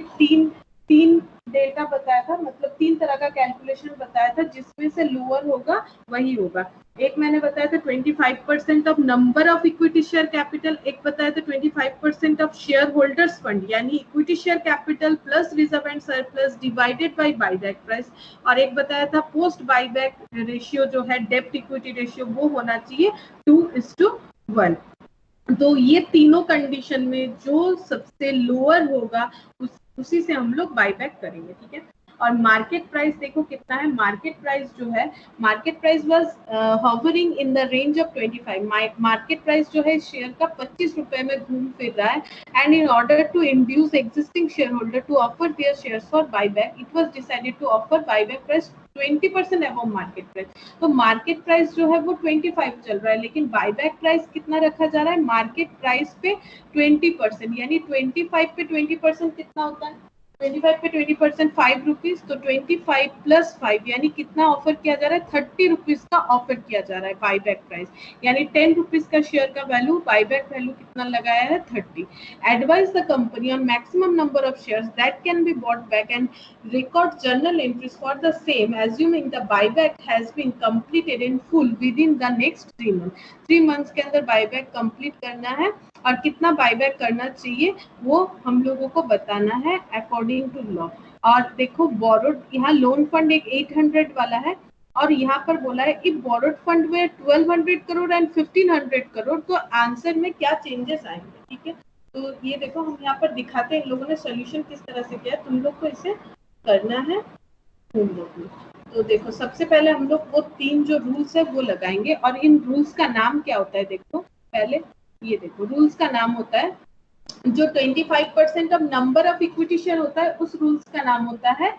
तीन डेटा बताया था, मतलब 3 तरह का कैलकुलेशन बताया था, जिसमें से लोअर होगा वही होगा। एक मैंने बताया था 25% of number of equity share capital, एक बताया था 25% ऑफ शेयर होल्डर्स फंड, यानी equity share capital plus reserve and surplus divided by buyback price, और एक बताया था पोस्ट बाईबैक रेशियो जो है डेब्ट इक्विटी रेशियो वो होना चाहिए 2:1। तो ये तीनों कंडीशन में जो सबसे लोअर होगा उसी से हम लोग बाईबैक करेंगे, ठीक है। और मार्केट प्राइस देखो कितना है। मार्केट प्राइस जो है, market price was hovering in the range of 25। Market price जो है शेयर का 25 रुपए में घूम फिर रहा है। And in order to induce existing share holder to offer their shares for buyback, it was decided to offer buyback price 20% above market price. तो मार्केट प्राइस जो है वो 25 चल रहा है, लेकिन बाईबैक प्राइस कितना रखा जा रहा है? मार्केट प्राइस पे 20%, यानी 25 पे 20% कितना होता है? 25 पे 20% 5 रुपीज, तो 25 प्लस 5 यानी कितना ऑफर किया जा रहा है? 30 रुपीज का ऑफर किया जा रहा है बाईबैक प्राइस, यानी 10 रुपीज का शेयर का वैल्यू, बाईबैक वैल्यू कितना लगाया है? 30। Advise the company on maximum number of shares that can be bought back and record journal entries for the same, assuming the buyback has been completed in full within the next 3 months। 3 months के अंदर buyback complete करना है, और कितना buyback करना चाहिए वो हम लोगों को बताना है अकॉर्डिंग टू लॉ। और देखो बोरोड, यहाँ लोन फंड एक 800 वाला है, और यहाँ पर बोला है इफ बोरोड फंड में 1200 करोड़ एंड 1500 करोड़, तो आंसर में क्या चेंजेस आएंगे, ठीक है। तो ये देखो हम यहाँ पर दिखाते हैं इन लोगों ने सोल्यूशन किस तरह से किया, तुम लोग को इसे करना है होमवर्क में। तो देखो सबसे पहले हम लोग वो 3 जो रूल्स है वो लगाएंगे, और इन रूल्स का नाम क्या होता है? देखो पहले ये देखो, रूल्स का नाम होता है, जो 25% of number of equity share होता है उस रूल्स का नाम होता है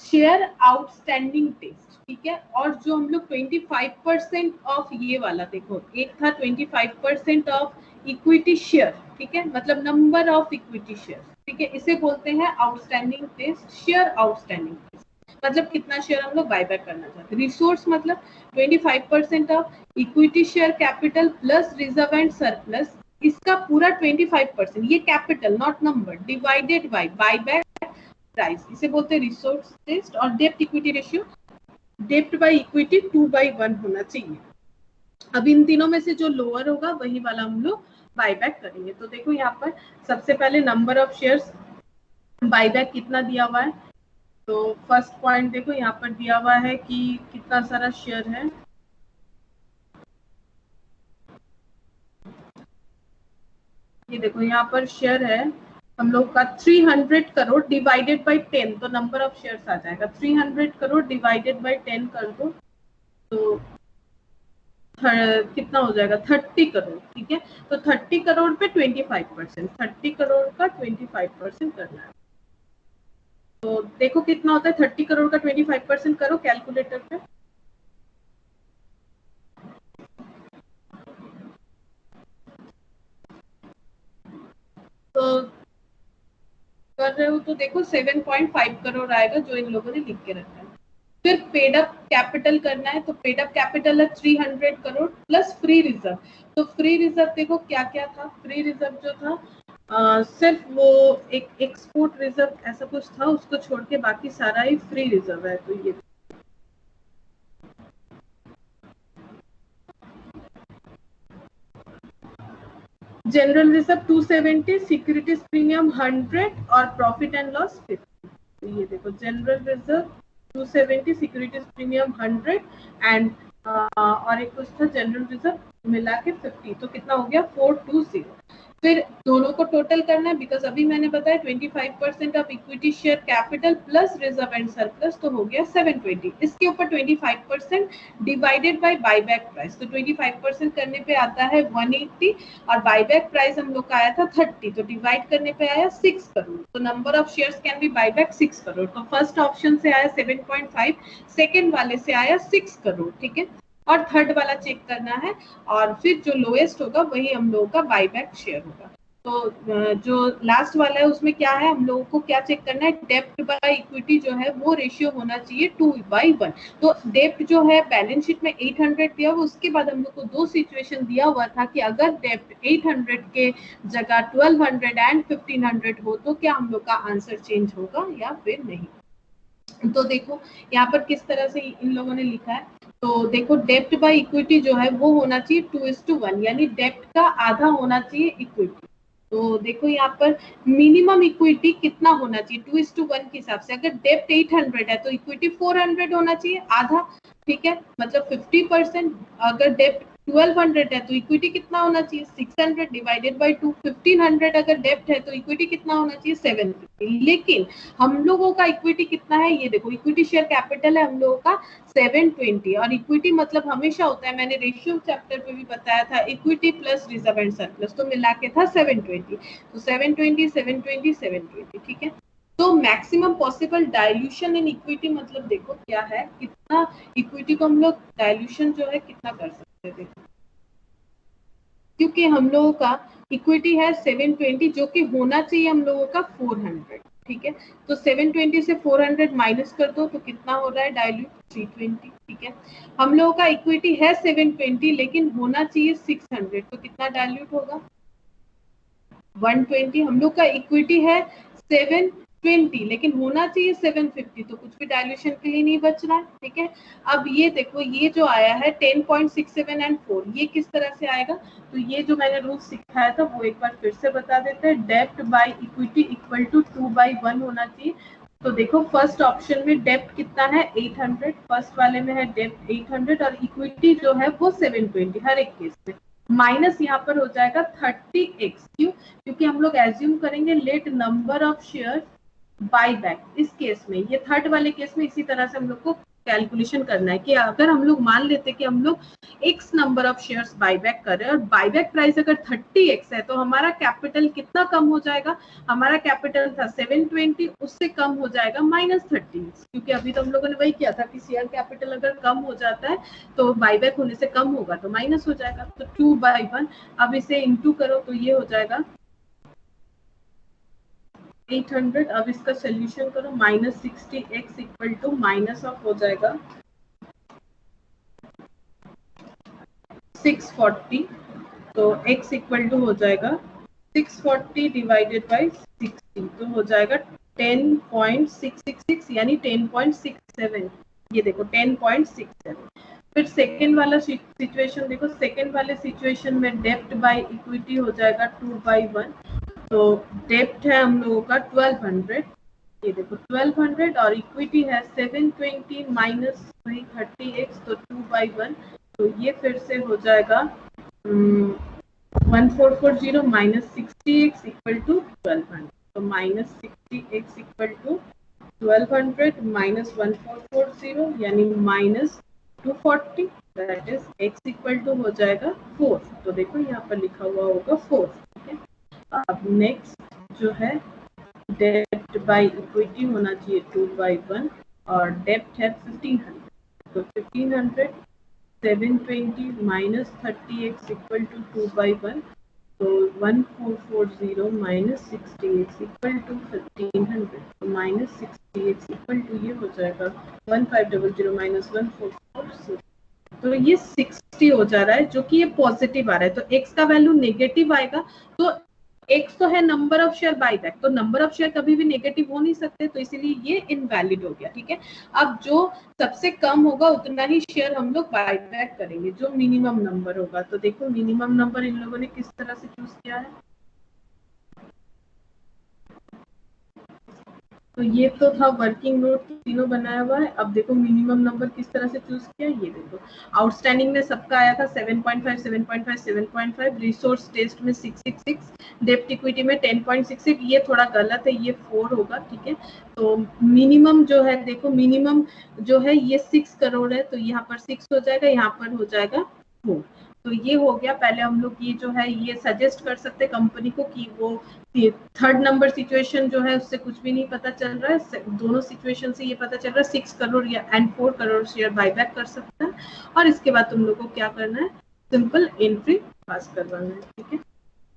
शेयर आउटस्टैंडिंग टेस्ट, ठीक है। और जो हम लोग 25% ऑफ ये वाला देखो, एक था 25% ऑफ इक्विटी शेयर, ठीक है, मतलब नंबर ऑफ इक्विटी शेयर, ठीक है, इसे बोलते हैं outstanding test, share outstanding test, मतलब कितना शेयर हम लोग बायबैक करना चाहते हैं। रिसोर्स मतलब 25% of equity share capital plus reserve and surplus, इसका पूरा 25%, ये capital not number, divided by buyback price, इसे बोलते हैं रिसोर्स टेस्ट। और डेब्ट इक्विटी रेशियो, डेब्ट बाय इक्विटी 2/1 होना चाहिए। अब इन तीनों में से जो लोअर होगा वही वाला हम लोग बायबैक करेंगे। तो देखो यहाँ पर सबसे पहले नंबर ऑफ शेयर्स बायबैक कितना दिया हुआ है। तो फर्स्ट पॉइंट देखो यहाँ पर दिया हुआ है कि कितना सारा शेयर है, ये देखो यहाँ पर शेयर है हम लोग का 300 करोड़ डिवाइडेड बाय 10, तो नंबर ऑफ शेयर्स आ जाएगा 300 करोड़ डिवाइडेड बाय 10 कर दो तो कितना हो जाएगा 30 करोड़, ठीक है। तो 30 करोड़ पे 25%, 30 करोड़ का 25% करना है। तो देखो कितना होता है 30 करोड़ का 25% करो कैलकुलेटर पे। तो कर रहे हो तो देखो 7.5 करोड़ आएगा जो इन लोगों ने लिख के रखा है। फिर पेड अप कैपिटल करना है, तो पेड अप कैपिटल है 300 करोड़ प्लस फ्री रिजर्व। तो फ्री रिजर्व देखो क्या क्या था, फ्री रिजर्व जो था सिर्फ वो एक एक्सपोर्ट रिजर्व ऐसा कुछ था, उसको छोड़ के बाकी सारा ही फ्री रिजर्व है। तो ये जनरल रिजर्व 270, सिक्योरिटीज प्रीमियम 100 और प्रॉफिट एंड लॉस 50। तो ये देखो general reserve 270, securities premium 100 and और एक कुछ था जनरल रिजर्व मिला के 50, तो कितना हो गया 420। फिर दोनों को टोटल करना है, बिकॉज अभी मैंने बताया 25% of equity share capital plus reserve and surplus, तो हो गया 720। इसके ऊपर 25% डिवाइडेड बाय बायबैक प्राइस, तो 25% करने पे आता है 180 और बायबैक प्राइस हम लोग का आया था 30, तो डिवाइड करने पे आया 6 करोड़। तो number of shares can be buyback 6 crore. तो फर्स्ट ऑप्शन से आया 7.5, सेकेंड वाले से आया 6 करोड़, ठीक है। और थर्ड वाला चेक करना है, और फिर जो लोएस्ट होगा वही हम लोगों का बायबैक शेयर होगा। तो जो लास्ट वाला है उसमें क्या है, हम लोगों को क्या चेक करना है, डेप्ट बाय इक्विटी जो है वो रेशियो होना चाहिए 2:1। तो डेप्ट जो है बैलेंस शीट में 800 दिया हुआ, उसके बाद हम लोग को दो सिचुएशन दिया हुआ था कि अगर डेप्ट 800 के जगह 1200 एंड 1500 हो तो क्या हम लोग का आंसर चेंज होगा या फिर नहीं। तो देखो यहाँ पर किस तरह से इन लोगों ने लिखा है। तो देखो डेप्ट बाय इक्विटी जो है वो होना चाहिए 2:1, यानी डेप्ट का आधा होना चाहिए इक्विटी। तो देखो यहाँ पर मिनिमम इक्विटी कितना होना चाहिए 2:1 के हिसाब से। अगर डेप्ट 800 है तो इक्विटी 400 होना चाहिए, आधा, ठीक है, मतलब 50%। अगर डेप्ट 1200 है तो इक्विटी कितना होना चाहिए 600 डिवाइडेड बाय 2। 1500 अगर डेप्ट है तो इक्विटी कितना होना चाहिए 750। लेकिन हम लोगों का इक्विटी कितना है, ये देखो इक्विटी शेयर कैपिटल है हम लोगों का 720, और इक्विटी मतलब हमेशा होता है, मैंने रेशियो चैप्टर पे भी बताया था, equity plus reserve and surplus, तो मिला के था 720। तो 720 720 720, ठीक है। तो maximum possible dilution in equity मतलब देखो क्या है, कितना इक्विटी को हम लोग डाइल्यूशन जो है कितना कर सकते हैं, देखो क्योंकि हम लोगों का इक्विटी है 720 जो कि होना चाहिए हम लोगों का 400, ठीक है। तो 720 से 400 माइनस कर दो तो कितना हो रहा है डाइल्यूट 320, ठीक है। हम लोगों का इक्विटी है 720 लेकिन होना चाहिए 600, तो कितना डाइल्यूट होगा 120। हम लोग का इक्विटी है 720 लेकिन होना चाहिए 750, तो कुछ भी डाइल्यूशन के लिए नहीं बच रहा है, ठीक है। अब ये देखो ये जो आया है 10.67 एंड 4, ये किस तरह से आएगा, तो ये जो मैंने रूल सिखाया था वो एक बार फिर से बता देते हैं। डेप्ट बाय इक्विटी इक्वल टू 2/1 होना चाहिए। तो देखो फर्स्ट ऑप्शन में डेप्ट कितना है 800, फर्स्ट वाले में है डेप्ट 800 और इक्विटी जो है वो 720 हर एक केस में, माइनस यहाँ पर हो जाएगा 30x। क्यों, क्योंकि हम लोग एज्यूम करेंगे let number of share buy back. इस केस में, ये थर्ड वाले केस में इसी तरह से हम लोग को कैलकुलेशन करना है कि अगर हम लोग मान लेते कि हम लोग x number of shares bye back कर रहे हैं और बाय बैक प्राइस अगर 30x है तो हमारा कैपिटल कितना कम हो जाएगा, हमारा कैपिटल था 720, उससे कम हो जाएगा -30x, क्योंकि अभी तो हम लोगों ने वही किया था कि शेयर कैपिटल अगर कम हो जाता है तो बाय बैक होने से कम होगा तो माइनस हो जाएगा। तो 2/1, अब इसे इंटू करो तो ये हो जाएगा 800। अब इसका सोल्यूशन करो, -60x equal to minus of हो जाएगा 640, तो x इक्वल टू हो जाएगा 640 डिवाइडेड बाय 60, तो हो जाएगा 10.666 यानी 10.67। ये देखो 10.67। फिर सेकेंड वाला सिचुएशन देखो, सेकेंड वाले सिचुएशन में डेप्ट बाय इक्विटी हो जाएगा 2/1। तो डेप्ट है हम लोगों का 1200, ये देखो 1200 और इक्विटी है 720 माइनस 30x, तो 2/1। तो ये फिर से हो जाएगा 1440 माइनस 60x इक्वल टू 1200, तो minus 60x equal to 1200 minus 1440 यानी minus 240, that is x equal to हो जाएगा 4। तो देखो यहाँ पर लिखा हुआ होगा 4, ठीक है। अब नेक्स्ट जो है डेप्ट बाय इक्विटी होना चाहिए 2/1 और डेप्ट है 1500, तो 1500 720 माइनस 30x इक्वल टू 2/1, तो 1440 माइनस 60x इक्वल टू 1500, तो माइनस 60x इक्वल टू ये हो जाएगा 1500 माइनस 1440, तो ये 60 हो जा रहा है जो कि ये पॉजिटिव आ रहा है। तो x का वैल्यू नेगेटिव आएगा, तो x तो है number of share buy back, तो नंबर ऑफ शेयर कभी भी नेगेटिव हो नहीं सकते, तो इसीलिए ये इनवैलिड हो गया, ठीक है। अब जो सबसे कम होगा उतना ही शेयर हम लोग बाय बैक करेंगे, जो मिनिमम नंबर होगा। तो देखो मिनिमम नंबर इन लोगों ने किस तरह से चूज किया है, तो ये तो था वर्किंग नोट, तीनों बनाया हुआ है। अब देखो मिनिमम नंबर किस तरह से चूज किया, ये देखो आउटस्टैंडिंग में सबका आया था 7.5 7.5 7.5, रिसोर्स टेस्ट में 666, डेप्ट इक्विटी में 10.66, ये थोड़ा गलत है, ये 4 होगा, ठीक है। तो मिनिमम जो है देखो, मिनिमम जो है ये 6 करोड़ है, तो यहाँ पर 6 हो जाएगा, यहाँ पर हो जाएगा 4। तो ये हो गया। पहले हम लोग ये जो है ये सजेस्ट कर सकते हैं कंपनी को कि वो थर्ड नंबर सिचुएशन जो है उससे कुछ भी नहीं पता चल रहा है, दोनों सिचुएशन से ये पता चल रहा है 6 करोड़ या एंड 4 करोड़ शेयर बायबैक कर सकता है। और इसके बाद तुम लोग को क्या करना है, सिंपल एंट्री पास करवाना है, ठीक है।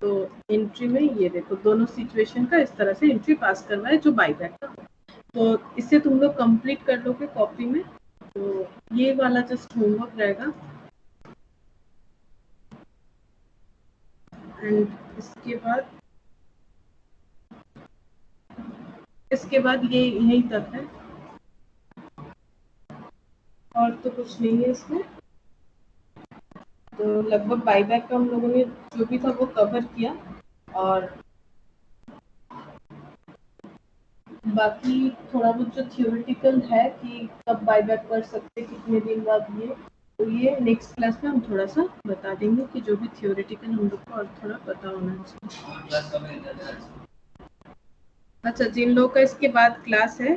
तो एंट्री में ये देखो दोनों सिचुएशन का इस तरह से एंट्री पास करवाए जो बायबैक का। तो इससे तुम लोग कंप्लीट कर लोगे कॉपी में। तो ये वाला जस्ट होमवर्क रहेगा। एंड इसके बाद ये यहीं तक है, और तो कुछ नहीं है इसमें। तो लगभग बायबैक का हम लोगों ने जो भी था वो कवर किया, और बाकी थोड़ा बहुत जो थियोरेटिकल है कि कब बायबैक कर सकते, कितने दिन बाद, ये तो ये नेक्स्ट क्लास में हम थोड़ा सा बता देंगे कि जो भी थियोरेटिकल हम लोग को और थोड़ा पता होना चाहिए। अच्छा, जिन लोगों का इसके बाद क्लास है